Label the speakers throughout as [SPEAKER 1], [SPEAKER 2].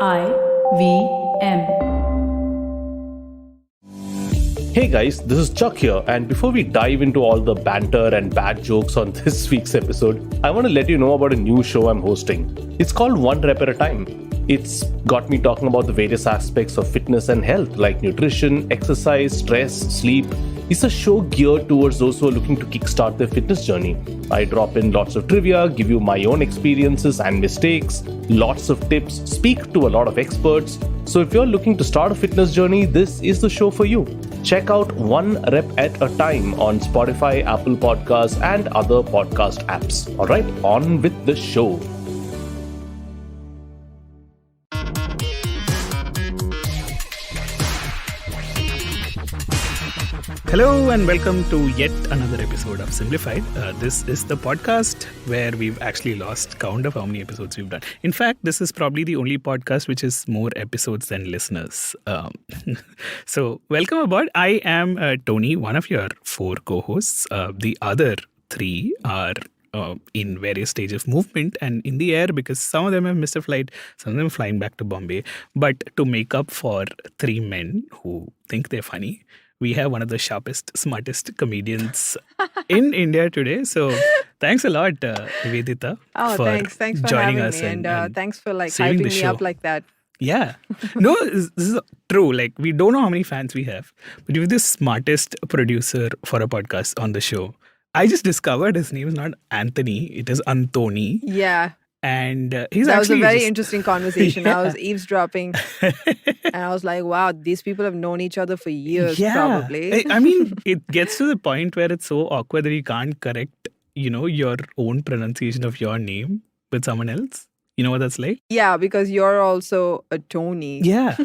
[SPEAKER 1] IVM.
[SPEAKER 2] Hey guys, this is Chuck here, and before we dive into all the banter and bad jokes on this week's episode, I want to let you know about a new show I'm hosting. It's called One Rep at a Time. It's got me talking about the various aspects of fitness and health, like nutrition, exercise, stress, sleep. It's a show geared towards those who are looking to kickstart their fitness journey. I drop in lots of trivia, give you my own experiences and mistakes, lots of tips, speak to a lot of experts. So if you're looking to start a fitness journey, this is the show for you. Check out One Rep at a Time on Spotify, Apple Podcasts, and other podcast apps. All right, on with the show.
[SPEAKER 3] Hello and welcome to yet another episode of Simblified. This is the podcast where we've actually lost count of how many episodes we've done. In fact, this is probably the only podcast which is more episodes than listeners. So welcome aboard. I am Tony, one of your 4 co-hosts. The other 3 are in various stages of movement and in the air because some of them have missed a flight, some of them flying back to Bombay. But to make up for 3 men who think they're funny, we have one of the sharpest, smartest comedians in India today. So thanks a lot, Niveditha,
[SPEAKER 4] for thanks for
[SPEAKER 3] joining
[SPEAKER 4] having
[SPEAKER 3] us
[SPEAKER 4] me. And thanks for
[SPEAKER 3] saving
[SPEAKER 4] hyping
[SPEAKER 3] the
[SPEAKER 4] me
[SPEAKER 3] show.
[SPEAKER 4] up like that.
[SPEAKER 3] Yeah. No, this is true. Like, we don't know how many fans we have, but you're the smartest producer for a podcast on the show. I just discovered his name is not Anthony, it is Antoni.
[SPEAKER 4] Yeah.
[SPEAKER 3] And
[SPEAKER 4] That
[SPEAKER 3] he's
[SPEAKER 4] was a
[SPEAKER 3] actually
[SPEAKER 4] very interesting conversation.
[SPEAKER 3] Yeah.
[SPEAKER 4] I was eavesdropping and I was like, wow, these people have known each other for years,
[SPEAKER 3] Yeah.
[SPEAKER 4] probably.
[SPEAKER 3] I mean, it gets to the point where it's so awkward that you can't correct, your own pronunciation of your name with someone else. You know what that's like?
[SPEAKER 4] Yeah, because you're also a Tony.
[SPEAKER 3] Yeah.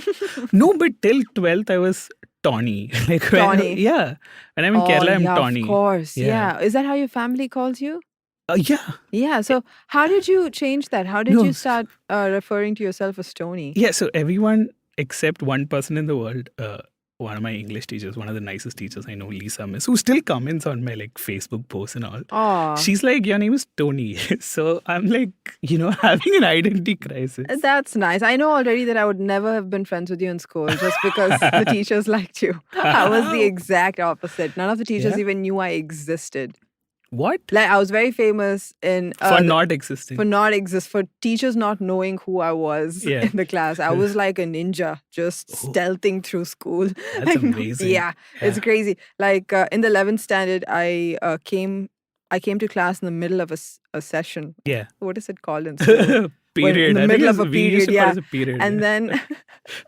[SPEAKER 3] No, but till 12th, I was Tawny.
[SPEAKER 4] Tawny.
[SPEAKER 3] Yeah. When I'm in Kerala, I'm
[SPEAKER 4] yeah,
[SPEAKER 3] Tawny.
[SPEAKER 4] of course.
[SPEAKER 3] Yeah.
[SPEAKER 4] Yeah. Is that how your family calls you?
[SPEAKER 3] Yeah.
[SPEAKER 4] Yeah. So how did you change that? How did
[SPEAKER 3] No.
[SPEAKER 4] you start referring to yourself as Tony?
[SPEAKER 3] Yeah. So everyone except one person in the world, one of my English teachers, one of the nicest teachers I know, Lisa Miss, who still comments on my Facebook posts and all.
[SPEAKER 4] Oh,
[SPEAKER 3] She's like, your name is Tony. So I'm like, having an identity crisis.
[SPEAKER 4] that's nice. I know already that I would never have been friends with you in school just because the teachers liked you. I was the exact opposite. None of the teachers
[SPEAKER 3] Yeah?
[SPEAKER 4] even knew I existed.
[SPEAKER 3] What?
[SPEAKER 4] Like I was very famous in
[SPEAKER 3] For not existing.
[SPEAKER 4] for teachers not knowing who I was
[SPEAKER 3] Yeah.
[SPEAKER 4] in the class. I was like a ninja, just stealthing through school.
[SPEAKER 3] That's amazing.
[SPEAKER 4] Yeah, it's crazy. Like in the 11th standard, I came to class in the middle of a session.
[SPEAKER 3] Yeah.
[SPEAKER 4] What is it called in school?
[SPEAKER 3] Period.
[SPEAKER 4] in the
[SPEAKER 3] I think
[SPEAKER 4] middle of a
[SPEAKER 3] we used
[SPEAKER 4] period,
[SPEAKER 3] to call
[SPEAKER 4] yeah.
[SPEAKER 3] it a period.
[SPEAKER 4] And then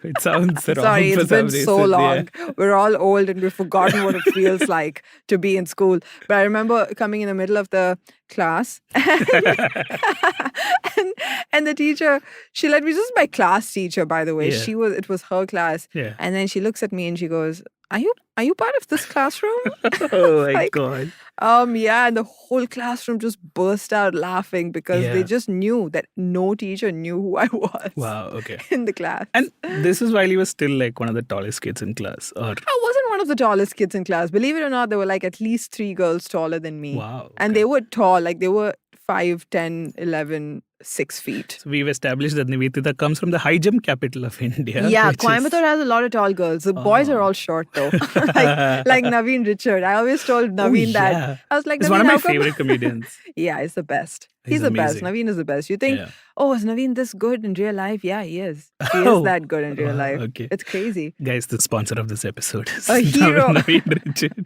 [SPEAKER 3] It sounds wrong.
[SPEAKER 4] sorry,
[SPEAKER 3] for
[SPEAKER 4] it's
[SPEAKER 3] some
[SPEAKER 4] been so
[SPEAKER 3] reason,
[SPEAKER 4] long.
[SPEAKER 3] yeah.
[SPEAKER 4] We're all old and we've forgotten what it feels like to be in school. But I remember coming in the middle of the class and the teacher, she let me, this is my class teacher, by the way.
[SPEAKER 3] Yeah.
[SPEAKER 4] It was her class.
[SPEAKER 3] Yeah.
[SPEAKER 4] And then she looks at me and she goes, Are you part of this classroom?
[SPEAKER 3] Oh my
[SPEAKER 4] Like,
[SPEAKER 3] God.
[SPEAKER 4] yeah, and the whole classroom just burst out laughing because
[SPEAKER 3] Yeah.
[SPEAKER 4] they just knew that no teacher knew who I was
[SPEAKER 3] Wow. Okay.
[SPEAKER 4] in the class.
[SPEAKER 3] And this is while you were still like one of the tallest kids in class, or
[SPEAKER 4] I wasn't one of the tallest kids in class. Believe it or not, there were like at least 3 girls taller than me.
[SPEAKER 3] wow.
[SPEAKER 4] And
[SPEAKER 3] okay.
[SPEAKER 4] they were tall, like they were 5, 10, 11, 6 feet.
[SPEAKER 3] So we've established that Niveditha comes from the high jump capital of India.
[SPEAKER 4] Yeah,
[SPEAKER 3] which is-
[SPEAKER 4] Coimbatore has a lot of tall girls. The boys are all short though. like Naveen Richard. I always told Naveen
[SPEAKER 3] yeah.
[SPEAKER 4] that. I was like,
[SPEAKER 3] He's
[SPEAKER 4] Naveen,
[SPEAKER 3] one of my
[SPEAKER 4] how come-
[SPEAKER 3] favorite comedians.
[SPEAKER 4] Yeah, he's the best.
[SPEAKER 3] He's
[SPEAKER 4] He's the best.
[SPEAKER 3] amazing.
[SPEAKER 4] Naveen is the best. You think,
[SPEAKER 3] Yeah.
[SPEAKER 4] oh, is Naveen this good in real life? Yeah, he is. He
[SPEAKER 3] Oh.
[SPEAKER 4] is that good in real
[SPEAKER 3] Wow,
[SPEAKER 4] life.
[SPEAKER 3] okay.
[SPEAKER 4] It's crazy.
[SPEAKER 3] Guys, the sponsor of this episode is
[SPEAKER 4] A hero.
[SPEAKER 3] Naveen Richard.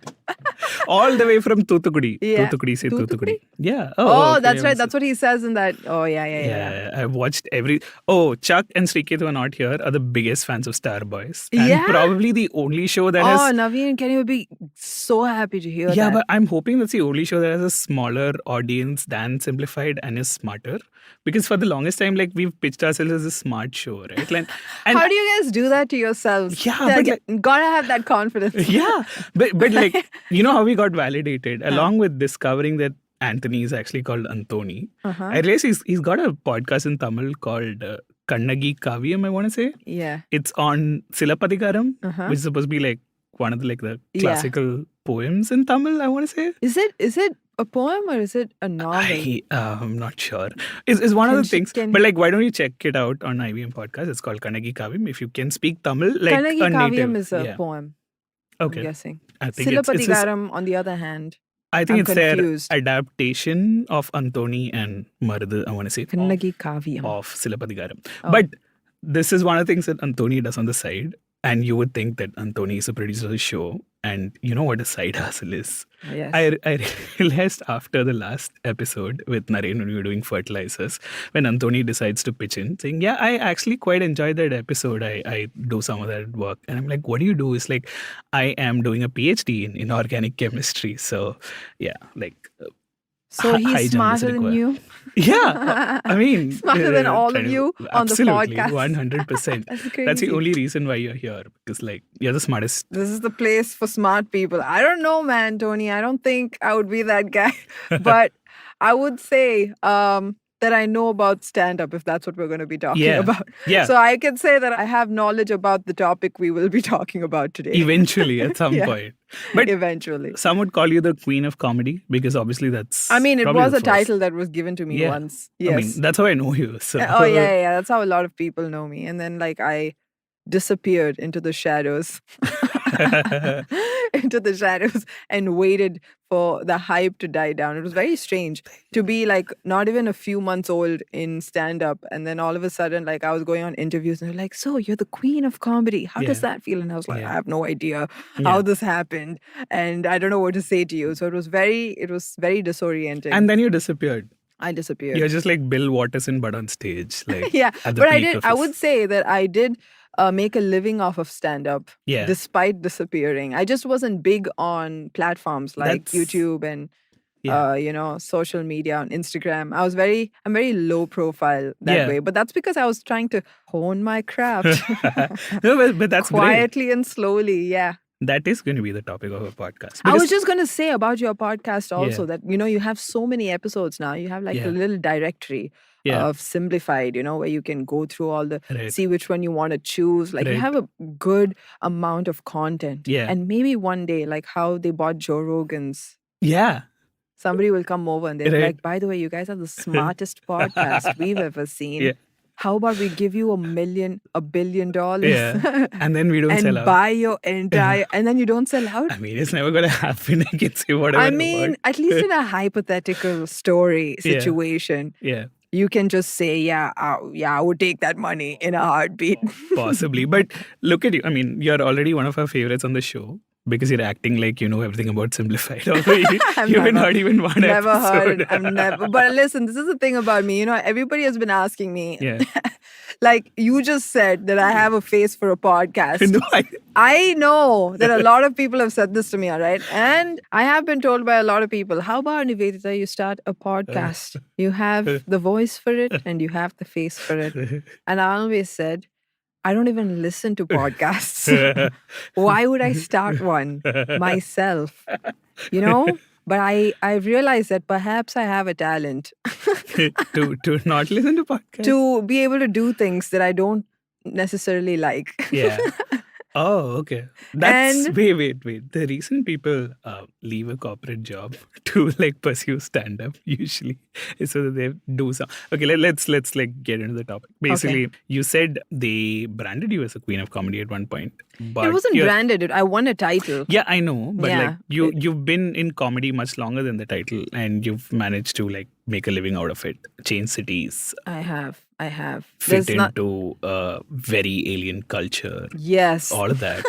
[SPEAKER 3] All the way from Thoothukudi.
[SPEAKER 4] Yeah.
[SPEAKER 3] Thoothukudi se
[SPEAKER 4] Thoothukudi?
[SPEAKER 3] Thoothukudi. Yeah.
[SPEAKER 4] Oh,
[SPEAKER 3] okay,
[SPEAKER 4] that's right.
[SPEAKER 3] I'm
[SPEAKER 4] That's what he says in that. Oh, yeah.
[SPEAKER 3] Yeah, I've watched every. Oh, Chuck and Srikeit, who are not here, are the biggest fans of Star Boys. And
[SPEAKER 4] Yeah?
[SPEAKER 3] probably the only show that
[SPEAKER 4] Oh,
[SPEAKER 3] has.
[SPEAKER 4] Naveen, can you be so happy to hear
[SPEAKER 3] Yeah,
[SPEAKER 4] that?
[SPEAKER 3] but I'm hoping that's the only show that has a smaller audience than Simplified and is smarter. Because for the longest time, like, we've pitched ourselves as a smart show, right? Like, and
[SPEAKER 4] How do you guys do that to yourselves?
[SPEAKER 3] Yeah, but
[SPEAKER 4] gotta have that confidence.
[SPEAKER 3] yeah, but like, you know how we got validated along with discovering that Anthony is actually called Antoni.
[SPEAKER 4] Uh-huh.
[SPEAKER 3] I realized he's got a podcast in Tamil called Kannagi Kaviyam, I want to say.
[SPEAKER 4] Yeah.
[SPEAKER 3] It's on Silapadikaram,
[SPEAKER 4] Uh-huh.
[SPEAKER 3] which is supposed to be like one of the
[SPEAKER 4] Yeah.
[SPEAKER 3] classical poems in Tamil, I want to say.
[SPEAKER 4] Is it a poem or is it a novel?
[SPEAKER 3] I'm not sure. Is one of the things.
[SPEAKER 4] can-
[SPEAKER 3] But like, why don't you check it out on IVM podcast? It's called Kannagi Kavim. If you can speak Tamil, like
[SPEAKER 4] Kannagi
[SPEAKER 3] a native.
[SPEAKER 4] Kavyam is a
[SPEAKER 3] Yeah.
[SPEAKER 4] poem, I'm
[SPEAKER 3] Okay.
[SPEAKER 4] guessing.
[SPEAKER 3] I think it's
[SPEAKER 4] Silapatikaram, on the other hand,
[SPEAKER 3] I think
[SPEAKER 4] I'm
[SPEAKER 3] it's
[SPEAKER 4] confused.
[SPEAKER 3] their adaptation of Anthony and Mardu, I want to say,
[SPEAKER 4] Kannagi Kavyam.
[SPEAKER 3] of Silapatikaram.
[SPEAKER 4] Oh.
[SPEAKER 3] But this is one of the things that Anthony does on the side. And you would think that Anthony is a producer of the show. And you know what a side hustle is.
[SPEAKER 4] Yes.
[SPEAKER 3] I realized after the last episode with Naren when we were doing fertilizers, when Anthony decides to pitch in, saying, yeah, I actually quite enjoyed that episode. I do some of that work. And I'm like, what do you do? It's like, I am doing a PhD in inorganic chemistry. So, yeah, like...
[SPEAKER 4] So
[SPEAKER 3] high
[SPEAKER 4] he's
[SPEAKER 3] jump is
[SPEAKER 4] smarter than
[SPEAKER 3] required.
[SPEAKER 4] you?
[SPEAKER 3] Yeah, I mean...
[SPEAKER 4] Smarter than all of you on the
[SPEAKER 3] absolutely,
[SPEAKER 4] podcast.
[SPEAKER 3] 100%.
[SPEAKER 4] That's crazy.
[SPEAKER 3] That's the only reason why you're here. Because, like, you're the smartest.
[SPEAKER 4] This is the place for smart people. I don't know, man, Tony. I don't think I would be that guy. But I would say that I know about stand-up, if that's what we're going to be talking about.
[SPEAKER 3] Yeah.
[SPEAKER 4] So I can say that I have knowledge about the topic we will be talking about today.
[SPEAKER 3] Eventually, at some
[SPEAKER 4] Yeah.
[SPEAKER 3] point. But
[SPEAKER 4] Eventually.
[SPEAKER 3] some would call you the queen of comedy because obviously that's...
[SPEAKER 4] I mean, it
[SPEAKER 3] probably
[SPEAKER 4] was
[SPEAKER 3] the
[SPEAKER 4] a
[SPEAKER 3] first.
[SPEAKER 4] title that was given to me
[SPEAKER 3] Yeah.
[SPEAKER 4] once. Yes.
[SPEAKER 3] I mean, that's how I know you. So.
[SPEAKER 4] Oh, yeah. That's how a lot of people know me. And then, like, I disappeared into the shadows. Into the shadows and waited for the hype to die down. It was very strange to be like not even a few months old in stand-up, and then all of a sudden, like, I was going on interviews and they're like, so you're the queen of comedy. How does
[SPEAKER 3] Yeah.
[SPEAKER 4] that feel? And I was like,
[SPEAKER 3] Yeah.
[SPEAKER 4] I have no idea
[SPEAKER 3] Yeah.
[SPEAKER 4] how this happened. And I don't know what to say to you. So it was very disorienting.
[SPEAKER 3] And then you disappeared.
[SPEAKER 4] I disappeared.
[SPEAKER 3] You're just like Bill Watterson, but on stage. Like,
[SPEAKER 4] Yeah,
[SPEAKER 3] at the
[SPEAKER 4] but I
[SPEAKER 3] peak
[SPEAKER 4] did.
[SPEAKER 3] of
[SPEAKER 4] I
[SPEAKER 3] his-
[SPEAKER 4] would say that I did make a living off of stand-up,
[SPEAKER 3] Yeah.
[SPEAKER 4] despite disappearing. I just wasn't big on platforms like
[SPEAKER 3] That's-
[SPEAKER 4] YouTube and
[SPEAKER 3] Yeah.
[SPEAKER 4] social media on Instagram. I'm very low profile that
[SPEAKER 3] Yeah.
[SPEAKER 4] way, but that's because I was trying to hone my craft
[SPEAKER 3] No, but that's great.
[SPEAKER 4] quietly and slowly. Yeah.
[SPEAKER 3] That is going to be the topic of a podcast.
[SPEAKER 4] I was
[SPEAKER 3] Because-
[SPEAKER 4] just going to say about your podcast also
[SPEAKER 3] Yeah.
[SPEAKER 4] that, you have so many episodes now. You have like
[SPEAKER 3] Yeah.
[SPEAKER 4] a little directory
[SPEAKER 3] Yeah.
[SPEAKER 4] of Simblified, where you can go through all the,
[SPEAKER 3] Right.
[SPEAKER 4] see which one you want to choose. Like you
[SPEAKER 3] Right.
[SPEAKER 4] have a good amount of content.
[SPEAKER 3] Yeah.
[SPEAKER 4] And maybe one day, like how they bought Joe Rogan's,
[SPEAKER 3] Yeah.
[SPEAKER 4] somebody will come over and they're
[SPEAKER 3] Right.
[SPEAKER 4] like, by the way, you guys are the smartest podcast we've ever seen.
[SPEAKER 3] Yeah.
[SPEAKER 4] How about we give you $1 billion
[SPEAKER 3] Yeah. And then we don't
[SPEAKER 4] and
[SPEAKER 3] sell out.
[SPEAKER 4] buy your entire, and then you don't sell out?
[SPEAKER 3] I mean, it's never going to happen. I can say whatever
[SPEAKER 4] I
[SPEAKER 3] I
[SPEAKER 4] mean,
[SPEAKER 3] want.
[SPEAKER 4] at least in a hypothetical story
[SPEAKER 3] Yeah.
[SPEAKER 4] situation,
[SPEAKER 3] Yeah.
[SPEAKER 4] you can just say, I would take that money in a heartbeat.
[SPEAKER 3] Possibly. But look at you. I mean, you're already one of our favorites on the show because you're acting like you know everything about Simplified. Although you haven't heard even one
[SPEAKER 4] Never
[SPEAKER 3] episode.
[SPEAKER 4] heard. I've never. But listen, this is the thing about me. Everybody has been asking me.
[SPEAKER 3] Yeah.
[SPEAKER 4] Like you just said that I have a face for a podcast.
[SPEAKER 3] No,
[SPEAKER 4] I know that a lot of people have said this to me, all right? And I have been told by a lot of people, how about Niveditha, you start a podcast? You have the voice for it and you have the face for it. And I always said, I don't even listen to podcasts. Why would I start one myself? But I realized that perhaps I have a talent
[SPEAKER 3] to not listen to podcasts.
[SPEAKER 4] to be able to do things that I don't necessarily like.
[SPEAKER 3] Yeah. Oh, okay. That's
[SPEAKER 4] And-
[SPEAKER 3] wait. The reason people leave a corporate job to like pursue stand-up usually is so that they do some. Okay, let's like get into the topic. Basically, you said they branded you as a queen of comedy at one point, but
[SPEAKER 4] It wasn't
[SPEAKER 3] you're-
[SPEAKER 4] branded. I won a title.
[SPEAKER 3] Yeah, I know, but
[SPEAKER 4] Yeah.
[SPEAKER 3] like you've been in comedy much longer than the title, and you've managed to like make a living out of it, change cities,
[SPEAKER 4] I have.
[SPEAKER 3] fit
[SPEAKER 4] There's not.
[SPEAKER 3] into very alien culture,
[SPEAKER 4] Yes.
[SPEAKER 3] all of that.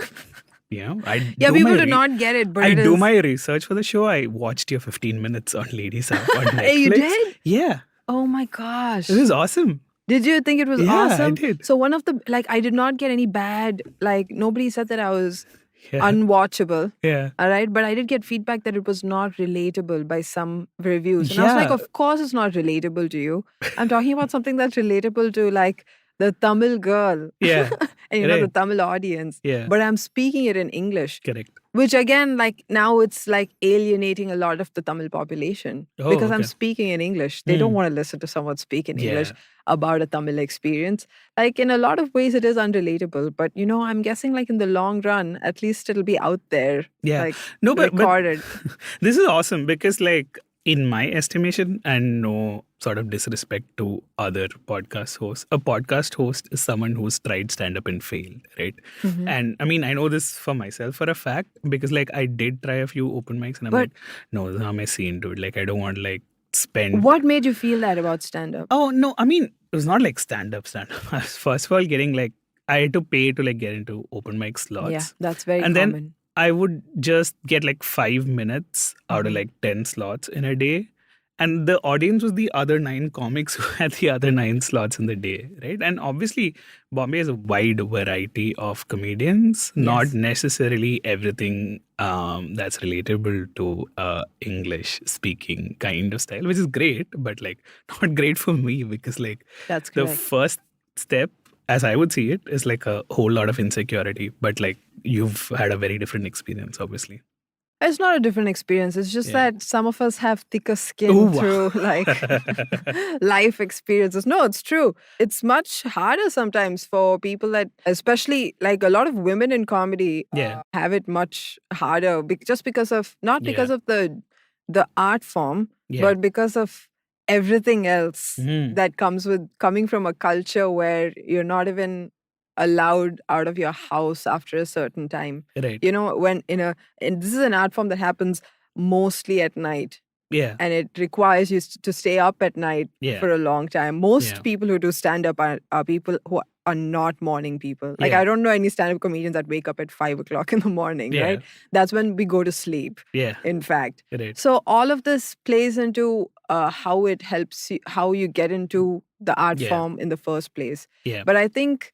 [SPEAKER 4] Yeah,
[SPEAKER 3] do
[SPEAKER 4] people
[SPEAKER 3] my
[SPEAKER 4] do
[SPEAKER 3] re-
[SPEAKER 4] not get it, but
[SPEAKER 3] I
[SPEAKER 4] it
[SPEAKER 3] do
[SPEAKER 4] is-
[SPEAKER 3] my research for the show. I watched your 15 minutes on Ladies Up on Netflix.
[SPEAKER 4] Hey, you did?
[SPEAKER 3] Yeah,
[SPEAKER 4] Oh my gosh.
[SPEAKER 3] it was awesome.
[SPEAKER 4] Did you think it was
[SPEAKER 3] Yeah, I
[SPEAKER 4] awesome?
[SPEAKER 3] did.
[SPEAKER 4] So one of the I did not get any bad. Nobody said that I was
[SPEAKER 3] Yeah,
[SPEAKER 4] unwatchable.
[SPEAKER 3] yeah.
[SPEAKER 4] All right, but I did get feedback that it was not relatable by some reviews. And I was like,
[SPEAKER 3] Yeah.
[SPEAKER 4] of course it's not relatable to you. I'm talking about something that's relatable to like the Tamil girl.
[SPEAKER 3] Yeah.
[SPEAKER 4] And the
[SPEAKER 3] Right.
[SPEAKER 4] Tamil audience.
[SPEAKER 3] Yeah.
[SPEAKER 4] But I'm speaking it in English.
[SPEAKER 3] Correct.
[SPEAKER 4] Which again, like now it's like alienating a lot of the Tamil population.
[SPEAKER 3] Oh,
[SPEAKER 4] Because I'm
[SPEAKER 3] okay.
[SPEAKER 4] speaking in English. They don't want to listen to someone speak in English
[SPEAKER 3] Yeah.
[SPEAKER 4] about a Tamil experience. Like in a lot of ways it is unrelatable. But I'm guessing like in the long run, at least it'll be out there.
[SPEAKER 3] Yeah.
[SPEAKER 4] Like
[SPEAKER 3] No, but
[SPEAKER 4] recorded.
[SPEAKER 3] this is awesome because like in my estimation, and no sort of disrespect to other podcast hosts, a podcast host is someone who's tried stand-up and failed, right?
[SPEAKER 4] Mhm.
[SPEAKER 3] And I mean, I know this for myself for a fact because like I did try a few open mics and I'm
[SPEAKER 4] But-
[SPEAKER 3] like, no, this is how my scene, dude. Like I don't want to like spend.
[SPEAKER 4] What made you feel that about stand-up?
[SPEAKER 3] Oh no, I mean, it was not like stand-up. I was first of all getting like, I had to pay to like get into open mic slots.
[SPEAKER 4] Yeah, that's very
[SPEAKER 3] And
[SPEAKER 4] common.
[SPEAKER 3] then I would just get like 5 minutes out of
[SPEAKER 4] Mhm.
[SPEAKER 3] like 10 slots in a day. And the audience was the other 9 comics who had the other 9 slots in the day, right? And obviously, Bombay has a wide variety of comedians, not
[SPEAKER 4] Yes.
[SPEAKER 3] necessarily everything that's relatable to English speaking kind of style, which is great, but like not great for me because like
[SPEAKER 4] That's
[SPEAKER 3] the
[SPEAKER 4] correct.
[SPEAKER 3] first step, as I would see it, is like a whole lot of insecurity. But like you've had a very different experience, obviously.
[SPEAKER 4] It's not a different experience. It's just
[SPEAKER 3] Yeah.
[SPEAKER 4] that some of us have thicker skin
[SPEAKER 3] Ooh, wow.
[SPEAKER 4] through like life experiences. No, it's true. It's much harder sometimes for people that, especially like a lot of women in comedy,
[SPEAKER 3] Yeah.
[SPEAKER 4] have it much harder just because of not because
[SPEAKER 3] Yeah.
[SPEAKER 4] of the art form,
[SPEAKER 3] Yeah.
[SPEAKER 4] but because of everything else
[SPEAKER 3] Mhm.
[SPEAKER 4] that comes with coming from a culture where you're not even allowed out of your house after a certain time.
[SPEAKER 3] Right.
[SPEAKER 4] You know, and this is an art form that happens mostly at night,
[SPEAKER 3] Yeah.
[SPEAKER 4] and it requires you to stay up at night
[SPEAKER 3] Yeah.
[SPEAKER 4] for a long time. Most
[SPEAKER 3] Yeah.
[SPEAKER 4] people who do stand up are people who are not morning people. Like,
[SPEAKER 3] Yeah.
[SPEAKER 4] I don't know any stand up comedians that wake up at 5 o'clock in the morning,
[SPEAKER 3] Yeah.
[SPEAKER 4] right? That's when we go to sleep,
[SPEAKER 3] Yeah.
[SPEAKER 4] in fact.
[SPEAKER 3] Right.
[SPEAKER 4] So all of this plays into how it helps you, how you get into the art
[SPEAKER 3] Yeah.
[SPEAKER 4] form in the first place.
[SPEAKER 3] Yeah.
[SPEAKER 4] But I think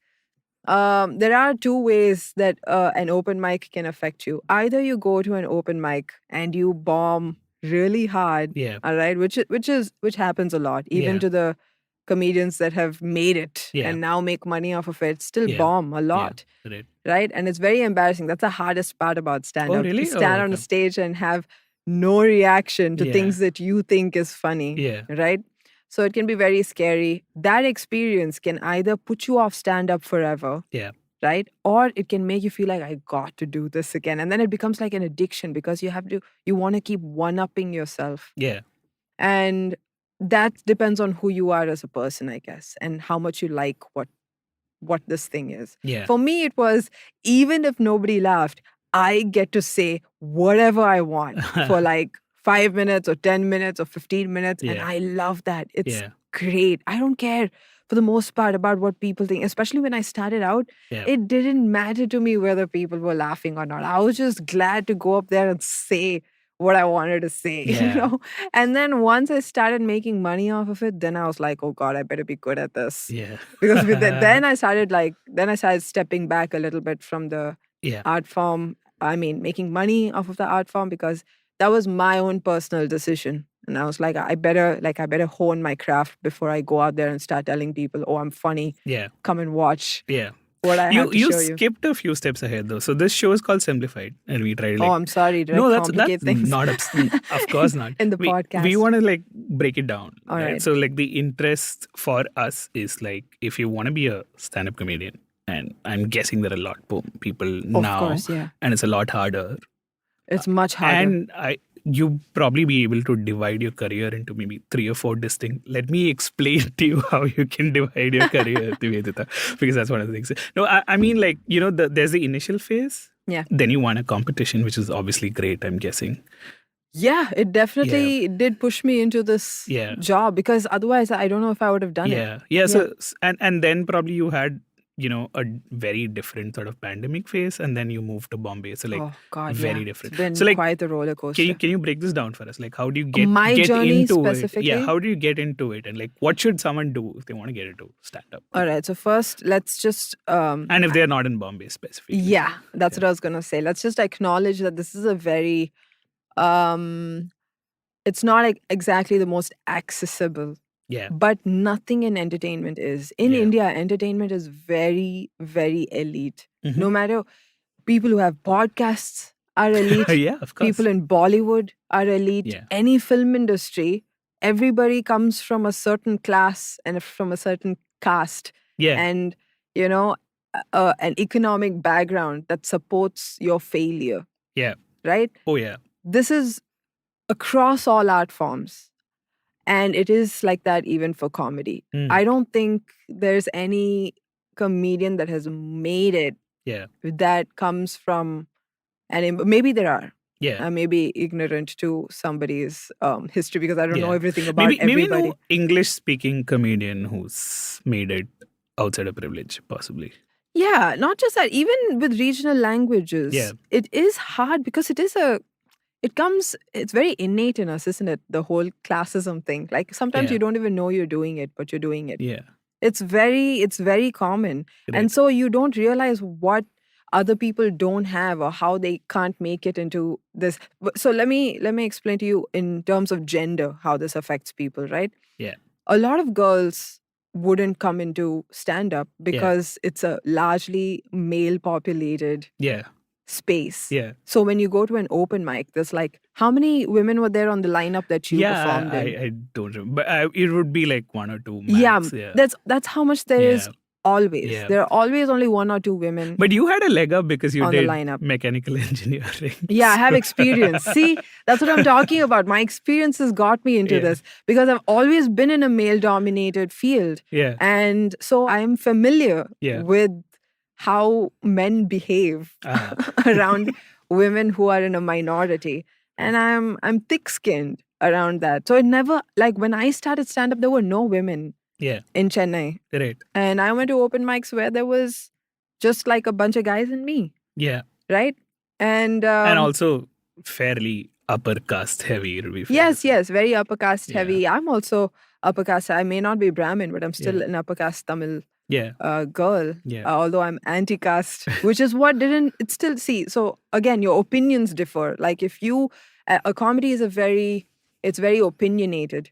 [SPEAKER 4] there are 2 ways that an open mic can affect you. Either you go to an open mic and you bomb really hard,
[SPEAKER 3] Yeah.
[SPEAKER 4] all right, which happens a lot, even
[SPEAKER 3] Yeah.
[SPEAKER 4] to the comedians that have made it
[SPEAKER 3] Yeah.
[SPEAKER 4] and now make money off of it, still
[SPEAKER 3] Yeah.
[SPEAKER 4] bomb a lot,
[SPEAKER 3] Right.
[SPEAKER 4] right? And it's very embarrassing. That's the hardest part about stand-up.
[SPEAKER 3] really?
[SPEAKER 4] To stand
[SPEAKER 3] Oh,
[SPEAKER 4] on a
[SPEAKER 3] okay.
[SPEAKER 4] stage and have no reaction to
[SPEAKER 3] Yeah.
[SPEAKER 4] things that you think is funny,
[SPEAKER 3] Yeah.
[SPEAKER 4] right? So it can be very scary. That experience can either put you off stand-up forever,
[SPEAKER 3] Yeah.
[SPEAKER 4] right? Or it can make you feel like, I got to do this again. And then it becomes like an addiction because you want to keep one-upping yourself.
[SPEAKER 3] Yeah.
[SPEAKER 4] And that depends on who you are as a person, I guess, and how much you like what this thing is.
[SPEAKER 3] Yeah.
[SPEAKER 4] For me, it was, even if nobody laughed, I get to say whatever I want for like 5 minutes or 10 minutes or 15 minutes. And
[SPEAKER 3] Yeah.
[SPEAKER 4] I love that. It's
[SPEAKER 3] Yeah.
[SPEAKER 4] great. I don't care for the most part about what people think, especially when I started out.
[SPEAKER 3] Yeah.
[SPEAKER 4] It didn't matter to me whether people were laughing or not. I was just glad to go up there and say what I wanted to say,
[SPEAKER 3] Yeah.
[SPEAKER 4] you know? And then once I started making money off of it, then I was like, oh God, I better be good at this.
[SPEAKER 3] Yeah.
[SPEAKER 4] Because then I started stepping back a little bit from the
[SPEAKER 3] Yeah.
[SPEAKER 4] art form. I mean, making money off of the art form, because that was my own personal decision. And I was like, I better hone my craft before I go out there and start telling people, oh, I'm funny.
[SPEAKER 3] Yeah.
[SPEAKER 4] Come and watch
[SPEAKER 3] Yeah.
[SPEAKER 4] what I have to
[SPEAKER 3] You
[SPEAKER 4] show you.
[SPEAKER 3] skipped a few steps ahead though. So this show is called Simblified, and we tried like.
[SPEAKER 4] Oh, I'm sorry. Did
[SPEAKER 3] No,
[SPEAKER 4] I
[SPEAKER 3] that's
[SPEAKER 4] complicate things?
[SPEAKER 3] not of course not.
[SPEAKER 4] In the
[SPEAKER 3] we,
[SPEAKER 4] podcast.
[SPEAKER 3] We want to like break it down.
[SPEAKER 4] All right.
[SPEAKER 3] So like the interest for us is like, if you want to be a stand-up comedian, and I'm guessing there are a lot more people now,
[SPEAKER 4] Of course, yeah.
[SPEAKER 3] and it's a lot harder.
[SPEAKER 4] It's much harder.
[SPEAKER 3] And you probably be able to divide your career into maybe 3 or 4 distinct. Let me explain to you how you can divide your career, Niveditha, because that's one of the things. No, I mean, like, you know, there's the initial phase.
[SPEAKER 4] Yeah.
[SPEAKER 3] Then you won a competition, which is obviously great, I'm guessing.
[SPEAKER 4] Yeah, it definitely did push me into this job, because otherwise I don't know if I would have done it.
[SPEAKER 3] Yeah. So and then probably you had, you know, a very different sort of pandemic phase, and then you moved to Bombay. So like,
[SPEAKER 4] Oh God,
[SPEAKER 3] very
[SPEAKER 4] yeah.
[SPEAKER 3] different.
[SPEAKER 4] It's been
[SPEAKER 3] So, like,
[SPEAKER 4] quite the roller coaster.
[SPEAKER 3] Can you break this down for us? Like, how do you get
[SPEAKER 4] My journey
[SPEAKER 3] into
[SPEAKER 4] specifically?
[SPEAKER 3] it? Yeah, how do you get into it? And like, what should someone do if they want to get into stand-up?
[SPEAKER 4] All right, so first let's just
[SPEAKER 3] And if they're not in Bombay specifically.
[SPEAKER 4] yeah, that's what I was gonna say. Let's just acknowledge that this is a very it's not like exactly the most accessible,
[SPEAKER 3] Yeah.
[SPEAKER 4] but nothing in entertainment is. In
[SPEAKER 3] Yeah.
[SPEAKER 4] India, entertainment is very, very elite.
[SPEAKER 3] Mhm.
[SPEAKER 4] No matter, people who have podcasts are elite.
[SPEAKER 3] Yeah, of course.
[SPEAKER 4] People in Bollywood are elite.
[SPEAKER 3] Yeah.
[SPEAKER 4] Any film industry, everybody comes from a certain class and from a certain caste,
[SPEAKER 3] Yeah.
[SPEAKER 4] and you know, an economic background that supports your failure,
[SPEAKER 3] Yeah.
[SPEAKER 4] right?
[SPEAKER 3] Oh yeah.
[SPEAKER 4] This is across all art forms. And it is like that even for comedy. I don't think there's any comedian that has made it that comes from, and maybe there are. I may be ignorant to somebody's history because I don't know everything about everybody.
[SPEAKER 3] Maybe no English-speaking comedian who's made it outside of privilege, possibly.
[SPEAKER 4] Yeah, not just that. Even with regional languages, it is hard because it's very innate in us, isn't it? The whole classism thing. Like sometimes you don't even know you're doing it, but you're doing it.
[SPEAKER 3] Yeah.
[SPEAKER 4] It's very common.
[SPEAKER 3] Right.
[SPEAKER 4] And so you don't realize what other people don't have or how they can't make it into this. So let me explain to you in terms of gender how this affects people, right?
[SPEAKER 3] Yeah.
[SPEAKER 4] A lot of girls wouldn't come into stand-up because it's a largely male-populated space.
[SPEAKER 3] Yeah.
[SPEAKER 4] So when you go to an open mic, there's like, how many women were there on the lineup that you performed in?
[SPEAKER 3] I don't remember. But it would be like 1 or 2 max.
[SPEAKER 4] Yeah, that's how much there is always.
[SPEAKER 3] Yeah.
[SPEAKER 4] There are always only 1 or 2 women.
[SPEAKER 3] But you had a leg up because you
[SPEAKER 4] on the
[SPEAKER 3] did
[SPEAKER 4] lineup.
[SPEAKER 3] mechanical engineering.
[SPEAKER 4] Yeah, I have experience. See, that's what I'm talking about. My experiences got me into this because I've always been in a male-dominated field.
[SPEAKER 3] Yeah.
[SPEAKER 4] And so I'm familiar with how men behave around women who are in a minority. And I'm thick-skinned around that. So it never, like when I started stand-up, there were no women in Chennai.
[SPEAKER 3] Right.
[SPEAKER 4] And I went to open mics where there was just like a bunch of guys and me.
[SPEAKER 3] Yeah.
[SPEAKER 4] Right? And
[SPEAKER 3] also fairly upper caste heavy.
[SPEAKER 4] Yes, very upper caste heavy. I'm also upper caste. I may not be Brahmin, but I'm still an upper caste Tamil girl. Although I'm anti-caste, which is what it's still, see, so again, your opinions differ. Like if you, a comedy is it's very opinionated.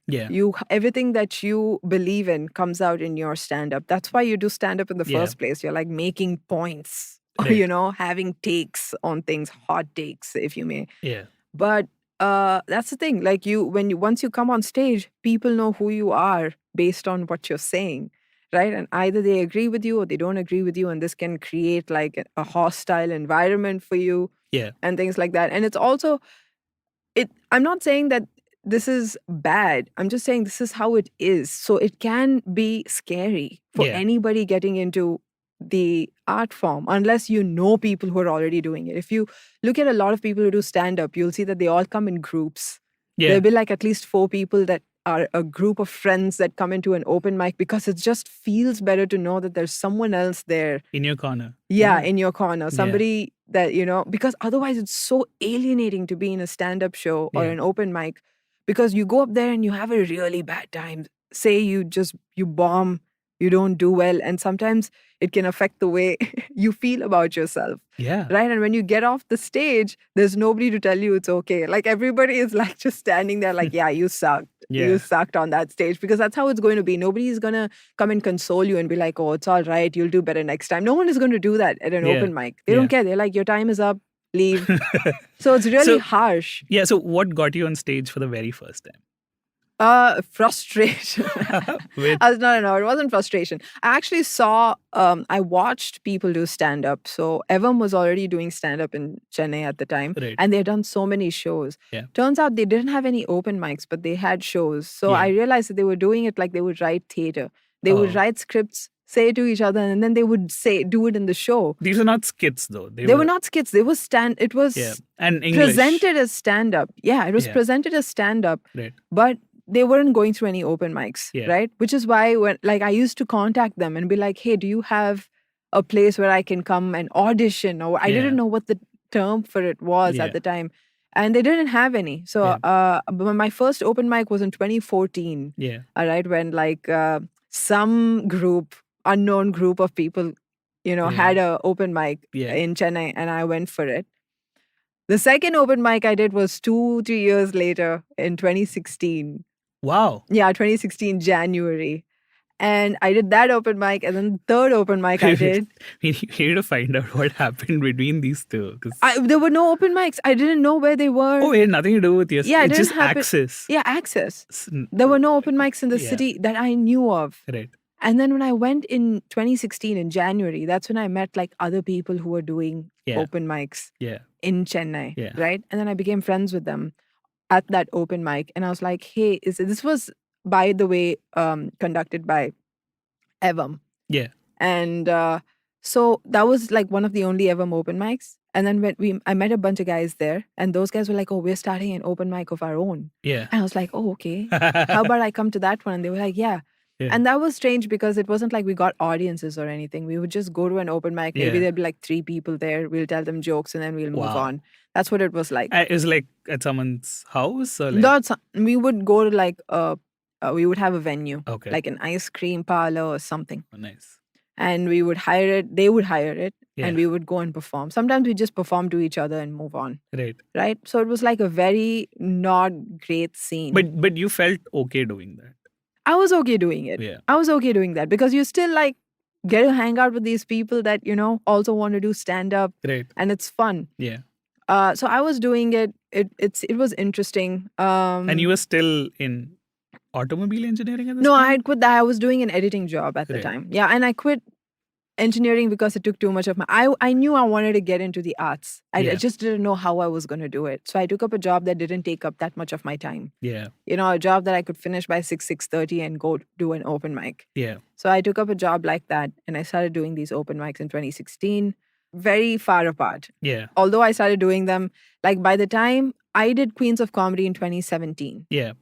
[SPEAKER 4] Everything that you believe in comes out in your stand-up. That's why you do stand-up in the first place. You're like making points, having takes on things, hot takes, if you may.
[SPEAKER 3] Yeah.
[SPEAKER 4] But that's the thing. Like once you come on stage, people know who you are based on what you're saying, right? And either they agree with you or they don't agree with you, and this can create like a hostile environment for you, and things like that. And it's also, I'm not saying that this is bad. I'm just saying this is how it is. So it can be scary for anybody getting into the art form unless you know people who are already doing it. If you look at a lot of people who do stand-up, you'll see that they all come in groups. There'll be like at least 4 people that are a group of friends that come into an open mic because it just feels better to know that there's someone else there.
[SPEAKER 3] In your corner.
[SPEAKER 4] Yeah, in your corner. Somebody that, because otherwise it's so alienating to be in a stand-up show or an open mic because you go up there and you have a really bad time. Say you bomb, you don't do well, and sometimes it can affect the way you feel about yourself.
[SPEAKER 3] Yeah.
[SPEAKER 4] Right? And when you get off the stage, there's nobody to tell you it's okay. Like everybody is like just standing there like, yeah, you sucked. You sucked on that stage, because that's how it's going to be. Nobody is going to come and console you and be like, oh, it's all right, you'll do better next time. No one is going to do that at an open mic. They don't care. They're like, your time is up, leave. So it's really harsh.
[SPEAKER 3] Yeah. So what got you on stage for the very first time?
[SPEAKER 4] Frustration. No, it wasn't frustration. I actually saw, I watched people do stand-up. So Evam was already doing stand-up in Chennai at the time.
[SPEAKER 3] Right.
[SPEAKER 4] And they had done so many shows.
[SPEAKER 3] Yeah.
[SPEAKER 4] Turns out they didn't have any open mics, but they had shows. So I realized that they were doing it like they would write theater. They would write scripts, say it to each other, and then they would do it in the show.
[SPEAKER 3] These are not skits though.
[SPEAKER 4] They were not skits. They were it was
[SPEAKER 3] and English.
[SPEAKER 4] Presented as stand-up. Yeah, it was presented as stand-up.
[SPEAKER 3] Right.
[SPEAKER 4] But they weren't going through any open mics, right? Which is why when I used to contact them and be like, hey, do you have a place where I can come and audition? Or I didn't know what the term for it was at the time. And they didn't have any. So my first open mic was in 2014.
[SPEAKER 3] Yeah.
[SPEAKER 4] All right. When some unknown group of people, had a open mic in Chennai, and I went for it. The second open mic I did was 2-3 years later in 2016.
[SPEAKER 3] Wow.
[SPEAKER 4] Yeah, 2016 January. And I did that open mic, and then the third open mic I did.
[SPEAKER 3] We need to find out what happened between these two.
[SPEAKER 4] There were no open mics. I didn't know where they were.
[SPEAKER 3] Oh, it had nothing to do with your...
[SPEAKER 4] Yeah,
[SPEAKER 3] it's just access.
[SPEAKER 4] Yeah, access. There were no open mics in the city that I knew of.
[SPEAKER 3] Right.
[SPEAKER 4] And then when I went in 2016 in January, that's when I met like other people who were doing open mics in Chennai, right? And then I became friends with them. at that open mic, and I was like, hey, this was, by the way, conducted by Evam.
[SPEAKER 3] Yeah.
[SPEAKER 4] And so that was like one of the only Evam open mics. And then when I met a bunch of guys there, and those guys were like, oh, we're starting an open mic of our own.
[SPEAKER 3] Yeah.
[SPEAKER 4] And I was like, oh, okay. How about I come to that one? And they were like, yeah.
[SPEAKER 3] Yeah.
[SPEAKER 4] And that was strange because it wasn't like we got audiences or anything. We would just go to an open mic. Maybe
[SPEAKER 3] Yeah.
[SPEAKER 4] there'd be like 3 people there. We'll tell them jokes and then we'll move
[SPEAKER 3] Wow.
[SPEAKER 4] on. That's what it was like.
[SPEAKER 3] It was like at someone's house or like...
[SPEAKER 4] Not we would go to like we would have a venue,
[SPEAKER 3] Okay.
[SPEAKER 4] like an ice cream parlor or something.
[SPEAKER 3] Oh, nice.
[SPEAKER 4] And we would hire it. They would hire it.
[SPEAKER 3] Yeah.
[SPEAKER 4] And we would go and perform. Sometimes we just perform to each other and move on.
[SPEAKER 3] Right.
[SPEAKER 4] Right? So it was like a very not great scene.
[SPEAKER 3] But you felt okay doing that.
[SPEAKER 4] I was okay doing it.
[SPEAKER 3] Yeah.
[SPEAKER 4] I was okay doing that because you still like get to hang out with these people that, also want to do stand-up.
[SPEAKER 3] Right.
[SPEAKER 4] And it's fun.
[SPEAKER 3] Yeah.
[SPEAKER 4] So I was doing it. It was interesting.
[SPEAKER 3] And you were still in automobile engineering at this
[SPEAKER 4] No,
[SPEAKER 3] time?
[SPEAKER 4] I had quit that. I was doing an editing job at the
[SPEAKER 3] Right.
[SPEAKER 4] time. Yeah, and I quit engineering because it took too much of my... I knew I wanted to get into the arts. I
[SPEAKER 3] Yeah.
[SPEAKER 4] just didn't know how I was going to do it. So I took up a job that didn't take up that much of my time.
[SPEAKER 3] Yeah.
[SPEAKER 4] A job that I could finish by 6:30 and go do an open mic.
[SPEAKER 3] Yeah.
[SPEAKER 4] So I took up a job like that and I started doing these open mics in 2016. Very far apart.
[SPEAKER 3] Yeah.
[SPEAKER 4] Although I started doing them, like by the time I did Queens of Comedy in 2017,
[SPEAKER 3] Yeah.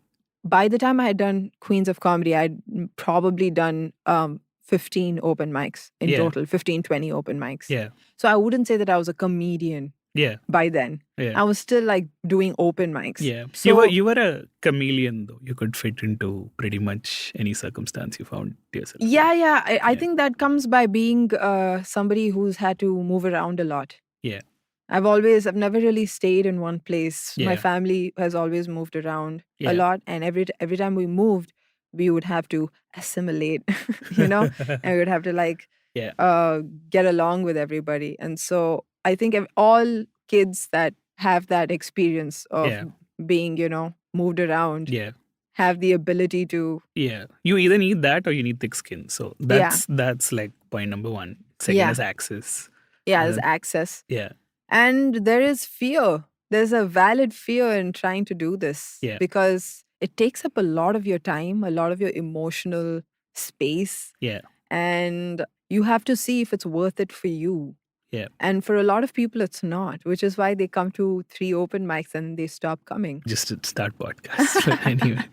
[SPEAKER 4] by the time I had done Queens of Comedy, I'd probably done 15 open mics in
[SPEAKER 3] Yeah.
[SPEAKER 4] total, 15, 20 open mics.
[SPEAKER 3] Yeah.
[SPEAKER 4] So I wouldn't say that I was a comedian
[SPEAKER 3] Yeah.
[SPEAKER 4] by then.
[SPEAKER 3] Yeah.
[SPEAKER 4] I was still like doing open mics.
[SPEAKER 3] Yeah.
[SPEAKER 4] So
[SPEAKER 3] You were a chameleon though. You could fit into pretty much any circumstance you found yourself.
[SPEAKER 4] yeah. I
[SPEAKER 3] Yeah.
[SPEAKER 4] think that comes by being somebody who's had to move around a lot.
[SPEAKER 3] Yeah.
[SPEAKER 4] I've never really stayed in one place. My
[SPEAKER 3] Yeah.
[SPEAKER 4] family has always moved around
[SPEAKER 3] Yeah.
[SPEAKER 4] a lot. And every time we moved, we would have to assimilate, and we would have to like
[SPEAKER 3] Yeah.
[SPEAKER 4] get along with everybody. And so I think all kids that have that experience of
[SPEAKER 3] Yeah.
[SPEAKER 4] being, moved around
[SPEAKER 3] Yeah.
[SPEAKER 4] have the ability to...
[SPEAKER 3] Yeah. You either need that or you need thick skin. So that's like point number 1. Second
[SPEAKER 4] Yeah.
[SPEAKER 3] is access.
[SPEAKER 4] Yeah, there's access.
[SPEAKER 3] Yeah.
[SPEAKER 4] And there is fear. There's a valid fear in trying to do this.
[SPEAKER 3] Yeah.
[SPEAKER 4] Because it takes up a lot of your time, a lot of your emotional space.
[SPEAKER 3] Yeah.
[SPEAKER 4] And you have to see if it's worth it for you.
[SPEAKER 3] Yeah.
[SPEAKER 4] And for a lot of people, it's not, which is why they come to 3 open mics and they stop coming.
[SPEAKER 3] Just to start podcasts. But anyway.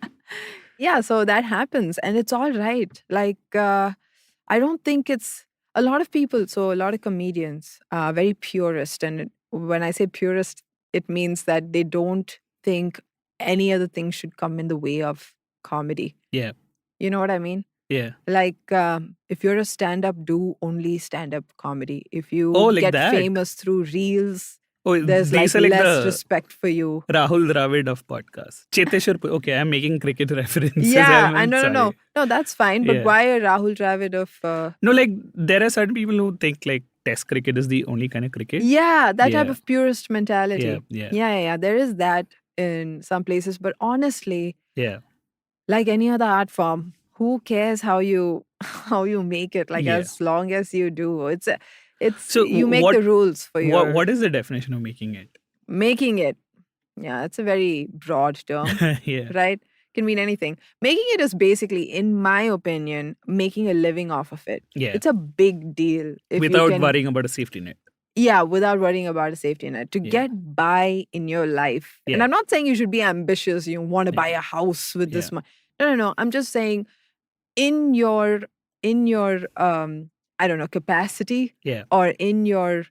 [SPEAKER 4] Yeah, so that happens. And it's all right. Like, I don't think it's... A lot of people, so a lot of comedians are very purist. And when I say purist, it means that they don't think any other thing should come in the way of comedy.
[SPEAKER 3] Yeah.
[SPEAKER 4] You know what I mean?
[SPEAKER 3] Yeah.
[SPEAKER 4] Like, if you're a stand-up, do only stand-up comedy. If you
[SPEAKER 3] like
[SPEAKER 4] get
[SPEAKER 3] that?
[SPEAKER 4] famous through reels,
[SPEAKER 3] Oh,
[SPEAKER 4] there's like
[SPEAKER 3] these are like
[SPEAKER 4] less
[SPEAKER 3] the
[SPEAKER 4] respect for you.
[SPEAKER 3] Rahul Dravid of podcasts. Cheteshwar. Okay, I'm making cricket references.
[SPEAKER 4] Yeah,
[SPEAKER 3] I'm
[SPEAKER 4] no.
[SPEAKER 3] sorry.
[SPEAKER 4] No, that's fine. But
[SPEAKER 3] Yeah.
[SPEAKER 4] why a Rahul Dravid of...
[SPEAKER 3] No, like there are certain people who think like test cricket is the only kind of cricket.
[SPEAKER 4] Yeah, that type
[SPEAKER 3] Yeah.
[SPEAKER 4] of purist mentality.
[SPEAKER 3] Yeah.
[SPEAKER 4] Yeah. There is that in some places. But honestly,
[SPEAKER 3] Yeah.
[SPEAKER 4] like any other art form, who cares how you make it? Like
[SPEAKER 3] Yeah.
[SPEAKER 4] as long as you do, it's
[SPEAKER 3] So
[SPEAKER 4] you make
[SPEAKER 3] what-
[SPEAKER 4] the rules for your
[SPEAKER 3] What is the definition of making it?
[SPEAKER 4] making it. Yeah, it's a very broad term,
[SPEAKER 3] Yeah.
[SPEAKER 4] right? Can mean anything. Making it is basically, in my opinion, making a living off of it.
[SPEAKER 3] Yeah.
[SPEAKER 4] It's a big deal. If
[SPEAKER 3] Without
[SPEAKER 4] you can,
[SPEAKER 3] worrying about a safety net.
[SPEAKER 4] Yeah, without worrying about a safety net. To
[SPEAKER 3] Yeah.
[SPEAKER 4] get by in your life. And
[SPEAKER 3] Yeah.
[SPEAKER 4] I'm not saying you should be ambitious. You want to buy a house with this
[SPEAKER 3] Yeah.
[SPEAKER 4] money. No. I'm just saying in your I don't know, capacity
[SPEAKER 3] Yeah.
[SPEAKER 4] or in your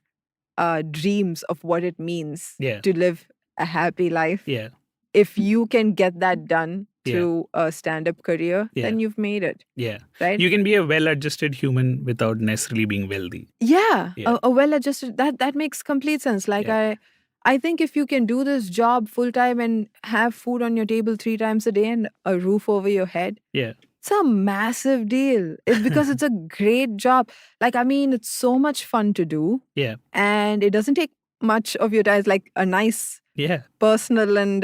[SPEAKER 4] dreams of what it means
[SPEAKER 3] Yeah.
[SPEAKER 4] to live a happy life.
[SPEAKER 3] Yeah.
[SPEAKER 4] If you can get that done
[SPEAKER 3] Yeah.
[SPEAKER 4] through a stand-up career,
[SPEAKER 3] Yeah.
[SPEAKER 4] then you've made it,
[SPEAKER 3] Yeah.
[SPEAKER 4] right?
[SPEAKER 3] You can be a well-adjusted human without necessarily being wealthy.
[SPEAKER 4] Yeah,
[SPEAKER 3] Yeah.
[SPEAKER 4] a well-adjusted, that makes complete sense. Like
[SPEAKER 3] Yeah.
[SPEAKER 4] I think if you can do this job full-time and have food on your table 3 times a day and a roof over your head,
[SPEAKER 3] Yeah.
[SPEAKER 4] it's a massive deal. It's because it's a great job. Like, I mean, it's so much fun to do
[SPEAKER 3] Yeah.
[SPEAKER 4] and it doesn't take much of your time. It's like a nice
[SPEAKER 3] Yeah.
[SPEAKER 4] personal and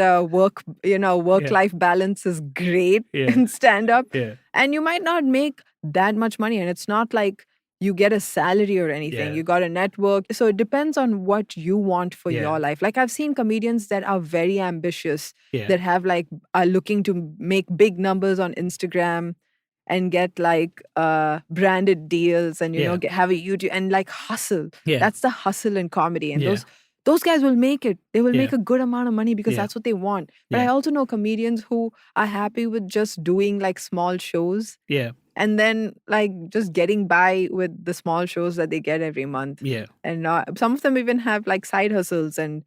[SPEAKER 4] work-life balance is great
[SPEAKER 3] Yeah.
[SPEAKER 4] in stand-up.
[SPEAKER 3] Yeah.
[SPEAKER 4] And you might not make that much money. And it's not like you get a salary or anything.
[SPEAKER 3] Yeah.
[SPEAKER 4] You got a network. So it depends on what you want for your life. Like I've seen comedians that are very ambitious, that have like, are looking to make big numbers on Instagram and get like branded deals and, you know, have a YouTube and like hustle. That's the hustle in comedy. And those guys will make it. They will make a good amount of money because that's what they want. But I also know comedians who are happy with just doing like small shows. And then like just getting by with the small shows that they get every month. And some of them even have like side hustles and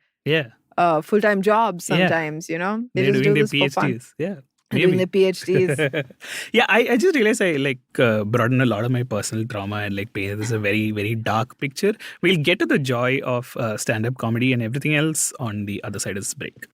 [SPEAKER 4] full-time jobs sometimes, you know.
[SPEAKER 3] They're
[SPEAKER 4] just
[SPEAKER 3] doing
[SPEAKER 4] do
[SPEAKER 3] their
[SPEAKER 4] this for fun.
[SPEAKER 3] PhDs.
[SPEAKER 4] Doing their PhDs.
[SPEAKER 3] I just realized I like brought in a lot of my personal trauma and like pain. This is a very, very dark picture. We'll get to the joy of stand-up comedy and everything else on the other side of this break.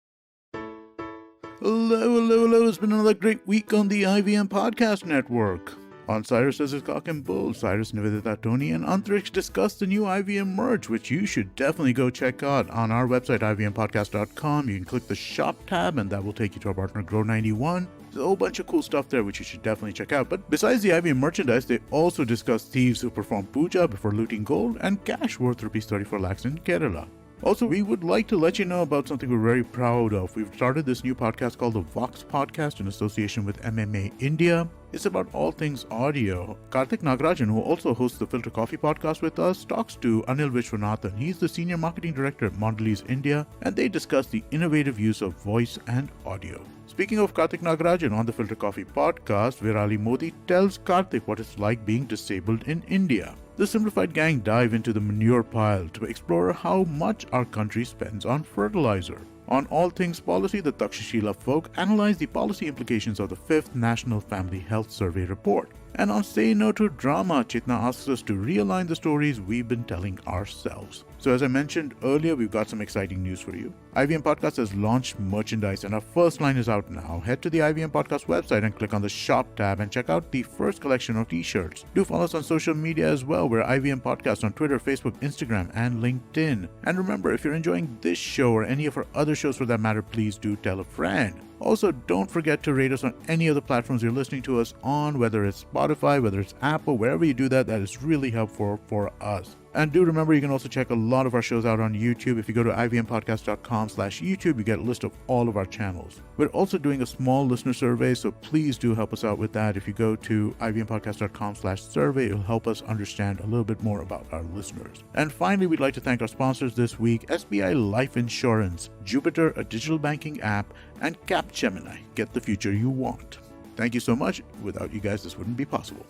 [SPEAKER 1] Hello. It's been another great week on the IVM Podcast Network. On Cyrus Says It's Cock and Bull, Cyrus, Niveditha, Tony, and Antrix discuss the new IVM merch, which you should definitely go check out on our website, ivmpodcast.com. You can click the shop tab, and that will take you to our partner, Grow91. There's a whole bunch of cool stuff there, which you should definitely check out. But besides the IVM merchandise, they also discuss thieves who perform puja before looting gold and cash worth rupees 34 lakhs in Kerala. Also, we would like to let you know about something we're very proud of. We've started this new podcast called the Vox Podcast in association with MMA India. It's about all things audio. Karthik Nagarajan, who also hosts the Filter Coffee podcast with us, talks to Anil Vishwanathan. He's the Senior Marketing Director at Mondelez India, and they discuss the innovative use of voice and audio. Speaking of Karthik Nagarajan, on the Filter Coffee podcast, Virali Modi tells Karthik what it's like being disabled in India. The Simblified gang dive into the manure pile to explore how much our country spends on fertilizer. On All Things Policy, the Takshashila folk analyze the policy implications of the 5th National Family Health Survey report. And on Say No to Drama, Chitna asks us to realign the stories we've been telling ourselves. So as I mentioned earlier, we've got some exciting news for you. IVM Podcast has launched merchandise and our first line is out now. Head to the IVM Podcast website and click on the shop tab and check out the first collection of t-shirts. Do follow us on social media as well. We're IVM Podcast on Twitter, Facebook, Instagram, and LinkedIn. And remember, if you're enjoying this show or any of our other shows for that matter, please do tell a friend. Also, don't forget to rate us on any of the platforms you're listening to us on, whether it's Spotify, whether it's Apple, wherever you do that, that is really helpful for us. And do remember, you can also check a lot of our shows out on YouTube. If you go to ivmpodcast.com/YouTube, you get a list of all of our channels. We're also doing a small listener survey, so please do help us out with that. If you go to ivmpodcast.com/survey, it'll help us understand a little bit more about our listeners. And finally, we'd like to thank our sponsors this week, SBI Life Insurance, Jupiter, a digital banking app, and Capgemini. Get the future you want. Thank you so much. Without you guys, this wouldn't be possible.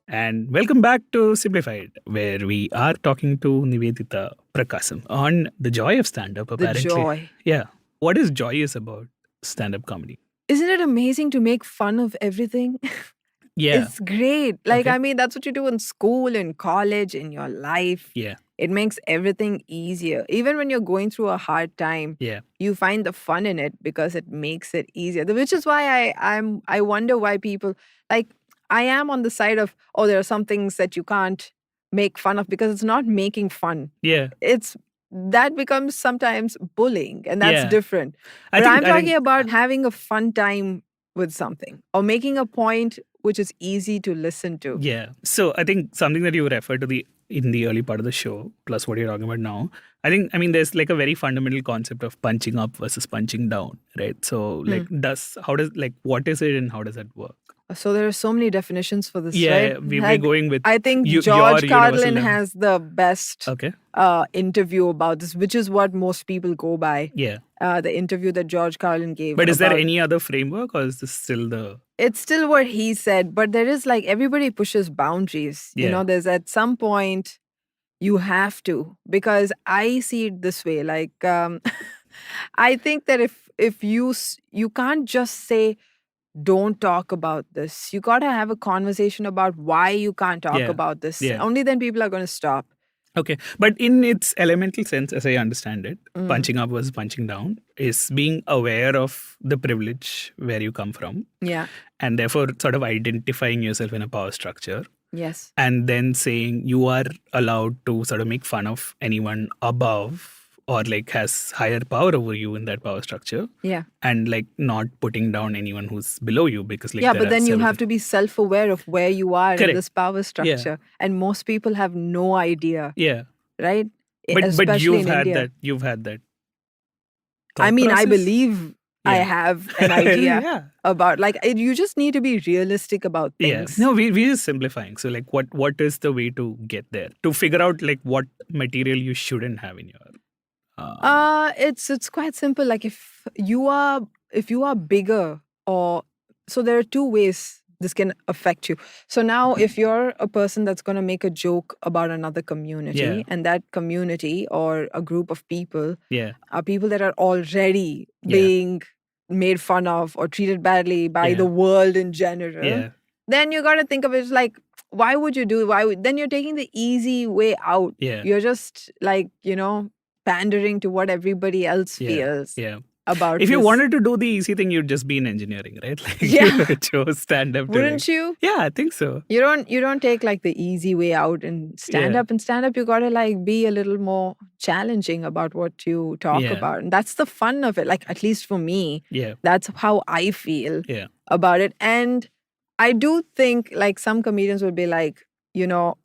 [SPEAKER 3] And welcome back to Simplified, where we are talking to Niveditha Prakasam on the joy of stand-up, apparently.
[SPEAKER 4] The joy.
[SPEAKER 3] Yeah. What is joyous about stand-up comedy?
[SPEAKER 4] Isn't it amazing to make fun of everything?
[SPEAKER 3] Yeah.
[SPEAKER 4] It's great. Like,
[SPEAKER 3] Okay.
[SPEAKER 4] I mean, that's what you do in school, in college, in your life.
[SPEAKER 3] Yeah.
[SPEAKER 4] It makes everything easier. Even when you're going through a hard time,
[SPEAKER 3] Yeah.
[SPEAKER 4] you find the fun in it because it makes it easier. Which is why I wonder why people, like, I am on the side of, oh, there are some things that you can't make fun of because it's not making fun.
[SPEAKER 3] Yeah.
[SPEAKER 4] That becomes sometimes bullying, and that's
[SPEAKER 3] Yeah.
[SPEAKER 4] different.
[SPEAKER 3] I
[SPEAKER 4] But
[SPEAKER 3] think-
[SPEAKER 4] I'm
[SPEAKER 3] I
[SPEAKER 4] talking
[SPEAKER 3] think-
[SPEAKER 4] about having a fun time with something or making a point which is easy to listen to.
[SPEAKER 3] Yeah. So I think something that you referred to in the early part of the show, plus what you're talking about now, I mean, there's like a very fundamental concept of punching up versus punching down, right? So like, what is it and how does that work?
[SPEAKER 4] So there are so many definitions for this,
[SPEAKER 3] Yeah,
[SPEAKER 4] right?
[SPEAKER 3] we're
[SPEAKER 4] Like,
[SPEAKER 3] going with
[SPEAKER 4] I think
[SPEAKER 3] your
[SPEAKER 4] George
[SPEAKER 3] universal
[SPEAKER 4] Carlin
[SPEAKER 3] level.
[SPEAKER 4] has the best
[SPEAKER 3] Okay.
[SPEAKER 4] interview about this, which is what most people go by.
[SPEAKER 3] Yeah.
[SPEAKER 4] The interview that George Carlin gave.
[SPEAKER 3] But is there
[SPEAKER 4] about-
[SPEAKER 3] any other framework, or is this still the...
[SPEAKER 4] It's still what he said, but there is like everybody pushes boundaries.
[SPEAKER 3] Yeah.
[SPEAKER 4] You know, there's at some point you have to, because I see it this way. Like, I think that if you can't just say, don't talk about this. You got to have a conversation about why you can't talk
[SPEAKER 3] Yeah.
[SPEAKER 4] about this.
[SPEAKER 3] Yeah.
[SPEAKER 4] Only then people are going to stop.
[SPEAKER 3] Okay. But in its elemental sense, as I understand it,
[SPEAKER 4] Mm.
[SPEAKER 3] punching up versus punching down is being aware of the privilege where you come from,
[SPEAKER 4] Yeah.
[SPEAKER 3] and therefore sort of identifying yourself in a power structure,
[SPEAKER 4] Yes.
[SPEAKER 3] and then saying you are allowed to sort of make fun of anyone above or like has higher power over you in that power structure,
[SPEAKER 4] Yeah.
[SPEAKER 3] and like not putting down anyone who's below you, because like
[SPEAKER 4] Yeah,
[SPEAKER 3] there
[SPEAKER 4] but
[SPEAKER 3] are
[SPEAKER 4] then you
[SPEAKER 3] several
[SPEAKER 4] have to be self-aware of where you are in
[SPEAKER 3] Correct.
[SPEAKER 4] this power structure. And most people have no idea,
[SPEAKER 3] yeah,
[SPEAKER 4] right?
[SPEAKER 3] but
[SPEAKER 4] Especially
[SPEAKER 3] you've
[SPEAKER 4] in
[SPEAKER 3] had
[SPEAKER 4] India.
[SPEAKER 3] that
[SPEAKER 4] I
[SPEAKER 3] thought
[SPEAKER 4] mean, I
[SPEAKER 3] process?
[SPEAKER 4] believe I
[SPEAKER 3] Yeah.
[SPEAKER 4] have an idea
[SPEAKER 3] Yeah.
[SPEAKER 4] about, like, you just need to be realistic about things.
[SPEAKER 3] Yeah. No, we're just simplifying. So like what is the way to get there? To figure out like what material you shouldn't have in your
[SPEAKER 4] It's quite simple. Like if you are bigger, or so there are two ways this can affect you. So now if you're a person that's going to make a joke about another community,
[SPEAKER 3] Yeah.
[SPEAKER 4] and that community or a group of people
[SPEAKER 3] yeah.
[SPEAKER 4] are people that are already
[SPEAKER 3] Yeah.
[SPEAKER 4] being made fun of or treated badly by
[SPEAKER 3] Yeah.
[SPEAKER 4] the world in general,
[SPEAKER 3] Yeah.
[SPEAKER 4] then you got to think of it as like, why would you do it? Then you're taking the easy way out.
[SPEAKER 3] Yeah.
[SPEAKER 4] You're just like, pandering to what everybody else
[SPEAKER 3] Yeah.
[SPEAKER 4] feels
[SPEAKER 3] Yeah.
[SPEAKER 4] about
[SPEAKER 3] If you
[SPEAKER 4] this.
[SPEAKER 3] wanted to do the easy thing, you'd just be in engineering, right? Like
[SPEAKER 4] Yeah.
[SPEAKER 3] you chose stand-up.
[SPEAKER 4] Wouldn't you?
[SPEAKER 3] Yeah, I think so.
[SPEAKER 4] You don't take like the easy way out and stand
[SPEAKER 3] Yeah.
[SPEAKER 4] up. And stand up, you gotta like be a little more challenging about what you talk
[SPEAKER 3] Yeah.
[SPEAKER 4] about. And that's the fun of it. Like, at least for me,
[SPEAKER 3] Yeah.
[SPEAKER 4] that's how I feel
[SPEAKER 3] Yeah.
[SPEAKER 4] about it. And I do think like some comedians would be like,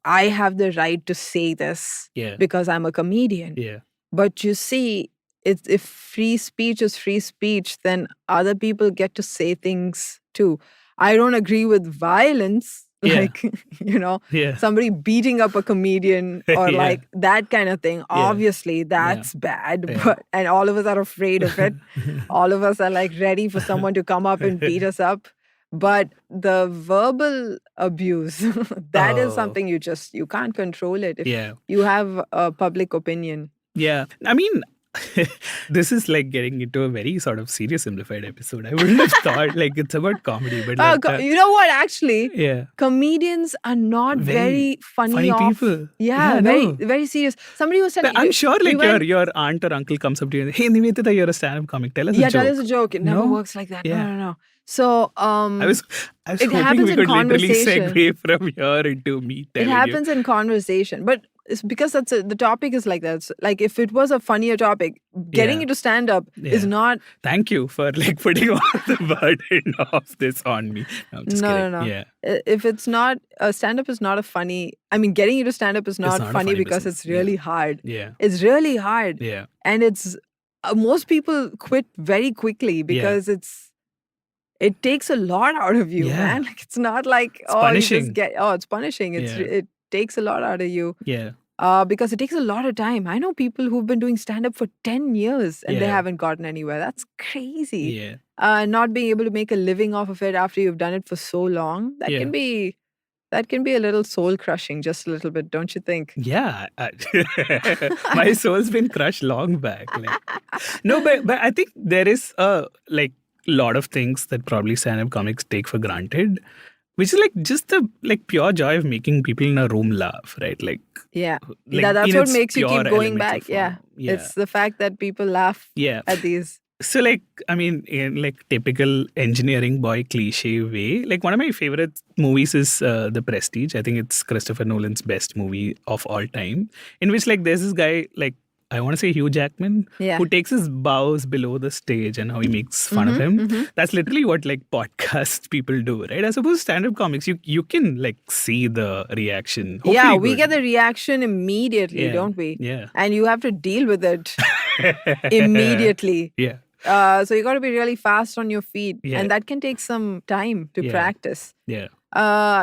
[SPEAKER 4] I have the right to say this
[SPEAKER 3] Yeah.
[SPEAKER 4] because I'm a comedian.
[SPEAKER 3] Yeah.
[SPEAKER 4] But you see, if free speech is free speech, then other people get to say things too. I don't agree with violence,
[SPEAKER 3] Yeah.
[SPEAKER 4] like,
[SPEAKER 3] Yeah.
[SPEAKER 4] somebody beating up a comedian or
[SPEAKER 3] Yeah.
[SPEAKER 4] like that kind of thing. Obviously, that's bad.
[SPEAKER 3] Yeah.
[SPEAKER 4] And all of us are afraid of it. All of us are like ready for someone to come up and beat us up. But the verbal abuse, that is
[SPEAKER 3] Oh.
[SPEAKER 4] something you can't control it. If
[SPEAKER 3] Yeah.
[SPEAKER 4] you have a public opinion.
[SPEAKER 3] Yeah. I mean, this is like getting into a very sort of serious simplified episode. I wouldn't have thought like it's about comedy, but like,
[SPEAKER 4] You know what? Actually,
[SPEAKER 3] yeah.
[SPEAKER 4] comedians are not very funny off.
[SPEAKER 3] people.
[SPEAKER 4] Yeah,
[SPEAKER 3] no.
[SPEAKER 4] very serious. Somebody was telling
[SPEAKER 3] But I'm sure like
[SPEAKER 4] we went-
[SPEAKER 3] your aunt or uncle comes up to you and, hey, Niveditha, you're a stand-up comic. Tell us a joke.
[SPEAKER 4] tell us a joke. It never
[SPEAKER 3] No?
[SPEAKER 4] works like that.
[SPEAKER 3] Yeah.
[SPEAKER 4] No. So
[SPEAKER 3] I was
[SPEAKER 4] it
[SPEAKER 3] hoping
[SPEAKER 4] happens
[SPEAKER 3] we
[SPEAKER 4] in
[SPEAKER 3] could literally
[SPEAKER 4] conversation.
[SPEAKER 3] segue from here into me
[SPEAKER 4] it
[SPEAKER 3] telling
[SPEAKER 4] happens in conversation, but it's because the topic is like that. It's like if it was a funnier topic, getting
[SPEAKER 3] Yeah.
[SPEAKER 4] into stand up is
[SPEAKER 3] Yeah.
[SPEAKER 4] not.
[SPEAKER 3] Thank you for like putting all the burden of this on me. No, I'm just kidding.
[SPEAKER 4] No.
[SPEAKER 3] Yeah.
[SPEAKER 4] If it's not stand up is not a funny. I mean, getting into stand up is not,
[SPEAKER 3] not a
[SPEAKER 4] funny
[SPEAKER 3] funny
[SPEAKER 4] because
[SPEAKER 3] business.
[SPEAKER 4] it's really hard.
[SPEAKER 3] Yeah.
[SPEAKER 4] It's really hard.
[SPEAKER 3] Yeah.
[SPEAKER 4] And it's most people quit very quickly because it takes a lot out of you,
[SPEAKER 3] Yeah.
[SPEAKER 4] man. Like, it's not like you
[SPEAKER 3] punishing.
[SPEAKER 4] just it's punishing. It takes a lot out of you.
[SPEAKER 3] Yeah.
[SPEAKER 4] Because it takes a lot of time. I know people who've been doing stand up for 10 years and they
[SPEAKER 3] Yeah.
[SPEAKER 4] haven't gotten anywhere. That's crazy.
[SPEAKER 3] Yeah.
[SPEAKER 4] Not being able to make a living off of it after you've done it for so long, that
[SPEAKER 3] Yeah.
[SPEAKER 4] can be a little soul crushing, just a little bit, don't you think?
[SPEAKER 3] Yeah. My soul's been crushed long back. Like. No, but I think there is a like lot of things that probably stand-up comics take for granted, which is like just the like pure joy of making people in a room laugh, right? Like
[SPEAKER 4] Yeah.
[SPEAKER 3] like,
[SPEAKER 4] That's
[SPEAKER 3] in
[SPEAKER 4] what
[SPEAKER 3] its
[SPEAKER 4] makes you keep
[SPEAKER 3] pure
[SPEAKER 4] going
[SPEAKER 3] elements
[SPEAKER 4] back.
[SPEAKER 3] of
[SPEAKER 4] Yeah.
[SPEAKER 3] form. Yeah.
[SPEAKER 4] It's the fact that people laugh
[SPEAKER 3] Yeah.
[SPEAKER 4] at these.
[SPEAKER 3] So like, I mean, in like typical engineering boy cliche way, like one of my favorite movies is The Prestige. I think it's Christopher Nolan's best movie of all time, in which like there's this guy, like I want to say Hugh Jackman,
[SPEAKER 4] Yeah.
[SPEAKER 3] who takes his bows below the stage and how he makes fun of him. That's literally what like podcast people do, right? I suppose stand-up comics, you can like see the reaction.
[SPEAKER 4] Yeah,
[SPEAKER 3] Hopefully
[SPEAKER 4] we
[SPEAKER 3] good.
[SPEAKER 4] get the reaction immediately,
[SPEAKER 3] Yeah.
[SPEAKER 4] don't we?
[SPEAKER 3] Yeah.
[SPEAKER 4] And you have to deal with it immediately.
[SPEAKER 3] Yeah.
[SPEAKER 4] So you got to be really fast on your feet.
[SPEAKER 3] Yeah.
[SPEAKER 4] And that can take some time to
[SPEAKER 3] Yeah.
[SPEAKER 4] practice.
[SPEAKER 3] Yeah.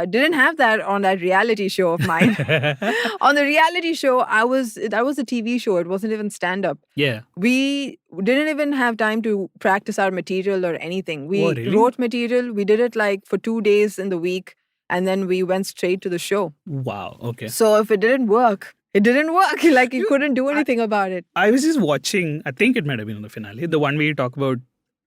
[SPEAKER 4] Didn't have that on that reality show of mine. On the reality show, that was a TV show. It wasn't even stand-up.
[SPEAKER 3] Yeah.
[SPEAKER 4] We didn't even have time to practice our material or anything. We
[SPEAKER 3] Oh, really?
[SPEAKER 4] wrote material. We did it like for 2 days in the week. And then we went straight to the show.
[SPEAKER 3] Wow. Okay.
[SPEAKER 4] So if it didn't work, it didn't work. Like you couldn't do anything about it.
[SPEAKER 3] I was just watching, I think it might have been on the finale, the one where you talk about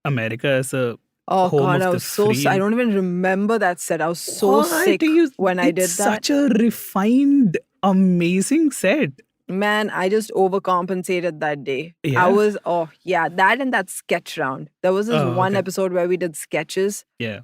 [SPEAKER 3] America as a
[SPEAKER 4] Oh
[SPEAKER 3] home
[SPEAKER 4] God,
[SPEAKER 3] of
[SPEAKER 4] I
[SPEAKER 3] the
[SPEAKER 4] was so
[SPEAKER 3] free.
[SPEAKER 4] I don't even remember that set. I was so sick when I did
[SPEAKER 3] It's
[SPEAKER 4] that.
[SPEAKER 3] such a refined, amazing set.
[SPEAKER 4] Man, I just overcompensated that day.
[SPEAKER 3] Yeah?
[SPEAKER 4] I was, that and that sketch round. There was this one
[SPEAKER 3] okay.
[SPEAKER 4] episode where we did sketches.
[SPEAKER 3] Yeah.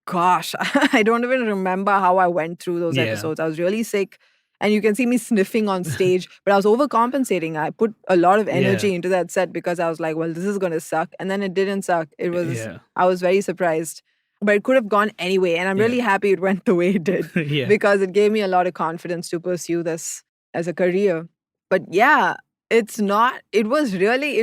[SPEAKER 4] Gosh, I don't even remember how I went through those
[SPEAKER 3] Yeah.
[SPEAKER 4] episodes. I was really sick. And you can see me sniffing on stage, but I was overcompensating. I put a lot of energy into that set because I was like, well, this is going to suck. And then it didn't suck. It was, I was very surprised. But it could have gone anyway. And I'm really happy it went the way it did because it gave me a lot of confidence to pursue this as a career. But yeah, it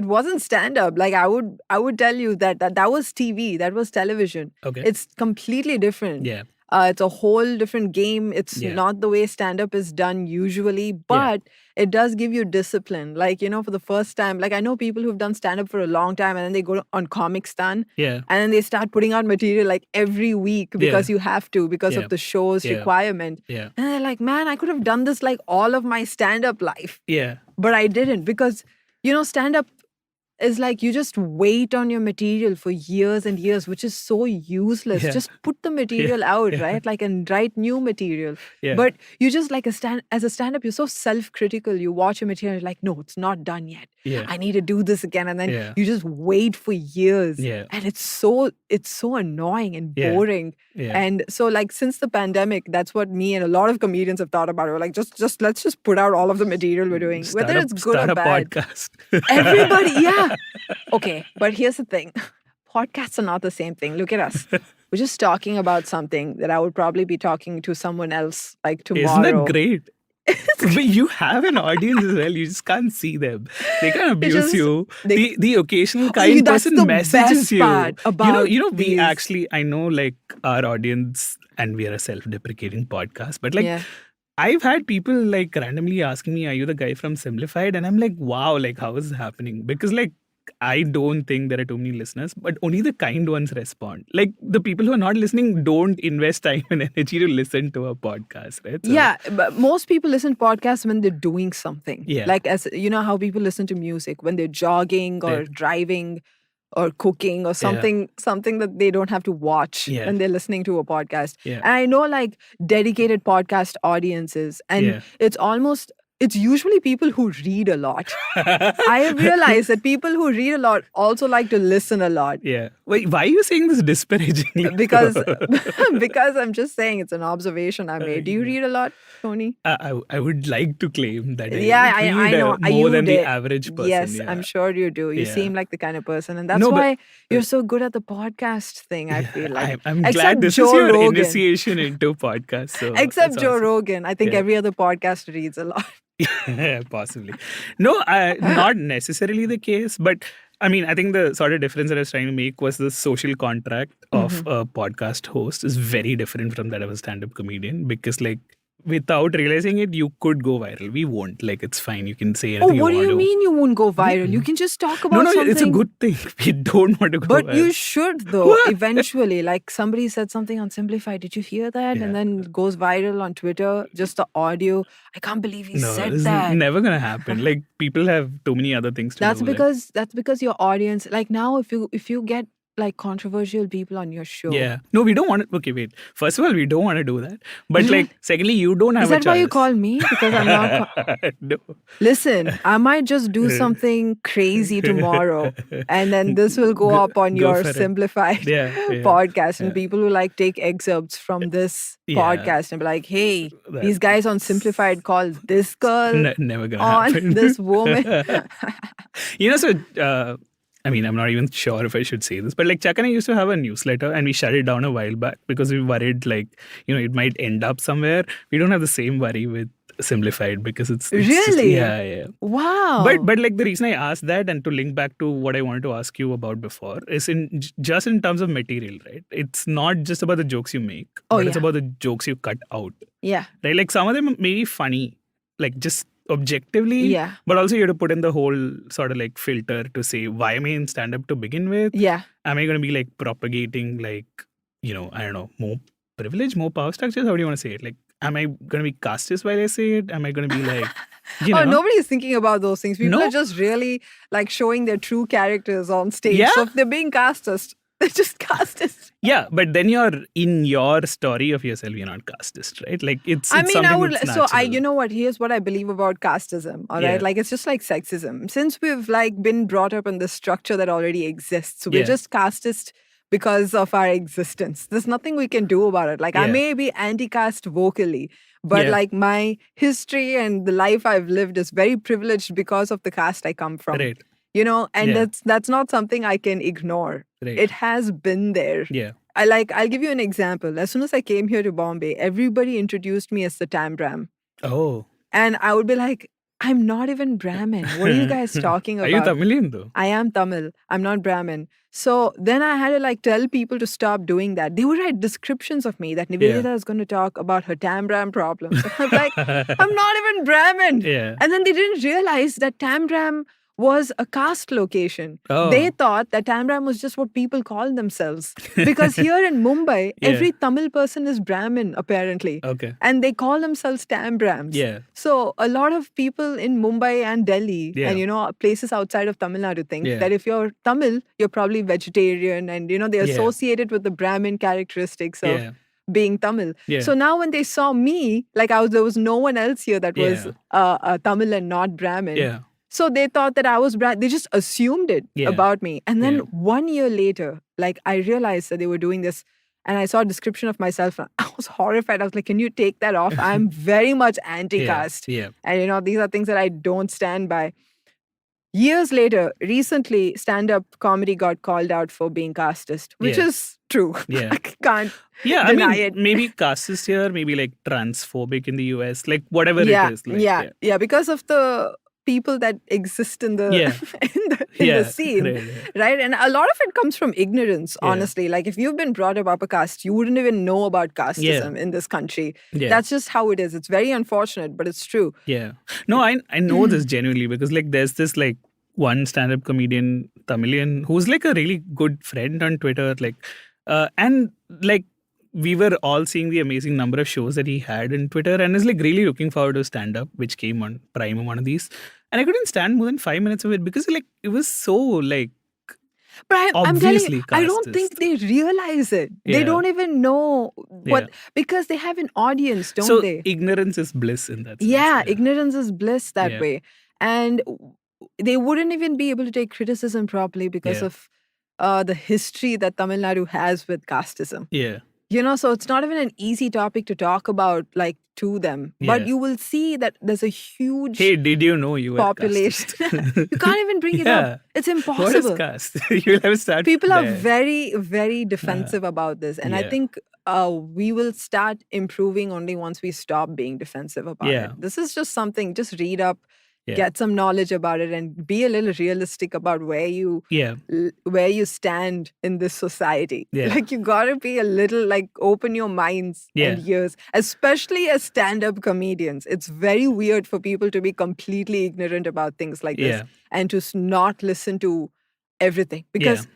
[SPEAKER 4] wasn't stand-up. Like I would tell you that was TV, that was television.
[SPEAKER 3] Okay.
[SPEAKER 4] It's completely different.
[SPEAKER 3] Yeah.
[SPEAKER 4] It's a whole different game. It's not the way stand-up is done usually, but it does give you discipline. Like, for the first time, like I know people who've done stand-up for a long time and then they go on Comic Stan and then they start putting out material like every week because you have to, because of the show's requirement.
[SPEAKER 3] Yeah.
[SPEAKER 4] And they're like, man, I could have done this like all of my stand-up life.
[SPEAKER 3] Yeah.
[SPEAKER 4] But I didn't because, stand-up is like you just wait on your material for years and years, which is so useless. Just put the material out, right? Like, and write new material. But you just like as a stand-up, you're so self-critical. You watch a material, you're like, no, it's not done yet. I need to do this again. And then you just wait for years. And it's so annoying and boring. And so like since the pandemic, that's what me and a lot of comedians have thought about. We're like, let's just put out all of the material we're doing, whether it's good or bad.
[SPEAKER 3] Podcast.
[SPEAKER 4] Everybody, Okay, but here's the thing. Podcasts are not the same thing. Look at us. We're just talking about something that I would probably be talking to someone else like tomorrow.
[SPEAKER 3] Isn't that great? But you have an audience as well. You just can't see them. They can abuse you. The occasional kind person messages you.
[SPEAKER 4] Part about
[SPEAKER 3] we actually, I know like our audience and we are a self-deprecating podcast, but like I've had people like randomly asking me, are you the guy from Simblified? And I'm like, wow, like how is this happening? Because like I don't think there are too many listeners, but only the kind ones respond. Like the people who are not listening don't invest time and energy to listen to a podcast, right? So,
[SPEAKER 4] but most people listen to podcasts when they're doing something.
[SPEAKER 3] Yeah.
[SPEAKER 4] Like as how people listen to music when they're jogging or driving or cooking or something that they don't have to watch when they're listening to a podcast. And I know like dedicated podcast audiences and it's usually people who read a lot. I have realized that people who read a lot also like to listen a lot.
[SPEAKER 3] Yeah. Wait, why are you saying this disparagingly?
[SPEAKER 4] Because I'm just saying it's an observation I made. Do you read a lot, Tony?
[SPEAKER 3] I would like to claim that
[SPEAKER 4] I know.
[SPEAKER 3] More than the average person.
[SPEAKER 4] Yes, I'm sure you do. You seem like the kind of person. And that's why you're so good at the podcast thing, I feel like.
[SPEAKER 3] I'm glad this is your initiation into podcasts. So
[SPEAKER 4] Except Joe Rogan. I think every other podcast reads a lot.
[SPEAKER 3] Possibly. No, not necessarily the case, but I mean, I think the sort of difference that I was trying to make was the social contract of a podcast host is very different from that of a stand-up comedian because like without realizing it, you could go viral. We won't. Like, it's fine. You can say anything you want to.
[SPEAKER 4] What do you mean you won't go viral? You can just talk about something.
[SPEAKER 3] No, it's a good thing. We don't want to go viral.
[SPEAKER 4] But you should, though, eventually. Like, somebody said something on Simplified. Did you hear that? And then it goes viral on Twitter. Just the audio. I can't believe he said that.
[SPEAKER 3] It's never going to happen. Like, people have too many other things to do.
[SPEAKER 4] That's because your audience, like now, if you get like controversial people on your show.
[SPEAKER 3] Yeah. No, we don't want to. Okay, wait. First of all, we don't want to do that. But like, secondly, you don't have a choice.
[SPEAKER 4] Is that why you call me? Because I'm not.
[SPEAKER 3] No.
[SPEAKER 4] Listen, I might just do something crazy tomorrow, and then this will go up on your Simplified podcast, and people will like take excerpts from this podcast and be like, "Hey, these guys on Simplified called this girl
[SPEAKER 3] never gonna
[SPEAKER 4] on
[SPEAKER 3] happen.
[SPEAKER 4] this woman."
[SPEAKER 3] So. I mean, I'm not even sure if I should say this, but like Chuck and I used to have a newsletter and we shut it down a while back because we worried like, it might end up somewhere. We don't have the same worry with Simplified because it's
[SPEAKER 4] really?
[SPEAKER 3] Yeah.
[SPEAKER 4] Wow.
[SPEAKER 3] But like the reason I asked that and to link back to what I wanted to ask you about before is in terms of material, right? It's not just about the jokes you make, but it's about the jokes you cut out.
[SPEAKER 4] Yeah.
[SPEAKER 3] Right? Like some of them may be funny, like just objectively, but also you have to put in the whole sort of like filter to say, why am I in stand-up to begin with?
[SPEAKER 4] Yeah.
[SPEAKER 3] Am I going to be like propagating like, I don't know, more privilege, more power structures? How do you want to say it? Like, am I going to be casteist while I say it? Am I going to be like,
[SPEAKER 4] nobody is thinking about those things. People are just really like showing their true characters on stage.
[SPEAKER 3] Yeah.
[SPEAKER 4] So if they're being casteist, they're just casteist.
[SPEAKER 3] Yeah, but then you're in your story of yourself, you're not casteist, right? Like it's
[SPEAKER 4] I mean,
[SPEAKER 3] something
[SPEAKER 4] I would.
[SPEAKER 3] that's
[SPEAKER 4] So
[SPEAKER 3] natural.
[SPEAKER 4] Here's what I believe about casteism. All right, like it's just like sexism. Since we've like been brought up in this structure that already exists, so we're just casteist because of our existence. There's nothing we can do about it. Like I
[SPEAKER 3] Yeah.
[SPEAKER 4] may be anti-caste vocally, but
[SPEAKER 3] Yeah.
[SPEAKER 4] like my history and the life I've lived is very privileged because of the caste I come from.
[SPEAKER 3] Right.
[SPEAKER 4] You know, and
[SPEAKER 3] Yeah.
[SPEAKER 4] that's not something I can ignore.
[SPEAKER 3] Right.
[SPEAKER 4] It has been there.
[SPEAKER 3] Yeah.
[SPEAKER 4] I'll give you an example. As soon as I came here to Bombay, everybody introduced me as the Tambram.
[SPEAKER 3] Oh.
[SPEAKER 4] And I would be like, I'm not even Brahmin. What are you guys talking
[SPEAKER 3] Are
[SPEAKER 4] about?
[SPEAKER 3] you Tamilian though?
[SPEAKER 4] I am Tamil. I'm not Brahmin. So then I had to like tell people to stop doing that. They would write descriptions of me that Niveditha is going to talk about her Tambram problems. I'm like, I'm not even Brahmin.
[SPEAKER 3] Yeah.
[SPEAKER 4] And then they didn't realize that Tambram was a caste location.
[SPEAKER 3] Oh.
[SPEAKER 4] They thought that Tambram was just what people call themselves. Because here in Mumbai,
[SPEAKER 3] Yeah.
[SPEAKER 4] every Tamil person is Brahmin, apparently.
[SPEAKER 3] Okay.
[SPEAKER 4] And they call themselves Tambrams.
[SPEAKER 3] Yeah.
[SPEAKER 4] So a lot of people in Mumbai and Delhi
[SPEAKER 3] Yeah.
[SPEAKER 4] and, you know, places outside of Tamil Nadu think
[SPEAKER 3] Yeah.
[SPEAKER 4] that if you're Tamil, you're probably vegetarian and, you know, they
[SPEAKER 3] Yeah.
[SPEAKER 4] associate it with the Brahmin characteristics of
[SPEAKER 3] Yeah.
[SPEAKER 4] being Tamil.
[SPEAKER 3] Yeah.
[SPEAKER 4] So now when they saw me, like there was no one else here that was Tamil and not Brahmin.
[SPEAKER 3] Yeah.
[SPEAKER 4] So they thought that I was they just assumed it
[SPEAKER 3] Yeah.
[SPEAKER 4] about me. And then
[SPEAKER 3] Yeah.
[SPEAKER 4] 1 year later, like I realized that they were doing this and I saw a description of myself. And I was horrified. I was like, can you take that off? I'm very much anti-caste.
[SPEAKER 3] Yeah.
[SPEAKER 4] And you know, these are things that I don't stand by. Years later, recently, stand-up comedy got called out for being casteist, which
[SPEAKER 3] Yeah.
[SPEAKER 4] is true.
[SPEAKER 3] Yeah.
[SPEAKER 4] I can't
[SPEAKER 3] Yeah, I
[SPEAKER 4] deny
[SPEAKER 3] mean,
[SPEAKER 4] it.
[SPEAKER 3] maybe casteist here, maybe like transphobic in the US, like whatever
[SPEAKER 4] yeah,
[SPEAKER 3] it is. Like,
[SPEAKER 4] yeah, because of the people that exist in the
[SPEAKER 3] Yeah.
[SPEAKER 4] in
[SPEAKER 3] Yeah,
[SPEAKER 4] the scene,
[SPEAKER 3] right.
[SPEAKER 4] right? And a lot of it comes from ignorance,
[SPEAKER 3] Yeah.
[SPEAKER 4] honestly. Like if you've been brought up upper caste, you wouldn't even know about casteism in this country.
[SPEAKER 3] Yeah.
[SPEAKER 4] That's just how it is. It's very unfortunate, but it's true.
[SPEAKER 3] Yeah. No, I know this genuinely because like there's this like one stand-up comedian Tamilian who's like a really good friend on Twitter, like and like we were all seeing the amazing number of shows that he had in Twitter and is like really looking forward to stand-up, which came on Prime on one of these. And I couldn't stand more than 5 minutes of it because like it was so like
[SPEAKER 4] But I'm telling
[SPEAKER 3] obviously
[SPEAKER 4] you, I don't think they realize it. They
[SPEAKER 3] Yeah.
[SPEAKER 4] don't even know what, because they have an audience, don't
[SPEAKER 3] so
[SPEAKER 4] they?
[SPEAKER 3] ignorance is bliss in that sense.
[SPEAKER 4] Yeah, ignorance is bliss that
[SPEAKER 3] Yeah.
[SPEAKER 4] way. And they wouldn't even be able to take criticism properly because
[SPEAKER 3] Yeah.
[SPEAKER 4] of the history that Tamil Nadu has with casteism.
[SPEAKER 3] Yeah.
[SPEAKER 4] You know, so it's not even an easy topic to talk about, like, to them. But
[SPEAKER 3] Yeah.
[SPEAKER 4] you will see that there's a huge
[SPEAKER 3] Hey, did you know you were
[SPEAKER 4] population. You can't even bring it up. It's
[SPEAKER 3] What is
[SPEAKER 4] impossible.
[SPEAKER 3] caste? You'll have to start
[SPEAKER 4] People are
[SPEAKER 3] there.
[SPEAKER 4] very, very defensive about this. And I
[SPEAKER 3] Yeah.
[SPEAKER 4] think we will start improving only once we stop being defensive about
[SPEAKER 3] Yeah.
[SPEAKER 4] it. This is just something, just read up,
[SPEAKER 3] Yeah.
[SPEAKER 4] get some knowledge about it, and be a little realistic about where you stand in this society.
[SPEAKER 3] Yeah.
[SPEAKER 4] Like you gotta be a little like open your minds and
[SPEAKER 3] Yeah.
[SPEAKER 4] ears, especially as stand-up comedians. It's very weird for people to be completely ignorant about things like this
[SPEAKER 3] Yeah.
[SPEAKER 4] and to not listen to everything. Because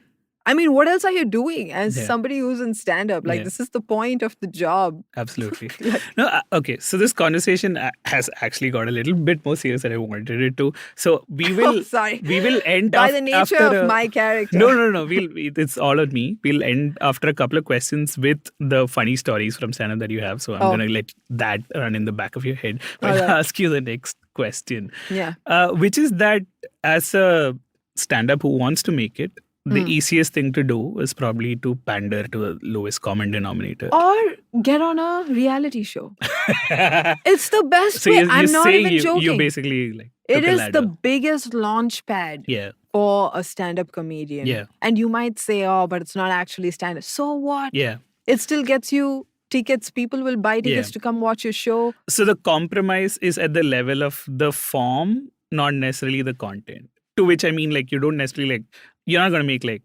[SPEAKER 4] I mean, what else are you doing as
[SPEAKER 3] Yeah.
[SPEAKER 4] somebody who's in stand-up? Like,
[SPEAKER 3] Yeah.
[SPEAKER 4] this is the point of the job.
[SPEAKER 3] Absolutely.
[SPEAKER 4] Like-
[SPEAKER 3] No, okay. So this conversation has actually got a little bit more serious than I wanted it to. So we will,
[SPEAKER 4] sorry.
[SPEAKER 3] we will end
[SPEAKER 4] By
[SPEAKER 3] af-
[SPEAKER 4] the nature
[SPEAKER 3] after
[SPEAKER 4] of
[SPEAKER 3] a-
[SPEAKER 4] my character.
[SPEAKER 3] No. It's all on me. We'll end after a couple of questions with the funny stories from stand-up that you have. So I'm
[SPEAKER 4] Oh.
[SPEAKER 3] gonna let that run in the back of your head. But I'll
[SPEAKER 4] Alright.
[SPEAKER 3] ask you the next question,
[SPEAKER 4] Yeah.
[SPEAKER 3] which is that as a stand-up who wants to make it, the easiest thing to do is probably to pander to the lowest common denominator.
[SPEAKER 4] Or get on a reality show. It's the best
[SPEAKER 3] So
[SPEAKER 4] way.
[SPEAKER 3] you're
[SPEAKER 4] I'm not
[SPEAKER 3] saying
[SPEAKER 4] even joking.
[SPEAKER 3] you basically like
[SPEAKER 4] It
[SPEAKER 3] took a
[SPEAKER 4] is
[SPEAKER 3] ladder.
[SPEAKER 4] the biggest launch pad
[SPEAKER 3] Yeah.
[SPEAKER 4] for a stand-up comedian.
[SPEAKER 3] Yeah.
[SPEAKER 4] And you might say, oh, but it's not actually stand-up. So what?
[SPEAKER 3] Yeah.
[SPEAKER 4] It still gets you tickets. People will buy tickets
[SPEAKER 3] Yeah.
[SPEAKER 4] to come watch your show.
[SPEAKER 3] So the compromise is at the level of the form, not necessarily the content. To which I mean, like, you don't necessarily like, you're not going to make like,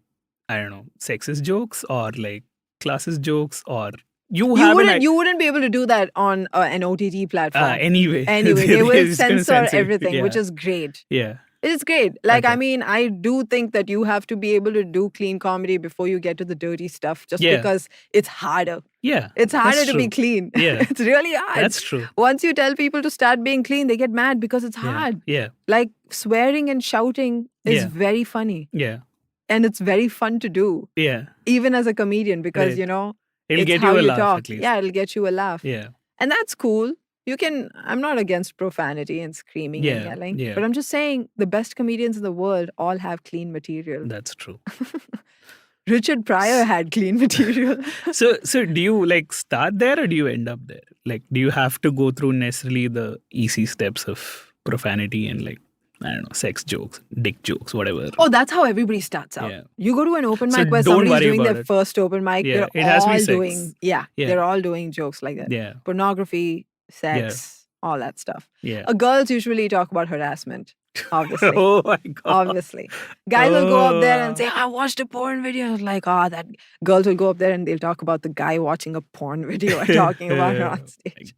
[SPEAKER 3] I don't know, sexist jokes or like classist jokes or you
[SPEAKER 4] wouldn't be able to do that on an OTT platform.
[SPEAKER 3] anyway.
[SPEAKER 4] Anyway, they will
[SPEAKER 3] It's gonna
[SPEAKER 4] censor
[SPEAKER 3] it.
[SPEAKER 4] everything, which
[SPEAKER 3] Yeah.
[SPEAKER 4] is great.
[SPEAKER 3] Yeah.
[SPEAKER 4] It is great. Like,
[SPEAKER 3] Okay.
[SPEAKER 4] I mean, I do think that you have to be able to do clean comedy before you get to the dirty stuff, just
[SPEAKER 3] Yeah.
[SPEAKER 4] because it's harder.
[SPEAKER 3] Yeah.
[SPEAKER 4] It's harder
[SPEAKER 3] that's
[SPEAKER 4] to be
[SPEAKER 3] true.
[SPEAKER 4] clean.
[SPEAKER 3] Yeah.
[SPEAKER 4] It's really hard.
[SPEAKER 3] That's true.
[SPEAKER 4] Once you tell people to start being clean, they get mad because it's
[SPEAKER 3] Yeah.
[SPEAKER 4] hard.
[SPEAKER 3] Yeah.
[SPEAKER 4] Like, swearing and shouting is
[SPEAKER 3] Yeah.
[SPEAKER 4] very funny.
[SPEAKER 3] Yeah.
[SPEAKER 4] And it's very fun to do,
[SPEAKER 3] Yeah.
[SPEAKER 4] even as a comedian, because,
[SPEAKER 3] Right.
[SPEAKER 4] you know,
[SPEAKER 3] It'll
[SPEAKER 4] it's
[SPEAKER 3] get
[SPEAKER 4] how
[SPEAKER 3] you a
[SPEAKER 4] you
[SPEAKER 3] laugh
[SPEAKER 4] talk.
[SPEAKER 3] at least.
[SPEAKER 4] Yeah, it'll get you a laugh.
[SPEAKER 3] Yeah.
[SPEAKER 4] And that's cool. I'm not against profanity and screaming and
[SPEAKER 3] Yeah,
[SPEAKER 4] yelling.
[SPEAKER 3] yeah.
[SPEAKER 4] But I'm just saying the best comedians in the world all have clean material.
[SPEAKER 3] That's true.
[SPEAKER 4] Richard Pryor had clean material.
[SPEAKER 3] So do you like start there or do you end up there? Like, do you have to go through necessarily the easy steps of profanity and like, I don't know, sex jokes, dick jokes, whatever?
[SPEAKER 4] Oh, that's how everybody starts out.
[SPEAKER 3] Yeah.
[SPEAKER 4] You go to an open
[SPEAKER 3] So
[SPEAKER 4] mic where
[SPEAKER 3] don't
[SPEAKER 4] somebody's
[SPEAKER 3] worry
[SPEAKER 4] doing
[SPEAKER 3] about
[SPEAKER 4] their
[SPEAKER 3] it.
[SPEAKER 4] first open mic.
[SPEAKER 3] Yeah,
[SPEAKER 4] They're
[SPEAKER 3] it has to be
[SPEAKER 4] all
[SPEAKER 3] sex.
[SPEAKER 4] doing,
[SPEAKER 3] Yeah.
[SPEAKER 4] they're all doing jokes like that.
[SPEAKER 3] Yeah.
[SPEAKER 4] Pornography, sex, all that stuff.
[SPEAKER 3] Yeah.
[SPEAKER 4] Girls usually talk about harassment, obviously.
[SPEAKER 3] Oh my God.
[SPEAKER 4] Obviously. Guys will go up there and say, I watched a porn video. I was like, that girls will go up there and they'll talk about the guy watching a porn video and talking about her on stage.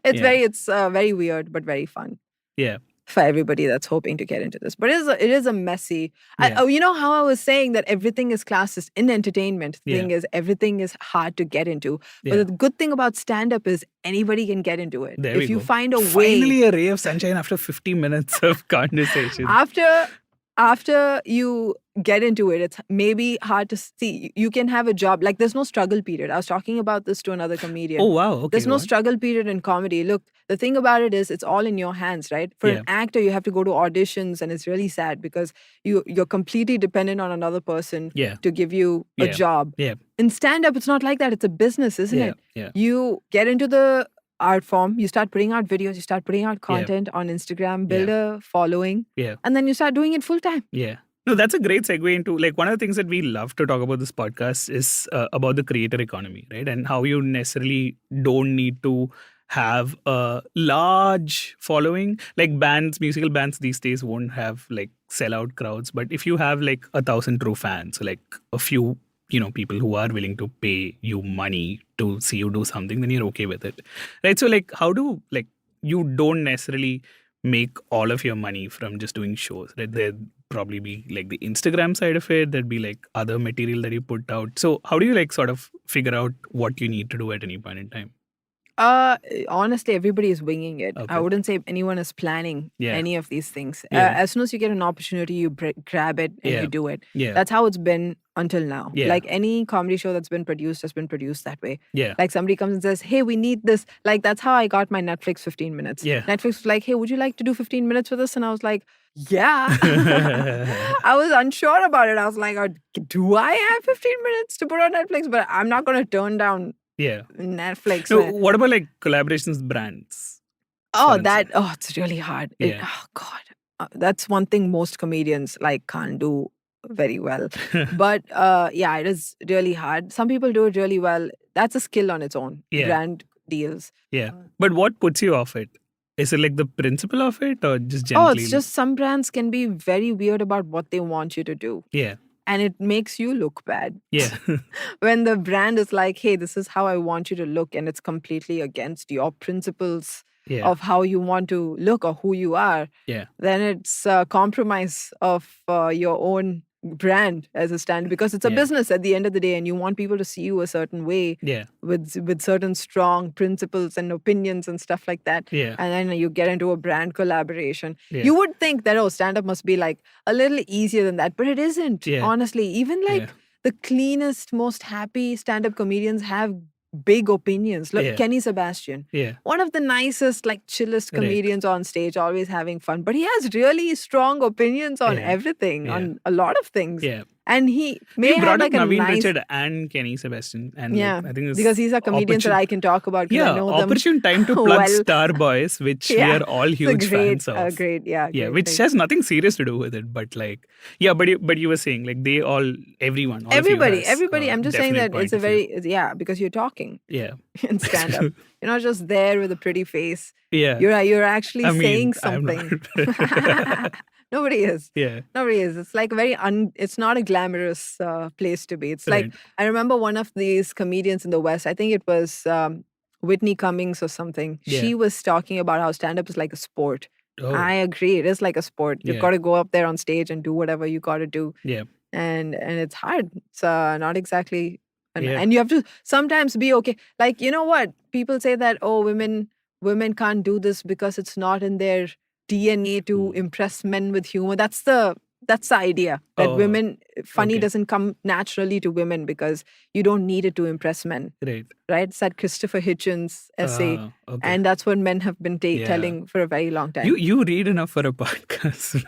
[SPEAKER 4] It's very weird, but very fun.
[SPEAKER 3] Yeah.
[SPEAKER 4] For everybody that's hoping to get into this. But it is a messy... you know how I was saying that everything is classist in entertainment? The thing is, everything is hard to get into. But the good thing about stand-up is anybody can get into it.
[SPEAKER 3] There
[SPEAKER 4] if you
[SPEAKER 3] go.
[SPEAKER 4] find a way...
[SPEAKER 3] Finally a ray of sunshine after 50 minutes of conversation.
[SPEAKER 4] After you get into it, it's maybe hard to see. You can have a job. Like, there's no struggle period. I was talking about this to another comedian.
[SPEAKER 3] Oh, wow. Okay.
[SPEAKER 4] There's no struggle period in comedy. Look, the thing about it is it's all in your hands, right? For an actor, you have to go to auditions, and it's really sad because you're completely dependent on another person to give you a job.
[SPEAKER 3] Yeah.
[SPEAKER 4] In stand-up, it's not like that. It's a business, isn't it?
[SPEAKER 3] Yeah.
[SPEAKER 4] You get into the art form, you start putting out videos, you start putting out content on Instagram, build a following, and then you start doing it full time.
[SPEAKER 3] Yeah. No, that's a great segue into, like, one of the things that we love to talk about this podcast is about the creator economy, right? And how you necessarily don't need to have a large following. Like bands, musical bands these days won't have like sellout crowds. But if you have like 1,000 true fans, like a few, people who are willing to pay you money to see you do something, then you're okay with it. Right? So like, how do, like, you don't necessarily make all of your money from just doing shows, right? There'd probably be like the Instagram side of it. There'd be like other material that you put out. So how do you like sort of figure out what you need to do at any point in time?
[SPEAKER 4] Honestly, everybody is winging it.
[SPEAKER 3] Okay.
[SPEAKER 4] I wouldn't say anyone is planning any of these things. As soon as you get an opportunity, you grab it and you do it. That's how it's been until now. Like any comedy show that's been produced has been produced that way. Like somebody comes and says, hey, we need this. Like that's how I got my Netflix 15 minutes. Netflix was like, hey, would you like to do 15 minutes with us? And I was like, yeah. I was unsure about it. I was like, do I have 15 minutes to put on Netflix? But I'm not going to turn down Netflix.
[SPEAKER 3] So what about like collaborations with brands?
[SPEAKER 4] It's really hard. That's one thing most comedians like can't do very well. But it is really hard. Some people do it really well. That's a skill on its own. Brand deals.
[SPEAKER 3] But what puts you off it? Is it like the principle of it or just generally?
[SPEAKER 4] It's just some brands can be very weird about what they want you to do. And it makes you look bad. When the brand is like, hey, this is how I want you to look, and it's completely against your principles of how you want to look or who you are, then it's a compromise of your own brand as a stand, because it's a business at the end of the day, and you want people to see you a certain way with certain strong principles and opinions and stuff like that. And then you get into a brand collaboration. You would think that stand-up must be like a little easier than that, but it isn't. Honestly, even like the cleanest, most happy stand-up comedians have big opinions. Look, Kenny Sebastian, one of the nicest, like chillest comedians on stage, always having fun, but he has really strong opinions on everything, on a lot of things. And he may have like a
[SPEAKER 3] Naveen
[SPEAKER 4] nice...
[SPEAKER 3] Richard and Kenny Sebastian. And like, I think
[SPEAKER 4] because these are comedians that I can talk about because I know them
[SPEAKER 3] opportune time to plug Star Boys, which we are all huge fans of.
[SPEAKER 4] Great,
[SPEAKER 3] which has nothing serious to do with it, but like, but you were saying like they all, everyone,
[SPEAKER 4] everybody. I'm just saying that it's a very, because you're talking in stand-up. You're not just there with a pretty face. You're actually saying something. Nobody is. Nobody is. It's like it's not a glamorous place to be. It's like, I remember one of these comedians in the West, I think it was Whitney Cummings or something. She was talking about how stand-up is like a sport. I agree. It is like a sport. You've got to go up there on stage and do whatever you got to do. And it's hard. It's not exactly... And you have to sometimes be okay. Like, you know what? People say that, women can't do this because it's not in their DNA to impress men with humor. That's the That's the idea that women, funny
[SPEAKER 3] okay.
[SPEAKER 4] doesn't come naturally to women because you don't need it to impress men.
[SPEAKER 3] Right.
[SPEAKER 4] Right? It's that Christopher Hitchens essay.
[SPEAKER 3] Okay.
[SPEAKER 4] And that's what men have been
[SPEAKER 3] Yeah.
[SPEAKER 4] telling for a very long time.
[SPEAKER 3] You read enough for a podcast.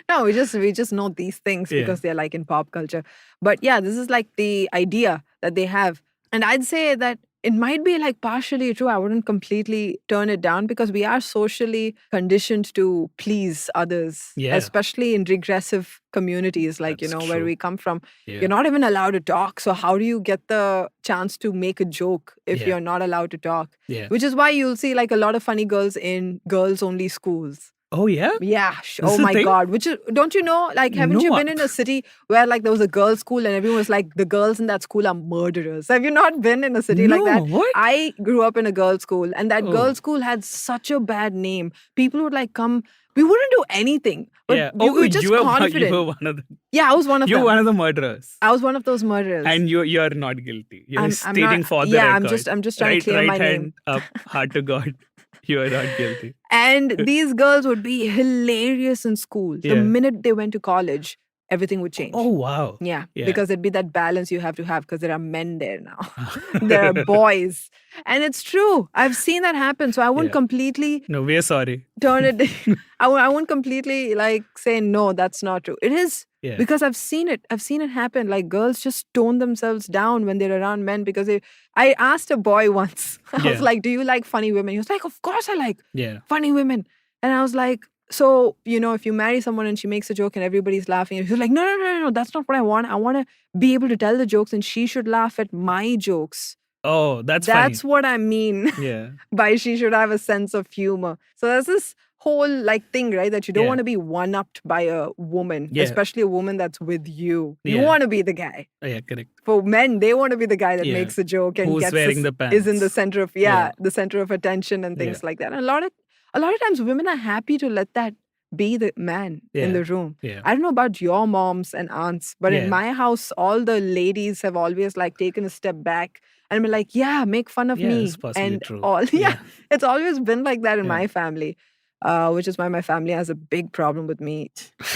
[SPEAKER 4] No, we just know these things because they're like in pop culture. But yeah, this is like the idea that they have. And I'd say that it might be like partially true. I wouldn't completely turn it down because we are socially conditioned to please others,
[SPEAKER 3] Yeah.
[SPEAKER 4] especially in regressive communities like,
[SPEAKER 3] That's
[SPEAKER 4] where
[SPEAKER 3] true.
[SPEAKER 4] we come from.
[SPEAKER 3] Yeah.
[SPEAKER 4] You're not even allowed to talk. So how do you get the chance to make a joke if
[SPEAKER 3] Yeah.
[SPEAKER 4] you're not allowed to talk?
[SPEAKER 3] Yeah.
[SPEAKER 4] Which is why you'll see like a lot of funny girls in girls-only schools.
[SPEAKER 3] Oh, yeah?
[SPEAKER 4] Yeah.
[SPEAKER 3] This
[SPEAKER 4] Oh
[SPEAKER 3] is a
[SPEAKER 4] my
[SPEAKER 3] thing?
[SPEAKER 4] God. Which is, don't you know? Like, haven't you
[SPEAKER 3] No,
[SPEAKER 4] been in a city where like there was a girls' school and everyone was like, the girls in that school are murderers? Have you not been in a city like that?
[SPEAKER 3] No, what?
[SPEAKER 4] I grew up in a girls' school and that
[SPEAKER 3] Oh.
[SPEAKER 4] girls' school had such a bad name. People would like come. We wouldn't do anything, but
[SPEAKER 3] Yeah.
[SPEAKER 4] we were just
[SPEAKER 3] you were
[SPEAKER 4] confident.
[SPEAKER 3] one of the
[SPEAKER 4] Yeah, I was one of
[SPEAKER 3] you're
[SPEAKER 4] them.
[SPEAKER 3] one of the murderers.
[SPEAKER 4] I was one of those murderers.
[SPEAKER 3] And you're not guilty. You're
[SPEAKER 4] I'm
[SPEAKER 3] stating
[SPEAKER 4] not-
[SPEAKER 3] for the
[SPEAKER 4] yeah,
[SPEAKER 3] record.
[SPEAKER 4] I'm just trying to clear
[SPEAKER 3] right
[SPEAKER 4] my
[SPEAKER 3] hand
[SPEAKER 4] name.
[SPEAKER 3] up, heart to God. You are not guilty.
[SPEAKER 4] And these girls would be hilarious in school.
[SPEAKER 3] Yeah.
[SPEAKER 4] The minute they went to college, everything would change.
[SPEAKER 3] Oh, wow.
[SPEAKER 4] Yeah,
[SPEAKER 3] Yeah.
[SPEAKER 4] because it'd be that balance you have to have because there are men there now. There are boys. And it's true. I've seen that happen. So I wouldn't
[SPEAKER 3] Yeah.
[SPEAKER 4] completely
[SPEAKER 3] No, we're sorry.
[SPEAKER 4] turn it. I wouldn't completely like say, no, that's not true. It is
[SPEAKER 3] Yeah.
[SPEAKER 4] because I've seen it. I've seen it happen. Like girls just tone themselves down when they're around men because I asked a boy once, I was
[SPEAKER 3] Yeah.
[SPEAKER 4] like, do you like funny women? He was like, of course I like
[SPEAKER 3] Yeah.
[SPEAKER 4] funny women. And I was like, so, if you marry someone and she makes a joke and everybody's laughing, and he's like, no, that's not what I want. I want to be able to tell the jokes and she should laugh at my jokes.
[SPEAKER 3] Oh, that's
[SPEAKER 4] That's
[SPEAKER 3] fine.
[SPEAKER 4] what I mean
[SPEAKER 3] Yeah.
[SPEAKER 4] by she should have a sense of humor. So there's this whole like thing, right? That you don't
[SPEAKER 3] Yeah.
[SPEAKER 4] want to be one-upped by a woman,
[SPEAKER 3] Yeah.
[SPEAKER 4] especially a woman that's with you. You
[SPEAKER 3] Yeah.
[SPEAKER 4] want to be the guy.
[SPEAKER 3] Oh, yeah, correct.
[SPEAKER 4] For men, they want to be the guy that
[SPEAKER 3] Yeah.
[SPEAKER 4] makes a joke and
[SPEAKER 3] Who's
[SPEAKER 4] gets
[SPEAKER 3] wearing the
[SPEAKER 4] is in the
[SPEAKER 3] pants.
[SPEAKER 4] center of
[SPEAKER 3] Yeah.
[SPEAKER 4] the center of attention and things
[SPEAKER 3] Yeah.
[SPEAKER 4] like that. And a lot of times women are happy to let that be the man in
[SPEAKER 3] Yeah.
[SPEAKER 4] the room.
[SPEAKER 3] Yeah.
[SPEAKER 4] I don't know about your moms and aunts, but
[SPEAKER 3] Yeah.
[SPEAKER 4] in my house, all the ladies have always like taken a step back and been like, yeah, make fun of
[SPEAKER 3] Yeah,
[SPEAKER 4] me.
[SPEAKER 3] it's possibly
[SPEAKER 4] And
[SPEAKER 3] true.
[SPEAKER 4] all
[SPEAKER 3] Yeah.
[SPEAKER 4] it's always been like that in
[SPEAKER 3] Yeah.
[SPEAKER 4] my family. Which is why my family has a big problem with me.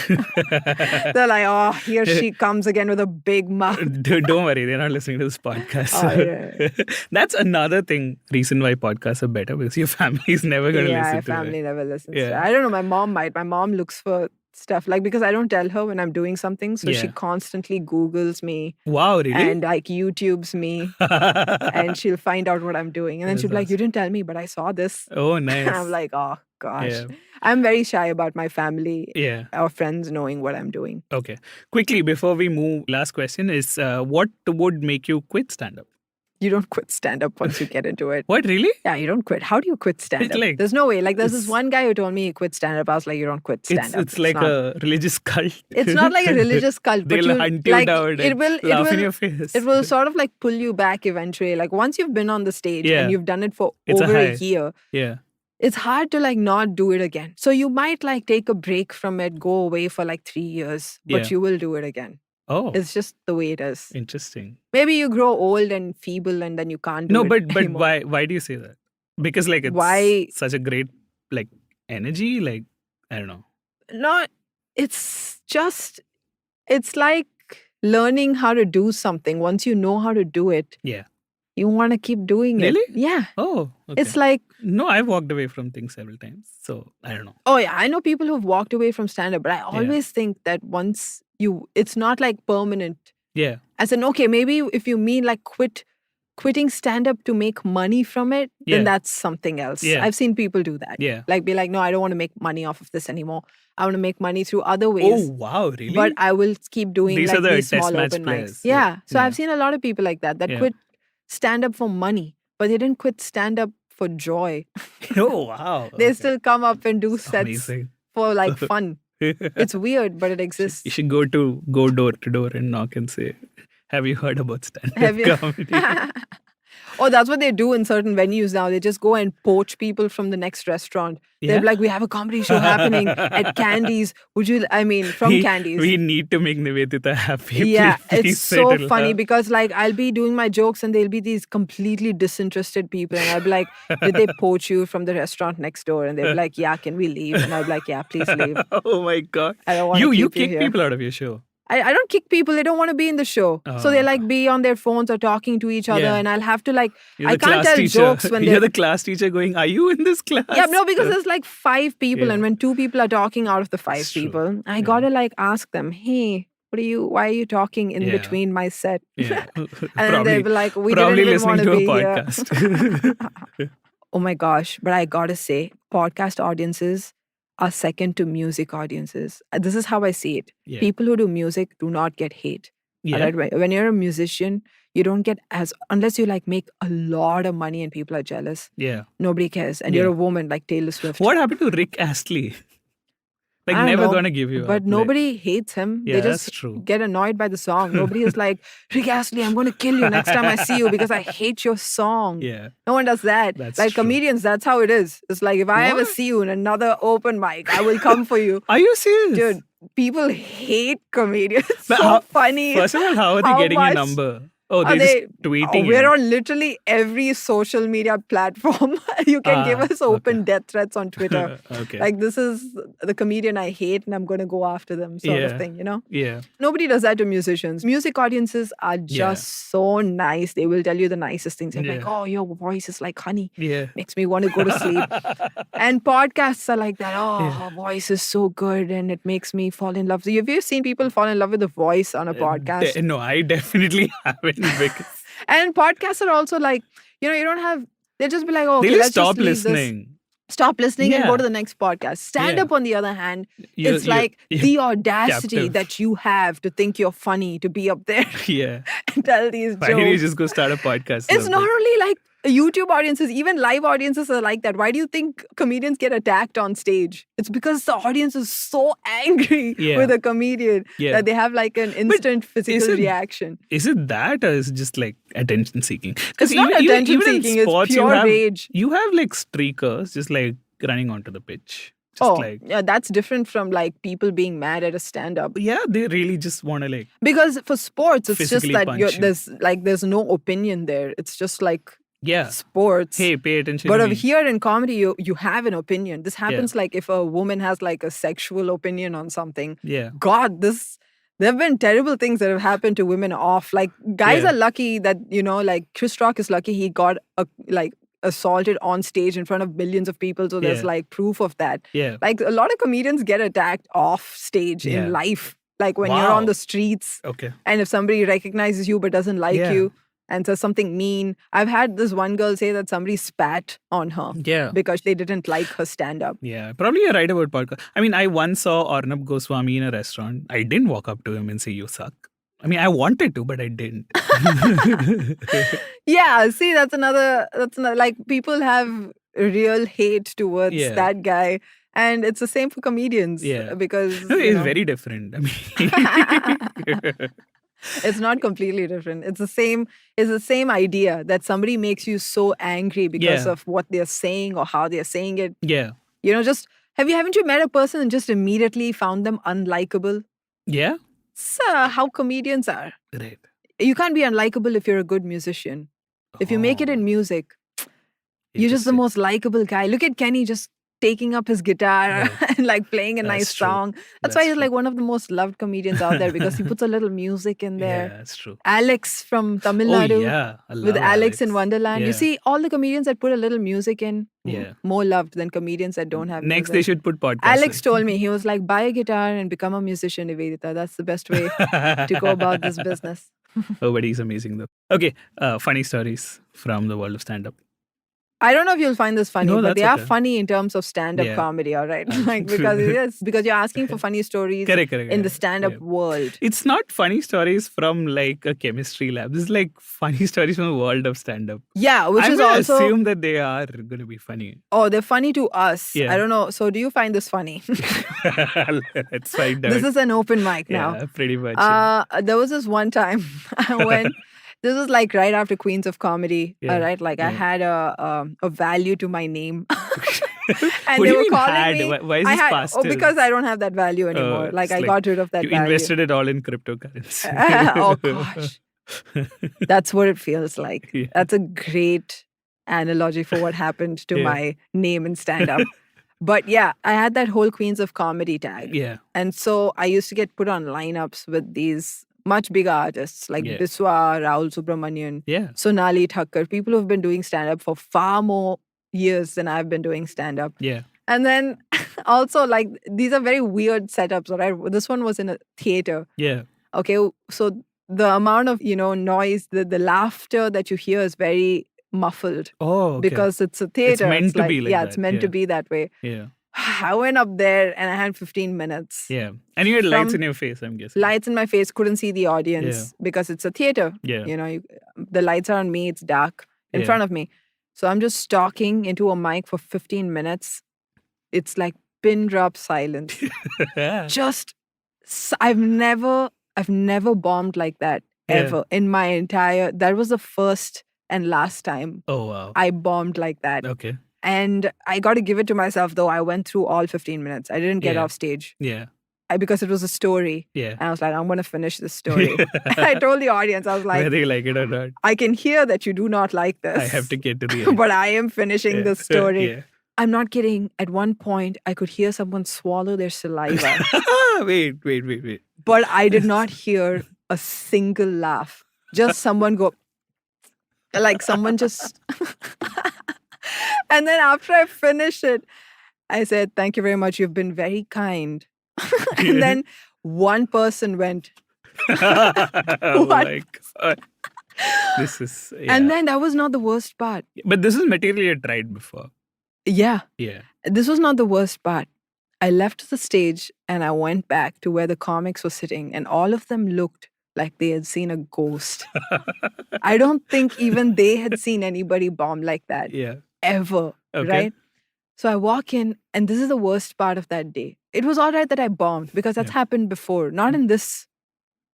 [SPEAKER 4] They're like, oh, here she comes again with a big mouth.
[SPEAKER 3] Don't worry, they're not listening to this podcast.
[SPEAKER 4] Oh, yeah.
[SPEAKER 3] That's another reason why podcasts are better, because your family is never going to
[SPEAKER 4] Yeah,
[SPEAKER 3] listen
[SPEAKER 4] my
[SPEAKER 3] to
[SPEAKER 4] family
[SPEAKER 3] it.
[SPEAKER 4] never listens. To
[SPEAKER 3] Yeah.
[SPEAKER 4] it. I don't know. My mom might. My mom looks for stuff like because I don't tell her when I'm doing something, so she
[SPEAKER 3] Yeah.
[SPEAKER 4] constantly Googles me
[SPEAKER 3] Wow, really?
[SPEAKER 4] and like YouTubes me, and she'll find out what I'm doing, and then
[SPEAKER 3] That's
[SPEAKER 4] she'll be like, "You
[SPEAKER 3] awesome.
[SPEAKER 4] didn't tell me, but I saw this."
[SPEAKER 3] Oh, nice.
[SPEAKER 4] I'm like, "Oh gosh."
[SPEAKER 3] Yeah.
[SPEAKER 4] I'm very shy about my family
[SPEAKER 3] Yeah.
[SPEAKER 4] or friends knowing what I'm doing.
[SPEAKER 3] Okay. Quickly, before we move, last question is what would make you quit stand-up?
[SPEAKER 4] You don't quit stand-up once you get into it.
[SPEAKER 3] What, really?
[SPEAKER 4] Yeah, you don't quit. How do you quit stand-up?
[SPEAKER 3] like-
[SPEAKER 4] There's no way. Like, there's this
[SPEAKER 3] it's-
[SPEAKER 4] one guy who told me he quit stand-up. I was like, you don't quit stand-up.
[SPEAKER 3] It's like
[SPEAKER 4] not.
[SPEAKER 3] a religious cult.
[SPEAKER 4] It's not like a religious cult, but
[SPEAKER 3] They'll hunt you
[SPEAKER 4] like,
[SPEAKER 3] down
[SPEAKER 4] it
[SPEAKER 3] and
[SPEAKER 4] will
[SPEAKER 3] laugh in your face.
[SPEAKER 4] it will sort of like pull you back eventually. Like once you've been on the stage
[SPEAKER 3] Yeah.
[SPEAKER 4] and you've done it for
[SPEAKER 3] It's a
[SPEAKER 4] over a
[SPEAKER 3] high.
[SPEAKER 4] year,
[SPEAKER 3] Yeah.
[SPEAKER 4] it's hard to like not do it again. So you might like take a break from it, go away for like 3 years, but
[SPEAKER 3] Yeah.
[SPEAKER 4] you will do it again.
[SPEAKER 3] Oh,
[SPEAKER 4] It's just the way it is.
[SPEAKER 3] interesting.
[SPEAKER 4] Maybe you grow old and feeble and then you can't do
[SPEAKER 3] No,
[SPEAKER 4] it
[SPEAKER 3] but
[SPEAKER 4] anymore.
[SPEAKER 3] why do you say that? Because like it's
[SPEAKER 4] Why-
[SPEAKER 3] such a great like energy, like I don't know.
[SPEAKER 4] Not it's just it's like learning how to do something. Once you know how to do it,
[SPEAKER 3] Yeah.
[SPEAKER 4] you want to keep doing it.
[SPEAKER 3] Really?
[SPEAKER 4] Yeah.
[SPEAKER 3] Oh, okay.
[SPEAKER 4] It's like,
[SPEAKER 3] No, I've walked away from things several times. So I don't know.
[SPEAKER 4] oh yeah, I know people who've walked away from stand-up, but I always think that once it's not like permanent.
[SPEAKER 3] Yeah.
[SPEAKER 4] As in, okay, maybe if you mean like quitting stand-up to make money from it, then
[SPEAKER 3] Yeah.
[SPEAKER 4] that's something else.
[SPEAKER 3] Yeah.
[SPEAKER 4] I've seen people do that.
[SPEAKER 3] Yeah.
[SPEAKER 4] Like be like, no, I don't want to make money off of this anymore. I want to make money through other ways.
[SPEAKER 3] Oh wow, really?
[SPEAKER 4] But I will keep doing
[SPEAKER 3] These
[SPEAKER 4] like
[SPEAKER 3] are the
[SPEAKER 4] these
[SPEAKER 3] test
[SPEAKER 4] small
[SPEAKER 3] match
[SPEAKER 4] open
[SPEAKER 3] players.
[SPEAKER 4] mics. Yeah. So
[SPEAKER 3] Yeah.
[SPEAKER 4] I've seen a lot of people like that
[SPEAKER 3] Yeah.
[SPEAKER 4] quit stand-up for money, but they didn't quit stand-up for joy.
[SPEAKER 3] Oh wow.
[SPEAKER 4] They
[SPEAKER 3] okay.
[SPEAKER 4] still come up and do sets
[SPEAKER 3] Amazing.
[SPEAKER 4] for like fun. It's weird, but it exists.
[SPEAKER 3] You should go door to door and knock and say, "Have you heard about stand-up
[SPEAKER 4] Have you-
[SPEAKER 3] comedy?"
[SPEAKER 4] Oh, that's what they do in certain venues now. They just go and poach people from the next restaurant. They're like, we have a comedy show happening at Candies. From Candies.
[SPEAKER 3] We need to make Niveditha happy.
[SPEAKER 4] Yeah,
[SPEAKER 3] please
[SPEAKER 4] it's
[SPEAKER 3] say
[SPEAKER 4] so
[SPEAKER 3] it
[SPEAKER 4] funny
[SPEAKER 3] aloud.
[SPEAKER 4] because like I'll be doing my jokes and there'll be these completely disinterested people and I'll be like, did they poach you from the restaurant next door? And they'll be like, yeah, can we leave? And I'll be like, yeah, please leave.
[SPEAKER 3] Oh my God.
[SPEAKER 4] I don't want to
[SPEAKER 3] You
[SPEAKER 4] keep you
[SPEAKER 3] kick
[SPEAKER 4] here.
[SPEAKER 3] people out of your show.
[SPEAKER 4] I don't kick people. They don't want to be in the show. So they like be on their phones or talking to each other.
[SPEAKER 3] Yeah.
[SPEAKER 4] And I'll have to like,
[SPEAKER 3] You're
[SPEAKER 4] I
[SPEAKER 3] the
[SPEAKER 4] can't
[SPEAKER 3] class
[SPEAKER 4] tell
[SPEAKER 3] teacher.
[SPEAKER 4] jokes when
[SPEAKER 3] You're
[SPEAKER 4] they're...
[SPEAKER 3] the class teacher going, are you in this class?
[SPEAKER 4] Yeah, no, because there's like 5 people.
[SPEAKER 3] Yeah.
[SPEAKER 4] And when 2 people are talking out of the 5
[SPEAKER 3] It's true.
[SPEAKER 4] people, I gotta like ask them, hey, why are you talking in between my set?
[SPEAKER 3] Yeah.
[SPEAKER 4] And then they'll be like, we didn't
[SPEAKER 3] probably
[SPEAKER 4] even
[SPEAKER 3] listening
[SPEAKER 4] want
[SPEAKER 3] to
[SPEAKER 4] to
[SPEAKER 3] a
[SPEAKER 4] be here.
[SPEAKER 3] podcast.
[SPEAKER 4] Oh my gosh. But I gotta say, podcast audiences are second to music audiences. This is how I see it.
[SPEAKER 3] Yeah.
[SPEAKER 4] People who do music do not get hate.
[SPEAKER 3] Yeah.
[SPEAKER 4] Alright? When you're a musician, you don't get unless you like make a lot of money and people are jealous.
[SPEAKER 3] Yeah.
[SPEAKER 4] Nobody cares. And
[SPEAKER 3] Yeah.
[SPEAKER 4] you're a woman like Taylor Swift.
[SPEAKER 3] What happened to Rick Astley? Like,
[SPEAKER 4] I don't
[SPEAKER 3] never
[SPEAKER 4] know,
[SPEAKER 3] gonna give you up.
[SPEAKER 4] But
[SPEAKER 3] Like,
[SPEAKER 4] nobody hates him.
[SPEAKER 3] Yeah,
[SPEAKER 4] They
[SPEAKER 3] that's
[SPEAKER 4] just
[SPEAKER 3] true.
[SPEAKER 4] get annoyed by the song. Nobody is like, Rick Astley, I'm going to kill you next time I see you because I hate your song.
[SPEAKER 3] Yeah.
[SPEAKER 4] No one does that.
[SPEAKER 3] That's
[SPEAKER 4] like
[SPEAKER 3] true.
[SPEAKER 4] comedians, that's how it is. It's like, if I ever
[SPEAKER 3] What?
[SPEAKER 4] see you in another open mic, I will come for you.
[SPEAKER 3] Are you serious?
[SPEAKER 4] Dude, people hate comedians. It's
[SPEAKER 3] But
[SPEAKER 4] so
[SPEAKER 3] how-
[SPEAKER 4] funny.
[SPEAKER 3] First of all, how are they
[SPEAKER 4] How
[SPEAKER 3] getting
[SPEAKER 4] much
[SPEAKER 3] your number? Oh,
[SPEAKER 4] are
[SPEAKER 3] they're
[SPEAKER 4] they-
[SPEAKER 3] just tweeting.
[SPEAKER 4] We're
[SPEAKER 3] you.
[SPEAKER 4] on literally every social media platform. You can give us open
[SPEAKER 3] okay.
[SPEAKER 4] death threats on Twitter.
[SPEAKER 3] Okay.
[SPEAKER 4] Like, this is the comedian I hate and I'm going to go after them sort of
[SPEAKER 3] Yeah.
[SPEAKER 4] thing, you know?
[SPEAKER 3] Yeah.
[SPEAKER 4] Nobody does that to musicians. Music audiences are just so nice. They will tell you the nicest things. They're like,
[SPEAKER 3] Yeah.
[SPEAKER 4] oh, your voice is like honey.
[SPEAKER 3] Yeah.
[SPEAKER 4] Makes me want to go to sleep. And podcasts are like that. Oh, her voice is so good and it makes me fall in love. So have you seen people fall in love with the voice on a podcast?
[SPEAKER 3] No, I definitely haven't. Because
[SPEAKER 4] And podcasts are also like, you don't have, they'll just be like, oh, okay,
[SPEAKER 3] they'll
[SPEAKER 4] let's
[SPEAKER 3] stop
[SPEAKER 4] just leave this.
[SPEAKER 3] listening.
[SPEAKER 4] Stop listening and
[SPEAKER 3] Yeah.
[SPEAKER 4] go to the next podcast. Stand up, on the other hand, it's
[SPEAKER 3] You're-
[SPEAKER 4] like
[SPEAKER 3] you're
[SPEAKER 4] the audacity
[SPEAKER 3] captive.
[SPEAKER 4] that you have to think you're funny, to be up there
[SPEAKER 3] Yeah.
[SPEAKER 4] and tell these
[SPEAKER 3] Why don't you
[SPEAKER 4] jokes.
[SPEAKER 3] just go start a podcast?
[SPEAKER 4] It's not
[SPEAKER 3] someday?
[SPEAKER 4] only like YouTube audiences, even live audiences are like that. Why do you think comedians get attacked on stage? It's because the audience is so angry
[SPEAKER 3] Yeah.
[SPEAKER 4] with a comedian
[SPEAKER 3] Yeah.
[SPEAKER 4] that they have like an instant physical
[SPEAKER 3] isn't-
[SPEAKER 4] reaction.
[SPEAKER 3] Is it that or is it just like attention seeking? Because
[SPEAKER 4] It's not attention seeking, it's pure rage.
[SPEAKER 3] You have like streakers just like running onto the pitch. Just like,
[SPEAKER 4] yeah, that's different from like people being mad at a stand-up.
[SPEAKER 3] yeah, they really just want to like,
[SPEAKER 4] Because for sports, it's just
[SPEAKER 3] Physically
[SPEAKER 4] that
[SPEAKER 3] punch you.
[SPEAKER 4] there's no opinion there. It's just like
[SPEAKER 3] yeah,
[SPEAKER 4] sports.
[SPEAKER 3] hey, pay attention
[SPEAKER 4] But
[SPEAKER 3] to
[SPEAKER 4] over
[SPEAKER 3] me.
[SPEAKER 4] here in comedy, you have an opinion. This happens like if a woman has like a sexual opinion on something.
[SPEAKER 3] Yeah.
[SPEAKER 4] God, there have been terrible things that have happened to women off. Like guys
[SPEAKER 3] Yeah.
[SPEAKER 4] are lucky that, like Chris Rock is lucky he got assaulted on stage in front of millions of people. So there's
[SPEAKER 3] Yeah.
[SPEAKER 4] like proof of that.
[SPEAKER 3] Yeah.
[SPEAKER 4] Like a lot of comedians get attacked off stage
[SPEAKER 3] Yeah.
[SPEAKER 4] in life. Like when you're
[SPEAKER 3] Wow.
[SPEAKER 4] on the streets
[SPEAKER 3] Okay.
[SPEAKER 4] and if somebody recognizes you but doesn't like
[SPEAKER 3] Yeah.
[SPEAKER 4] you and says something mean. I've had this one girl say that somebody spat on her
[SPEAKER 3] Yeah.
[SPEAKER 4] because they didn't like her stand-up.
[SPEAKER 3] Yeah, probably you're right about podcast. I mean, I once saw Arnab Goswami in a restaurant. I didn't walk up to him and say, you suck. I mean, I wanted to, but I didn't.
[SPEAKER 4] Yeah, see, that's another like people have real hate towards
[SPEAKER 3] Yeah.
[SPEAKER 4] that guy. And it's the same for comedians.
[SPEAKER 3] Yeah.
[SPEAKER 4] Because
[SPEAKER 3] No,
[SPEAKER 4] you
[SPEAKER 3] it's
[SPEAKER 4] know,
[SPEAKER 3] very different. I mean,
[SPEAKER 4] it's not completely different. It's the same idea that somebody makes you so angry because
[SPEAKER 3] Yeah.
[SPEAKER 4] of what they're saying or how they're saying it.
[SPEAKER 3] yeah.
[SPEAKER 4] Just haven't you met a person and just immediately found them unlikable?
[SPEAKER 3] Yeah.
[SPEAKER 4] It's how comedians are.
[SPEAKER 3] Right.
[SPEAKER 4] You can't be unlikable if you're a good musician. If you make it in music, you're just the most likable guy. Look at Kenny just taking up his guitar and like playing a
[SPEAKER 3] That's
[SPEAKER 4] nice
[SPEAKER 3] true.
[SPEAKER 4] song. That's
[SPEAKER 3] That's
[SPEAKER 4] why he's
[SPEAKER 3] true.
[SPEAKER 4] like one of the most loved comedians out there because he puts a little music in there.
[SPEAKER 3] Yeah, that's true.
[SPEAKER 4] Alex from Tamil
[SPEAKER 3] Oh,
[SPEAKER 4] Nadu
[SPEAKER 3] yeah. I
[SPEAKER 4] with
[SPEAKER 3] love
[SPEAKER 4] Alex in Wonderland.
[SPEAKER 3] Yeah.
[SPEAKER 4] You see, all the comedians that put a little music in,
[SPEAKER 3] Yeah.
[SPEAKER 4] more loved than comedians that don't have
[SPEAKER 3] Next,
[SPEAKER 4] music.
[SPEAKER 3] they should put podcast.
[SPEAKER 4] Alex told me, he was like, buy a guitar and become a musician, Niveditha. That's the best way to go about this business.
[SPEAKER 3] Oh, but he's amazing though. Okay, funny stories from the world of stand-up.
[SPEAKER 4] I don't know if you'll find this funny,
[SPEAKER 3] No,
[SPEAKER 4] but
[SPEAKER 3] that's
[SPEAKER 4] they are
[SPEAKER 3] okay.
[SPEAKER 4] funny in terms of stand-up
[SPEAKER 3] Yeah.
[SPEAKER 4] comedy, all right? Like because you're asking for funny stories
[SPEAKER 3] Correct.
[SPEAKER 4] in the stand-up
[SPEAKER 3] Yeah.
[SPEAKER 4] world.
[SPEAKER 3] It's not funny stories from like a chemistry lab. This is like funny stories from the world of stand-up.
[SPEAKER 4] Yeah, which
[SPEAKER 3] I'm
[SPEAKER 4] is
[SPEAKER 3] gonna
[SPEAKER 4] also
[SPEAKER 3] assume that they are going to be funny.
[SPEAKER 4] they're funny to us.
[SPEAKER 3] Yeah.
[SPEAKER 4] I don't know. So do you find this funny?
[SPEAKER 3] Let's find out.
[SPEAKER 4] This is an open mic now.
[SPEAKER 3] Yeah, pretty much.
[SPEAKER 4] There was this one time when This was like right after Queens of Comedy, right? Like I
[SPEAKER 3] Yeah.
[SPEAKER 4] had a value to my name. And
[SPEAKER 3] What
[SPEAKER 4] they
[SPEAKER 3] do
[SPEAKER 4] were
[SPEAKER 3] you mean
[SPEAKER 4] calling
[SPEAKER 3] had?
[SPEAKER 4] me.
[SPEAKER 3] Why is this past tense?
[SPEAKER 4] Because I don't have that value anymore. Like
[SPEAKER 3] it's
[SPEAKER 4] I got rid of that
[SPEAKER 3] you
[SPEAKER 4] value.
[SPEAKER 3] invested it all in cryptocurrency.
[SPEAKER 4] Oh gosh. That's what it feels like.
[SPEAKER 3] Yeah.
[SPEAKER 4] That's a great analogy for what happened to
[SPEAKER 3] Yeah.
[SPEAKER 4] my name in stand-up. But yeah, I had that whole Queens of Comedy tag.
[SPEAKER 3] Yeah.
[SPEAKER 4] And so I used to get put on lineups with these much bigger artists like
[SPEAKER 3] Yeah.
[SPEAKER 4] Biswa, Rahul Subramanian,
[SPEAKER 3] Yeah.
[SPEAKER 4] Sonali Thakkar, people who've been doing stand-up for far more years than I've been doing stand-up.
[SPEAKER 3] Yeah.
[SPEAKER 4] And then also like these are very weird setups, right? This one was in a theater.
[SPEAKER 3] Yeah.
[SPEAKER 4] Okay, so the amount of, noise, the laughter that you hear is very muffled
[SPEAKER 3] Oh, okay.
[SPEAKER 4] because it's a theater.
[SPEAKER 3] meant to be like
[SPEAKER 4] yeah,
[SPEAKER 3] that,
[SPEAKER 4] it's meant to
[SPEAKER 3] yeah.
[SPEAKER 4] be that way.
[SPEAKER 3] Yeah.
[SPEAKER 4] I went up there and I had 15 minutes.
[SPEAKER 3] Yeah. And you had lights
[SPEAKER 4] From
[SPEAKER 3] in your face, I'm guessing.
[SPEAKER 4] Lights in my face, couldn't see the audience because it's a theater.
[SPEAKER 3] Yeah.
[SPEAKER 4] The lights are on me, it's dark in
[SPEAKER 3] Yeah.
[SPEAKER 4] front of me. So I'm just talking into a mic for 15 minutes. It's like pin drop silence. I've never bombed like that ever in my entire. That was the first and last time
[SPEAKER 3] Oh, wow.
[SPEAKER 4] I bombed like that.
[SPEAKER 3] Okay.
[SPEAKER 4] And I got to give it to myself, though. I went through all 15 minutes. I didn't get
[SPEAKER 3] Yeah.
[SPEAKER 4] off stage
[SPEAKER 3] Yeah.
[SPEAKER 4] because it was a story.
[SPEAKER 3] Yeah.
[SPEAKER 4] And I was like, I'm going to finish this story. I told the audience, I was like,
[SPEAKER 3] Whether you like it or not,
[SPEAKER 4] I can hear that you do not like this.
[SPEAKER 3] I have to get to the end.
[SPEAKER 4] But I am finishing this story.
[SPEAKER 3] Yeah.
[SPEAKER 4] I'm not kidding. At one point, I could hear someone swallow their saliva.
[SPEAKER 3] Wait.
[SPEAKER 4] But I did not hear a single laugh. Just someone go, like someone just. And then after I finished it, I said, thank you very much. You've been very kind. And then one person went.
[SPEAKER 3] Oh my God. This is. Yeah.
[SPEAKER 4] And then that was not the worst part.
[SPEAKER 3] But this is material you tried before.
[SPEAKER 4] Yeah.
[SPEAKER 3] Yeah.
[SPEAKER 4] This was not the worst part. I left the stage and I went back to where the comics were sitting, and all of them looked like they had seen a ghost. I don't think even they had seen anybody bomb like that
[SPEAKER 3] Yeah.
[SPEAKER 4] ever,
[SPEAKER 3] Okay.
[SPEAKER 4] right? So I walk in, and this is the worst part of that day. It was all right that I bombed because that's happened before. Not on this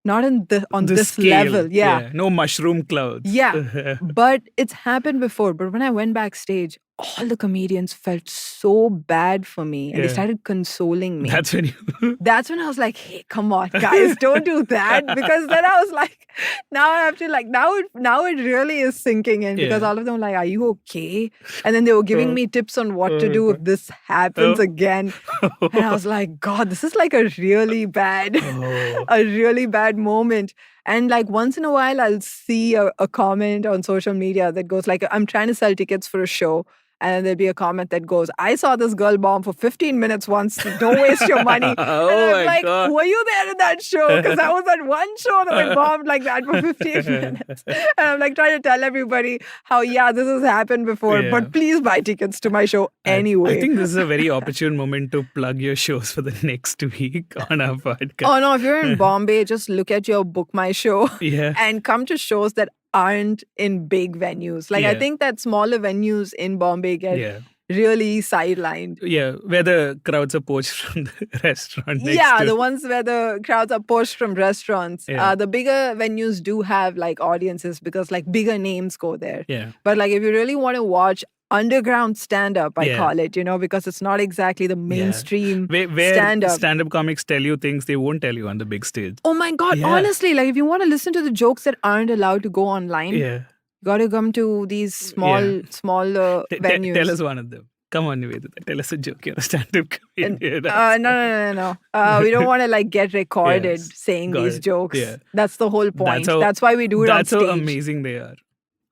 [SPEAKER 3] scale.
[SPEAKER 4] level. Yeah.
[SPEAKER 3] No mushroom clouds.
[SPEAKER 4] Yeah. But it's happened before. But when I went backstage, all the comedians felt so bad for me, and they
[SPEAKER 3] Yeah.
[SPEAKER 4] started consoling me.
[SPEAKER 3] That's when you.
[SPEAKER 4] That's when I was like, hey, come on, guys, don't do that. Because then I was like, now I have to like, now it really is sinking in because
[SPEAKER 3] Yeah.
[SPEAKER 4] all of them were like, are you okay? And then they were giving me tips on what to do if this happens again. And I was like, God, this is like a really bad, a really bad moment. And like once in a while, I'll see a comment on social media that goes like, I'm trying to sell tickets for a show. And then there'll be a comment that goes, I saw this girl bomb for 15 minutes once. Don't waste your money.
[SPEAKER 3] Oh
[SPEAKER 4] and I'm
[SPEAKER 3] my
[SPEAKER 4] like,
[SPEAKER 3] God.
[SPEAKER 4] were you there in that show? Because I was at one show that I bombed like that for 15 minutes. And I'm like trying to tell everybody how, this has happened before.
[SPEAKER 3] Yeah.
[SPEAKER 4] But please buy tickets to my show anyway.
[SPEAKER 3] I think this is a very opportune moment to plug your shows for the next week on our podcast.
[SPEAKER 4] Oh no, if you're in Bombay, just look at your Book My Show
[SPEAKER 3] Yeah.
[SPEAKER 4] and come to shows that aren't in big venues. Like I
[SPEAKER 3] Yeah.
[SPEAKER 4] think that smaller venues in Bombay get
[SPEAKER 3] Yeah.
[SPEAKER 4] really sidelined.
[SPEAKER 3] Yeah. Where the crowds are poached from the restaurant. Next
[SPEAKER 4] Yeah,
[SPEAKER 3] to.
[SPEAKER 4] the ones where the crowds are pushed from restaurants.
[SPEAKER 3] Yeah.
[SPEAKER 4] The bigger venues do have like audiences because like bigger names go there.
[SPEAKER 3] Yeah.
[SPEAKER 4] But like if you really want to watch underground stand-up, I
[SPEAKER 3] Yeah.
[SPEAKER 4] call it, because it's not exactly the mainstream
[SPEAKER 3] Where
[SPEAKER 4] stand-up.
[SPEAKER 3] stand-up comics tell you things they won't tell you on the big stage.
[SPEAKER 4] Oh my God,
[SPEAKER 3] Yeah.
[SPEAKER 4] honestly, like if you want to listen to the jokes that aren't allowed to go online,
[SPEAKER 3] Yeah.
[SPEAKER 4] you got to come to these smaller venues.
[SPEAKER 3] Tell us one of them. Come on, Niveditha. Tell us a joke. You're a stand-up comedian.
[SPEAKER 4] No. We don't want to like get recorded
[SPEAKER 3] Yes,
[SPEAKER 4] saying
[SPEAKER 3] got
[SPEAKER 4] these
[SPEAKER 3] it.
[SPEAKER 4] jokes.
[SPEAKER 3] Yeah.
[SPEAKER 4] That's the whole point.
[SPEAKER 3] how-
[SPEAKER 4] That's why we do it on
[SPEAKER 3] That's
[SPEAKER 4] stage.
[SPEAKER 3] how amazing they are.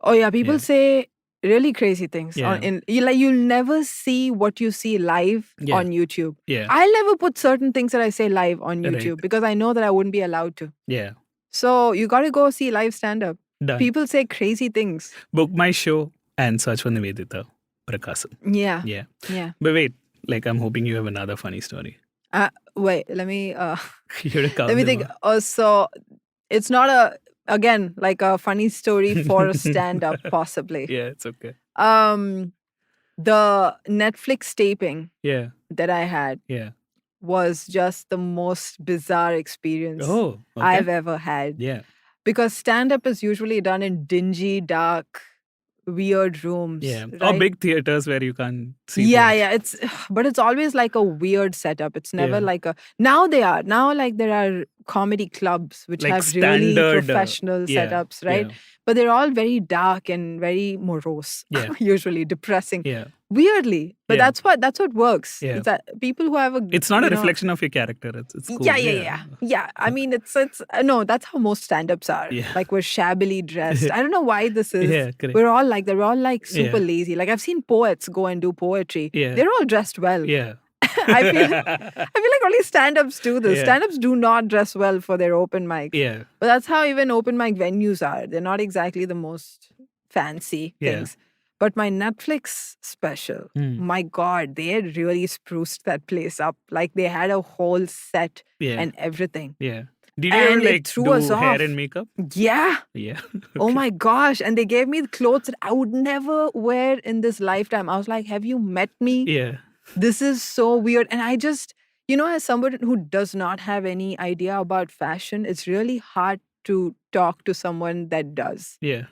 [SPEAKER 4] Oh yeah, people
[SPEAKER 3] Yeah.
[SPEAKER 4] say really crazy things.
[SPEAKER 3] Yeah.
[SPEAKER 4] You'll never see what you see live
[SPEAKER 3] Yeah.
[SPEAKER 4] on YouTube.
[SPEAKER 3] Yeah.
[SPEAKER 4] I'll never put certain things that I say live on
[SPEAKER 3] Right.
[SPEAKER 4] YouTube because I know that I wouldn't be allowed to.
[SPEAKER 3] Yeah.
[SPEAKER 4] So you got to go see live stand-up.
[SPEAKER 3] Done.
[SPEAKER 4] People say crazy things.
[SPEAKER 3] Book my show and search for Niveditha Prakasam.
[SPEAKER 4] Yeah.
[SPEAKER 3] Yeah.
[SPEAKER 4] Yeah.
[SPEAKER 3] But wait, like I'm hoping you have another funny story.
[SPEAKER 4] Wait, let me
[SPEAKER 3] You have to count
[SPEAKER 4] let me
[SPEAKER 3] them
[SPEAKER 4] think.
[SPEAKER 3] up.
[SPEAKER 4] So it's not like a funny story for a stand-up, possibly.
[SPEAKER 3] Yeah, it's okay.
[SPEAKER 4] The Netflix taping
[SPEAKER 3] Yeah.
[SPEAKER 4] that I had
[SPEAKER 3] Yeah.
[SPEAKER 4] was just the most bizarre experience
[SPEAKER 3] Oh, okay.
[SPEAKER 4] I've ever had.
[SPEAKER 3] Yeah.
[SPEAKER 4] Because stand-up is usually done in dingy, dark, weird rooms.
[SPEAKER 3] Yeah.
[SPEAKER 4] Right?
[SPEAKER 3] Or big theaters where you can't see.
[SPEAKER 4] Yeah. But it's always like a weird setup. It's never like a. Now like there are comedy clubs which
[SPEAKER 3] Like
[SPEAKER 4] have really
[SPEAKER 3] standard,
[SPEAKER 4] professional
[SPEAKER 3] yeah,
[SPEAKER 4] setups, right?
[SPEAKER 3] yeah.
[SPEAKER 4] But they're all very dark and very morose.
[SPEAKER 3] Yeah.
[SPEAKER 4] Usually depressing.
[SPEAKER 3] Yeah.
[SPEAKER 4] Weirdly, but
[SPEAKER 3] Yeah.
[SPEAKER 4] that's what works.
[SPEAKER 3] Yeah.
[SPEAKER 4] It's that people who have a.
[SPEAKER 3] It's not a
[SPEAKER 4] you know-
[SPEAKER 3] reflection of your character. It's cool.
[SPEAKER 4] Yeah. I mean, it's no. That's how most stand-ups are.
[SPEAKER 3] Yeah.
[SPEAKER 4] Like we're shabbily dressed. I don't know why this is.
[SPEAKER 3] Yeah, correct.
[SPEAKER 4] We're all like We're all like super
[SPEAKER 3] Yeah.
[SPEAKER 4] lazy. Like I've seen poets go and do poetry.
[SPEAKER 3] Yeah.
[SPEAKER 4] They're all dressed well.
[SPEAKER 3] Yeah.
[SPEAKER 4] I feel like only stand-ups do this.
[SPEAKER 3] Yeah.
[SPEAKER 4] Stand-ups do not dress well for their open mics.
[SPEAKER 3] Yeah.
[SPEAKER 4] But that's how even open mic venues are. They're not exactly the most fancy
[SPEAKER 3] Yeah.
[SPEAKER 4] things. But my Netflix special, my God, they had really spruced that place up. Like they had a whole set
[SPEAKER 3] Yeah.
[SPEAKER 4] and everything.
[SPEAKER 3] Yeah. Did you
[SPEAKER 4] And
[SPEAKER 3] ever
[SPEAKER 4] it threw
[SPEAKER 3] do
[SPEAKER 4] us
[SPEAKER 3] hair
[SPEAKER 4] off.
[SPEAKER 3] and makeup?
[SPEAKER 4] Yeah.
[SPEAKER 3] Yeah.
[SPEAKER 4] Oh my gosh. And they gave me clothes that I would never wear in this lifetime. I was like, have you met me?
[SPEAKER 3] Yeah.
[SPEAKER 4] This is so weird. And I just, as somebody who does not have any idea about fashion, it's really hard to talk to someone that does.
[SPEAKER 3] Yeah.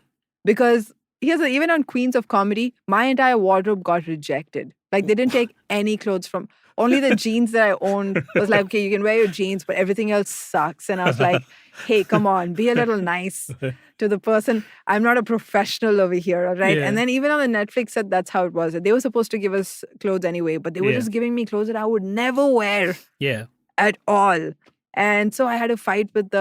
[SPEAKER 4] Because even on Queens of Comedy, my entire wardrobe got rejected. Like they didn't take any clothes from, only the jeans that I owned was like, okay, you can wear your jeans, but everything else sucks. And I was like, hey, come on, be a little nice to the person. I'm not a professional over here, all right?
[SPEAKER 3] Yeah.
[SPEAKER 4] And then even on the Netflix set, that's how it was. They were supposed to give us clothes anyway, but they were
[SPEAKER 3] Yeah.
[SPEAKER 4] just giving me clothes that I would never wear
[SPEAKER 3] Yeah.
[SPEAKER 4] at all. And so I had to fight with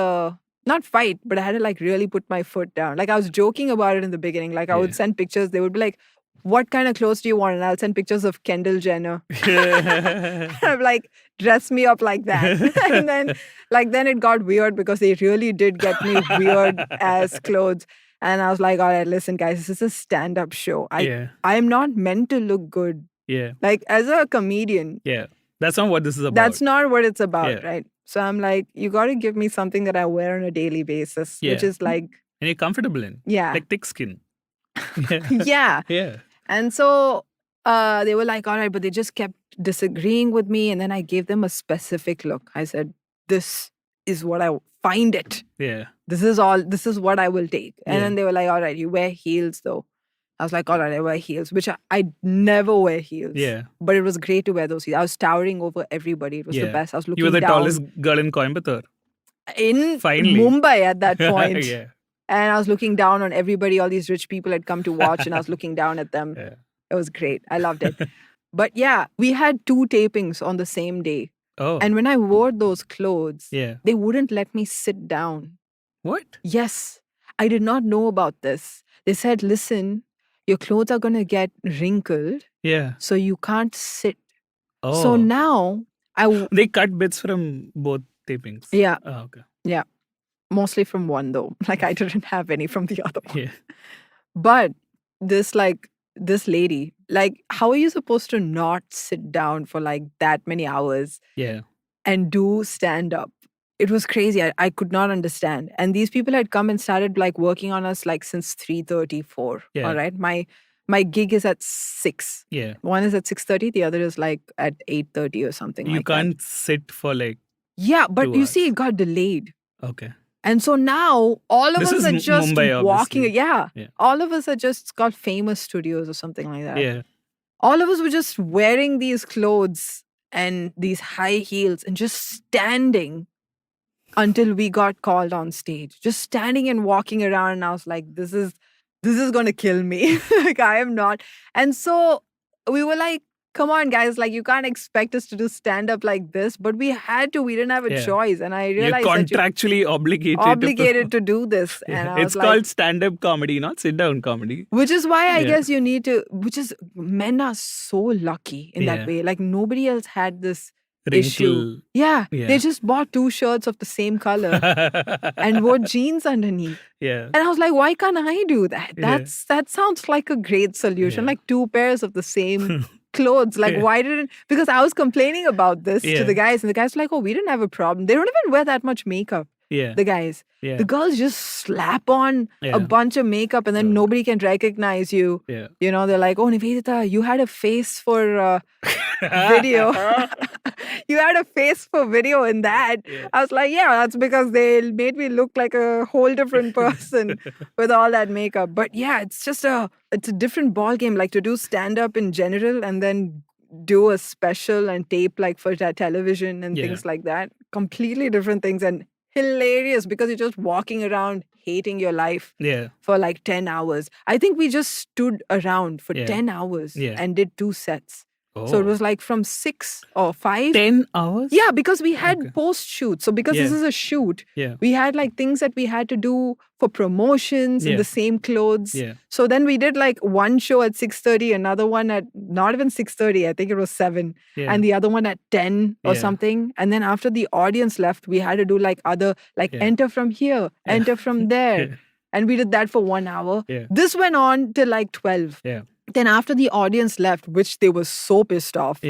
[SPEAKER 4] not fight, but I had to like really put my foot down. Like I was joking about it in the beginning. Like I would send pictures. They would be like, what kind of clothes do you want? And I'll send pictures of Kendall Jenner. I'm like, dress me up like that. And then it got weird because they really did get me weird ass clothes. And I was like, all right, listen, guys, this is a stand-up show. I'm not meant to look good.
[SPEAKER 3] Yeah.
[SPEAKER 4] Like as a comedian.
[SPEAKER 3] Yeah. That's not what this is about.
[SPEAKER 4] That's not what it's about,
[SPEAKER 3] Yeah.
[SPEAKER 4] right? So I'm like, you got to give me something that I wear on a daily basis, which
[SPEAKER 3] Yeah.
[SPEAKER 4] is like,
[SPEAKER 3] And you're comfortable in.
[SPEAKER 4] yeah.
[SPEAKER 3] Like thick skin.
[SPEAKER 4] Yeah.
[SPEAKER 3] Yeah.
[SPEAKER 4] And so they were like, all right, but they just kept disagreeing with me. And then I gave them a specific look. I said, this is what I find it.
[SPEAKER 3] Yeah.
[SPEAKER 4] This is what I will take. And then they were like, all right, you wear heels though. I was like, all right, I wear heels, which I never wear heels.
[SPEAKER 3] Yeah.
[SPEAKER 4] But it was great to wear those heels. I was towering over everybody. It was the best. I was looking
[SPEAKER 3] You were the
[SPEAKER 4] down
[SPEAKER 3] tallest girl in Coimbatore.
[SPEAKER 4] in
[SPEAKER 3] Finally.
[SPEAKER 4] Mumbai at that point.
[SPEAKER 3] Yeah.
[SPEAKER 4] And I was looking down on everybody. All these rich people had come to watch and I was looking down at them.
[SPEAKER 3] Yeah.
[SPEAKER 4] It was great. I loved it. But yeah, we had 2 tapings on the same day.
[SPEAKER 3] Oh.
[SPEAKER 4] And when I wore those clothes,
[SPEAKER 3] yeah.
[SPEAKER 4] they wouldn't let me sit down.
[SPEAKER 3] What?
[SPEAKER 4] Yes, I did not know about this. They said, listen, your clothes are going to get wrinkled,
[SPEAKER 3] Yeah.
[SPEAKER 4] so you can't sit.
[SPEAKER 3] Oh.
[SPEAKER 4] So now,
[SPEAKER 3] They cut bits from both tapings.
[SPEAKER 4] Yeah.
[SPEAKER 3] Oh, okay.
[SPEAKER 4] Yeah, mostly from one though. Like I didn't have any from the other one.
[SPEAKER 3] Yeah.
[SPEAKER 4] But this lady, like, how are you supposed to not sit down for like that many hours
[SPEAKER 3] Yeah.
[SPEAKER 4] and do stand up? It was crazy. I could not understand. And these people had come and started like working on us like since 3:34.
[SPEAKER 3] Yeah.
[SPEAKER 4] All right. My gig is at 6.
[SPEAKER 3] Yeah.
[SPEAKER 4] One is at 6:30. The other is like at 8:30 or something
[SPEAKER 3] You
[SPEAKER 4] like that.
[SPEAKER 3] can't sit for like.
[SPEAKER 4] Yeah, but
[SPEAKER 3] 2
[SPEAKER 4] you see,
[SPEAKER 3] hours.
[SPEAKER 4] it got delayed.
[SPEAKER 3] Okay.
[SPEAKER 4] And so now all of
[SPEAKER 3] This
[SPEAKER 4] us
[SPEAKER 3] is
[SPEAKER 4] are just
[SPEAKER 3] Mumbai,
[SPEAKER 4] walking.
[SPEAKER 3] obviously.
[SPEAKER 4] Yeah.
[SPEAKER 3] Yeah.
[SPEAKER 4] All of us are just got famous studios or something like that.
[SPEAKER 3] Yeah.
[SPEAKER 4] All of us were just wearing these clothes and these high heels and just standing until we got called on stage. Just standing and walking around. And I was like, this is going to kill me. Like, I am not. And so we were like, come on, guys. Like, you can't expect us to do stand up like this. But we had to. We didn't have a
[SPEAKER 3] Yeah.
[SPEAKER 4] choice. And I
[SPEAKER 3] You're
[SPEAKER 4] realized that
[SPEAKER 3] contractually obligated.
[SPEAKER 4] obligated to do this.
[SPEAKER 3] Yeah.
[SPEAKER 4] And I was
[SPEAKER 3] It's
[SPEAKER 4] like,
[SPEAKER 3] called stand-up comedy, not sit-down comedy.
[SPEAKER 4] which is why I
[SPEAKER 3] Yeah.
[SPEAKER 4] guess you need to, men are so lucky in
[SPEAKER 3] Yeah.
[SPEAKER 4] that way. Like nobody else had this
[SPEAKER 3] Wrinkle.
[SPEAKER 4] issue. Yeah,
[SPEAKER 3] Yeah.
[SPEAKER 4] they just bought 2 shirts of the same color and wore jeans underneath.
[SPEAKER 3] Yeah.
[SPEAKER 4] And I was like, why can't I do that?
[SPEAKER 3] Yeah.
[SPEAKER 4] That sounds like a great solution.
[SPEAKER 3] Yeah.
[SPEAKER 4] Like 2 pairs of the same clothes. Like,
[SPEAKER 3] Yeah.
[SPEAKER 4] why didn't, because I was complaining about this
[SPEAKER 3] Yeah.
[SPEAKER 4] to the guys, and the guys were like, oh, we didn't have a problem. They don't even wear that much makeup,
[SPEAKER 3] Yeah.
[SPEAKER 4] the guys.
[SPEAKER 3] Yeah.
[SPEAKER 4] The girls just slap on
[SPEAKER 3] Yeah.
[SPEAKER 4] a bunch of makeup and then
[SPEAKER 3] Yeah.
[SPEAKER 4] nobody can recognize you.
[SPEAKER 3] Yeah.
[SPEAKER 4] You know, they're like, oh, Niveditha, you had a face for video. you had a face for video in that.
[SPEAKER 3] Yeah.
[SPEAKER 4] I was like, yeah, that's because they made me look like a whole different person with all that makeup. But yeah, it's a different ball game. Like to do stand-up in general and then do a special and tape like for television and things like that. Completely different things and hilarious because you're just walking around hating your life for like 10 hours. I think we just stood around for 10 hours and did 2 sets. So it was like from 6 or 5.
[SPEAKER 3] 10 hours?
[SPEAKER 4] Yeah, because we had post shoots. So because this is a shoot, we had like things that we had to do for promotions in the same clothes.
[SPEAKER 3] Yeah.
[SPEAKER 4] So then we did like one show at 6:30, another one at not even 6:30, I think it was 7, and the other one at 10 or something. And then after the audience left, we had to do like other, like enter from here, enter from there. And we did that for 1 hour. This went on till like 12. Then after the audience left, which they were so pissed off,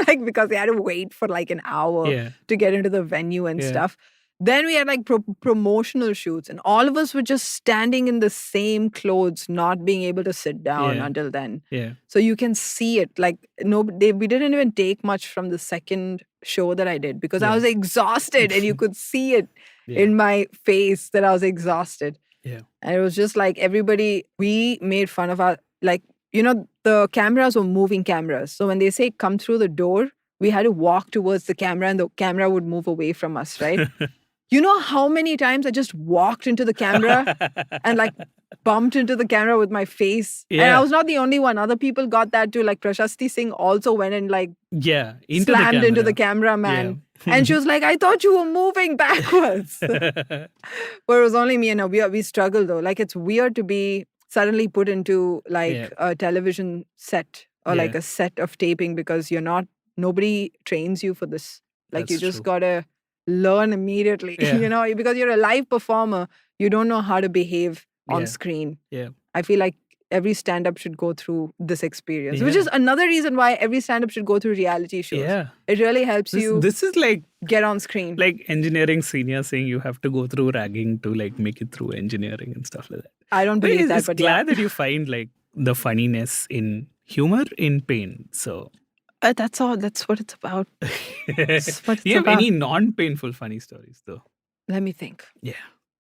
[SPEAKER 4] like because they had to wait for like an hour to get into the venue and stuff. Then we had like promotional shoots and all of us were just standing in the same clothes, not being able to sit down until then. So you can see it. Like we didn't even take much from the second show that I did because I was exhausted and you could see it in my face that I was exhausted. And it was just like everybody, we made fun of our, like, you know, the cameras were moving cameras. So when they say come through the door, we had to walk towards the camera and the camera would move away from us, right? You know how many times I just walked into the camera and like bumped into the camera with my face? And I was not the only one. Other people got that too. Like Prashasti Singh also went and like slammed into the cameraman. And she was like, I thought you were moving backwards. But it was only me and we struggled though. Like it's weird to be suddenly put into like a television set or like a set of taping because nobody trains you for this. Like you just gotta learn immediately, you know, because you're a live performer, you don't know how to behave on screen. I feel like every stand-up should go through this experience, which is another reason why every stand-up should go through reality shows. It really helps you.
[SPEAKER 3] This is like
[SPEAKER 4] get on screen.
[SPEAKER 3] Like engineering senior saying you have to go through ragging to like make it through engineering and stuff like that.
[SPEAKER 4] I don't believe that, but
[SPEAKER 3] glad that you find like the funniness in humor in pain. So
[SPEAKER 4] that's all. That's what it's about. That's what it's
[SPEAKER 3] you have
[SPEAKER 4] about.
[SPEAKER 3] any non-painful funny stories though?
[SPEAKER 4] Let me think.
[SPEAKER 3] Yeah,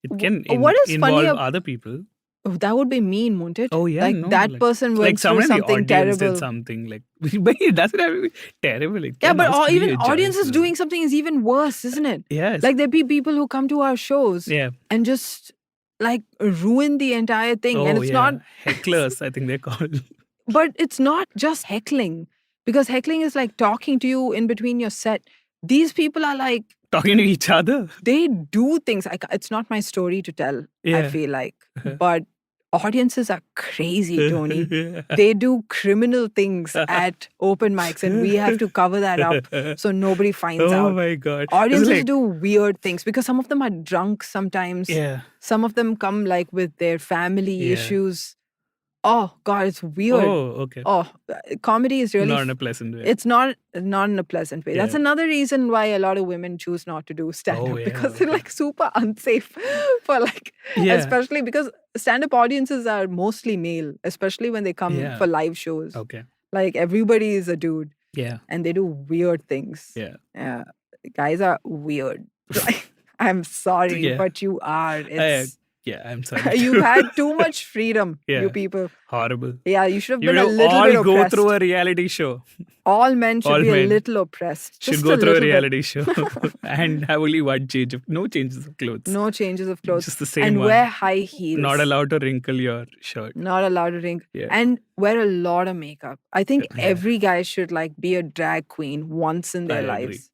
[SPEAKER 3] it can
[SPEAKER 4] what is
[SPEAKER 3] involve
[SPEAKER 4] funny
[SPEAKER 3] other people.
[SPEAKER 4] Oh, that would be mean, won't it?
[SPEAKER 3] Oh, yeah.
[SPEAKER 4] Like
[SPEAKER 3] no,
[SPEAKER 4] that
[SPEAKER 3] like,
[SPEAKER 4] person went
[SPEAKER 3] like
[SPEAKER 4] through something terrible.
[SPEAKER 3] Did something like, but it doesn't have to be terrible. It
[SPEAKER 4] Yeah,
[SPEAKER 3] can
[SPEAKER 4] but
[SPEAKER 3] also be
[SPEAKER 4] even
[SPEAKER 3] a
[SPEAKER 4] audiences
[SPEAKER 3] joyful-
[SPEAKER 4] doing something is even worse, isn't it?
[SPEAKER 3] Yes.
[SPEAKER 4] Like there be people who come to our shows and just like ruin the entire thing. And it's not
[SPEAKER 3] hecklers, I think they're called.
[SPEAKER 4] But it's not just heckling. Because heckling is like talking to you in between your set. These people are like
[SPEAKER 3] talking to each other.
[SPEAKER 4] They do things. It's not my story to tell, I feel like. But audiences are crazy, Tony. They do criminal things at open mics and we have to cover that up so nobody finds out.
[SPEAKER 3] Oh my God.
[SPEAKER 4] Audiences do weird things because some of them are drunk sometimes.
[SPEAKER 3] Yeah.
[SPEAKER 4] Some of them come like with their family issues. Oh God, it's weird.
[SPEAKER 3] Oh, okay.
[SPEAKER 4] Oh, comedy is really
[SPEAKER 3] not in a pleasant way.
[SPEAKER 4] It's not in a pleasant way. That's another reason why a lot of women choose not to do stand-up because they're like super unsafe for like, especially because stand-up audiences are mostly male, especially when they come for live shows.
[SPEAKER 3] Okay.
[SPEAKER 4] Like everybody is a dude.
[SPEAKER 3] Yeah.
[SPEAKER 4] And they do weird things.
[SPEAKER 3] Yeah.
[SPEAKER 4] Guys are weird. I'm sorry, but you are. It's
[SPEAKER 3] I'm sorry.
[SPEAKER 4] You've had too much freedom, you people.
[SPEAKER 3] Horrible.
[SPEAKER 4] Yeah, you should have been a
[SPEAKER 3] You
[SPEAKER 4] little
[SPEAKER 3] all
[SPEAKER 4] bit
[SPEAKER 3] go
[SPEAKER 4] oppressed.
[SPEAKER 3] through a reality show.
[SPEAKER 4] All men should be a little oppressed.
[SPEAKER 3] Should
[SPEAKER 4] Just
[SPEAKER 3] go through a
[SPEAKER 4] little bit.
[SPEAKER 3] reality show and have only one change no changes of clothes.
[SPEAKER 4] No changes of clothes.
[SPEAKER 3] Just the same
[SPEAKER 4] and
[SPEAKER 3] one.
[SPEAKER 4] wear high heels.
[SPEAKER 3] Not allowed to wrinkle your shirt.
[SPEAKER 4] Not allowed to wrinkle.
[SPEAKER 3] Yeah.
[SPEAKER 4] And wear a lot of makeup. I think every guy should like be a drag queen once in their lives.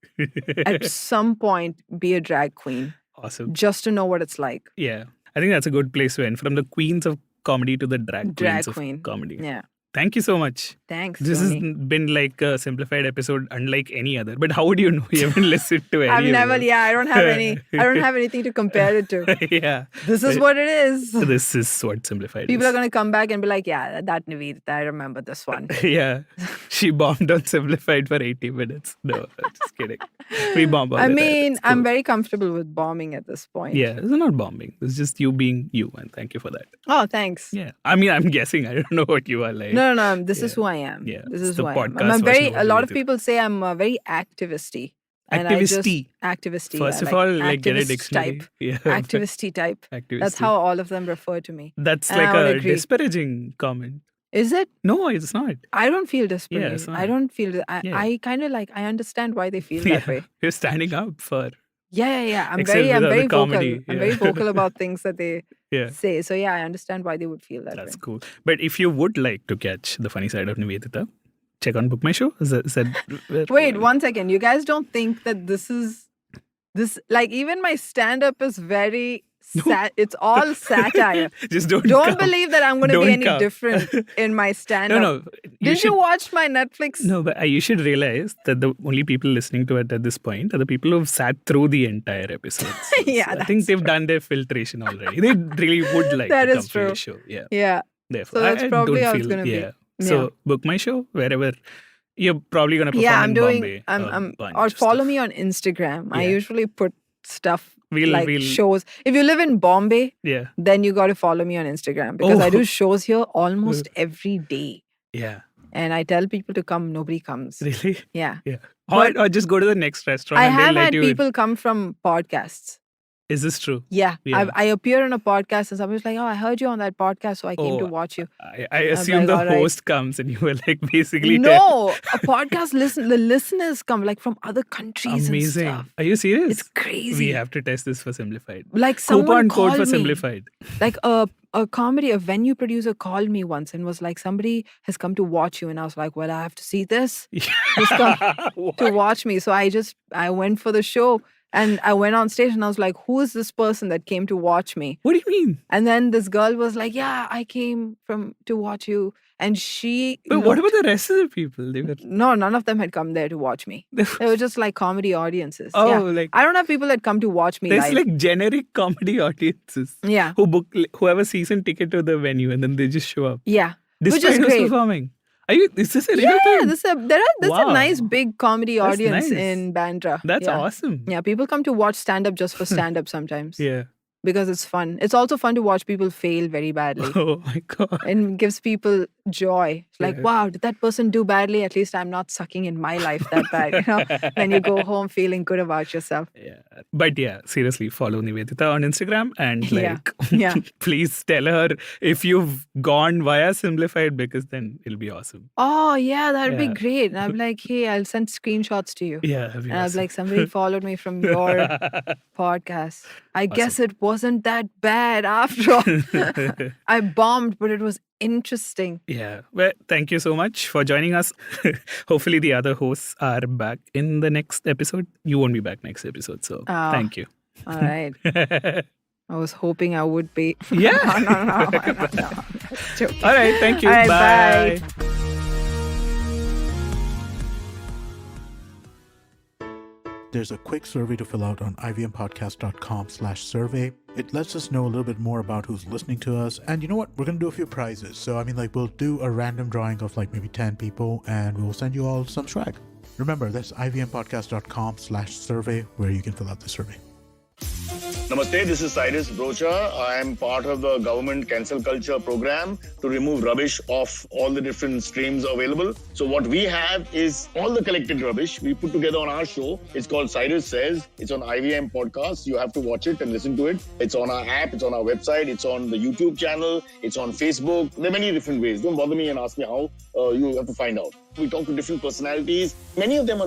[SPEAKER 4] At some point, be a drag queen.
[SPEAKER 3] Awesome.
[SPEAKER 4] Just to know what it's like.
[SPEAKER 3] Yeah. I think that's a good place to end. From the queens of comedy to the drag queens
[SPEAKER 4] queen.
[SPEAKER 3] of comedy.
[SPEAKER 4] Yeah.
[SPEAKER 3] Thank you so much.
[SPEAKER 4] Thanks,
[SPEAKER 3] This
[SPEAKER 4] Tony.
[SPEAKER 3] has been like a simplified episode unlike any other. But how would you know? You haven't listened to any
[SPEAKER 4] I've
[SPEAKER 3] of
[SPEAKER 4] never,
[SPEAKER 3] them.
[SPEAKER 4] I don't have anything to compare it to.
[SPEAKER 3] Yeah.
[SPEAKER 4] This is what it is.
[SPEAKER 3] This is what simplified
[SPEAKER 4] People
[SPEAKER 3] is.
[SPEAKER 4] are going to come back and be like, yeah, that Niveditha, I remember this one.
[SPEAKER 3] Yeah. She bombed on Simplified for 80 minutes. No, just kidding. We bomb all
[SPEAKER 4] I
[SPEAKER 3] the time.
[SPEAKER 4] mean,
[SPEAKER 3] It's cool.
[SPEAKER 4] I'm very comfortable with bombing at this point.
[SPEAKER 3] Yeah, it's not bombing. It's just you being you. And thank you for that.
[SPEAKER 4] Oh, thanks.
[SPEAKER 3] Yeah. I mean, I'm guessing. I don't know what you are like.
[SPEAKER 4] No. This is who I am.
[SPEAKER 3] Yeah,
[SPEAKER 4] This
[SPEAKER 3] it's
[SPEAKER 4] is
[SPEAKER 3] the
[SPEAKER 4] who I am.
[SPEAKER 3] podcast
[SPEAKER 4] I'm
[SPEAKER 3] version of
[SPEAKER 4] a lot of
[SPEAKER 3] Niveditha.
[SPEAKER 4] people say I'm very activisty. And
[SPEAKER 3] Activist-y.
[SPEAKER 4] activist-y.
[SPEAKER 3] First
[SPEAKER 4] yeah,
[SPEAKER 3] of all, like get a
[SPEAKER 4] activist
[SPEAKER 3] dictionary.
[SPEAKER 4] type.
[SPEAKER 3] Yeah.
[SPEAKER 4] Activist-y type.
[SPEAKER 3] Activist-y.
[SPEAKER 4] That's how all of them refer to me.
[SPEAKER 3] That's
[SPEAKER 4] And
[SPEAKER 3] like
[SPEAKER 4] I would
[SPEAKER 3] a
[SPEAKER 4] agree.
[SPEAKER 3] disparaging comment.
[SPEAKER 4] Is it?
[SPEAKER 3] No, it's not.
[SPEAKER 4] I don't feel disparaged.
[SPEAKER 3] it's
[SPEAKER 4] I
[SPEAKER 3] not.
[SPEAKER 4] don't feel.
[SPEAKER 3] Yeah.
[SPEAKER 4] I kind of like. I understand why they feel that way.
[SPEAKER 3] You're standing up for.
[SPEAKER 4] Yeah. I'm
[SPEAKER 3] Except
[SPEAKER 4] very
[SPEAKER 3] without the
[SPEAKER 4] vocal.
[SPEAKER 3] comedy,
[SPEAKER 4] I'm
[SPEAKER 3] yeah.
[SPEAKER 4] very vocal about things that they
[SPEAKER 3] Yeah.
[SPEAKER 4] say. So yeah, I understand why they would feel that
[SPEAKER 3] That's
[SPEAKER 4] way.
[SPEAKER 3] cool. But if you would like to catch the funny side of Niveditha, check on Book My Show. Is that
[SPEAKER 4] Wait, 1 second. You guys don't think that this like even my stand-up is very it's all satire.
[SPEAKER 3] Just don't
[SPEAKER 4] Don't
[SPEAKER 3] come.
[SPEAKER 4] believe that I'm going to be
[SPEAKER 3] Don't
[SPEAKER 4] any
[SPEAKER 3] come.
[SPEAKER 4] different in my stand-up.
[SPEAKER 3] No.
[SPEAKER 4] Did you watch my Netflix?
[SPEAKER 3] No, but you should realize that the only people listening to it at this point are the people who've sat through the entire episode.
[SPEAKER 4] Yeah,
[SPEAKER 3] I think they've done their filtration already. They really would like
[SPEAKER 4] That
[SPEAKER 3] to
[SPEAKER 4] is
[SPEAKER 3] come for your
[SPEAKER 4] true.
[SPEAKER 3] show. Yeah.
[SPEAKER 4] Yeah.
[SPEAKER 3] Therefore,
[SPEAKER 4] So that's
[SPEAKER 3] I
[SPEAKER 4] probably
[SPEAKER 3] don't
[SPEAKER 4] how
[SPEAKER 3] feel,
[SPEAKER 4] it's going to
[SPEAKER 3] yeah.
[SPEAKER 4] be.
[SPEAKER 3] So Book My Show, wherever you're probably going to perform
[SPEAKER 4] Yeah, I'm
[SPEAKER 3] in
[SPEAKER 4] doing.
[SPEAKER 3] Bombay.
[SPEAKER 4] I'm
[SPEAKER 3] bunch
[SPEAKER 4] or
[SPEAKER 3] of
[SPEAKER 4] follow
[SPEAKER 3] stuff.
[SPEAKER 4] me on Instagram. I
[SPEAKER 3] Yeah.
[SPEAKER 4] usually put stuff
[SPEAKER 3] We'll-
[SPEAKER 4] shows. If you live in Bombay,
[SPEAKER 3] Yeah.
[SPEAKER 4] then you got to follow me on Instagram because I do shows here almost every day.
[SPEAKER 3] Yeah.
[SPEAKER 4] And I tell people to come, nobody comes.
[SPEAKER 3] Really?
[SPEAKER 4] Yeah.
[SPEAKER 3] Yeah.
[SPEAKER 4] But
[SPEAKER 3] Or just go to the next restaurant
[SPEAKER 4] I
[SPEAKER 3] and they'll
[SPEAKER 4] have
[SPEAKER 3] let
[SPEAKER 4] had
[SPEAKER 3] you in.
[SPEAKER 4] people come from podcasts.
[SPEAKER 3] Is this true?
[SPEAKER 4] Yeah.
[SPEAKER 3] Yeah.
[SPEAKER 4] I appear on a podcast and somebody's like, oh, I heard you on that podcast, so I came to
[SPEAKER 3] Oh,
[SPEAKER 4] watch you.
[SPEAKER 3] I assume
[SPEAKER 4] like,
[SPEAKER 3] the
[SPEAKER 4] all right.
[SPEAKER 3] host comes and you were like basically
[SPEAKER 4] No, a podcast the listeners come like from other countries
[SPEAKER 3] amazing.
[SPEAKER 4] and stuff.
[SPEAKER 3] Are you serious?
[SPEAKER 4] It's crazy.
[SPEAKER 3] We have to test this for Simblified.
[SPEAKER 4] Like someone
[SPEAKER 3] Coupon code
[SPEAKER 4] called
[SPEAKER 3] for
[SPEAKER 4] me.
[SPEAKER 3] Simblified.
[SPEAKER 4] Like a comedy, a venue producer called me once and was like, somebody has come to watch you. And I was like, well, I have to see this. Who's come to watch me? So I went for the show and I went on stage and I was like, who is this person that came to watch me?
[SPEAKER 3] What do you mean?
[SPEAKER 4] And then this girl was like, yeah, I came to watch you. And she...
[SPEAKER 3] But what about the rest of the people? They were
[SPEAKER 4] No, none of them had come there to watch me. They were just like comedy audiences.
[SPEAKER 3] Oh,
[SPEAKER 4] Yeah.
[SPEAKER 3] like
[SPEAKER 4] I don't have people that come to watch me
[SPEAKER 3] there's
[SPEAKER 4] live.
[SPEAKER 3] like generic comedy audiences
[SPEAKER 4] Yeah.
[SPEAKER 3] who have a season ticket to the venue and then they just show up.
[SPEAKER 4] Yeah. Which
[SPEAKER 3] Despite
[SPEAKER 4] is
[SPEAKER 3] who's
[SPEAKER 4] great.
[SPEAKER 3] performing. Is this a real
[SPEAKER 4] Yeah,
[SPEAKER 3] thing?
[SPEAKER 4] there's a
[SPEAKER 3] Wow.
[SPEAKER 4] nice big comedy
[SPEAKER 3] That's
[SPEAKER 4] audience
[SPEAKER 3] nice.
[SPEAKER 4] in Bandra.
[SPEAKER 3] That's
[SPEAKER 4] yeah.
[SPEAKER 3] awesome.
[SPEAKER 4] Yeah, people come to watch stand-up just for stand-up sometimes.
[SPEAKER 3] Yeah.
[SPEAKER 4] Because it's fun. It's also fun to watch people fail very badly.
[SPEAKER 3] Oh my God.
[SPEAKER 4] And gives people joy. It's like,
[SPEAKER 3] Yeah.
[SPEAKER 4] wow, did that person do badly? At least I'm not sucking in my life that bad. You know, then you go home feeling good about yourself.
[SPEAKER 3] Yeah. But yeah, seriously, follow Niveditha on Instagram and
[SPEAKER 4] Yeah.
[SPEAKER 3] like,
[SPEAKER 4] Yeah.
[SPEAKER 3] please tell her if you've gone via Simplified because then it'll be awesome.
[SPEAKER 4] Oh, yeah, that'd
[SPEAKER 3] Yeah.
[SPEAKER 4] be great. And I'm like, hey, I'll send screenshots to you.
[SPEAKER 3] Yeah. That'd be
[SPEAKER 4] And I was
[SPEAKER 3] awesome.
[SPEAKER 4] like, somebody followed me from your podcast. I guess it wasn't that bad after all. I bombed, but it was interesting.
[SPEAKER 3] Yeah. Well, thank you so much for joining us. Hopefully the other hosts are back in the next episode. You won't be back next episode. So
[SPEAKER 4] Oh.
[SPEAKER 3] thank you.
[SPEAKER 4] All right. I was hoping I would be.
[SPEAKER 3] Yeah.
[SPEAKER 4] No. I'm just joking.
[SPEAKER 3] All right. Thank you.
[SPEAKER 4] All right,
[SPEAKER 3] bye.
[SPEAKER 1] There's a quick survey to fill out on ivmpodcast.com/survey. It lets us know a little bit more about who's listening to us. And you know what? We're going to do a few prizes. So, I mean, like, we'll do a random drawing of like maybe 10 people and we'll send you all some swag. Remember, that's ivmpodcast.com/survey where you can fill out the survey.
[SPEAKER 5] Namaste, this is Cyrus Brocha. I am part of the government cancel culture program to remove rubbish off all the different streams available. So what we have is all the collected rubbish we put together on our show. It's called Cyrus Says. It's on IVM Podcast. You have to watch it and listen to it. It's on our app. It's on our website. It's on the YouTube channel. It's on Facebook. There are many different ways. Don't bother me and ask me how. You have to find out. We talk to different personalities. Many of them are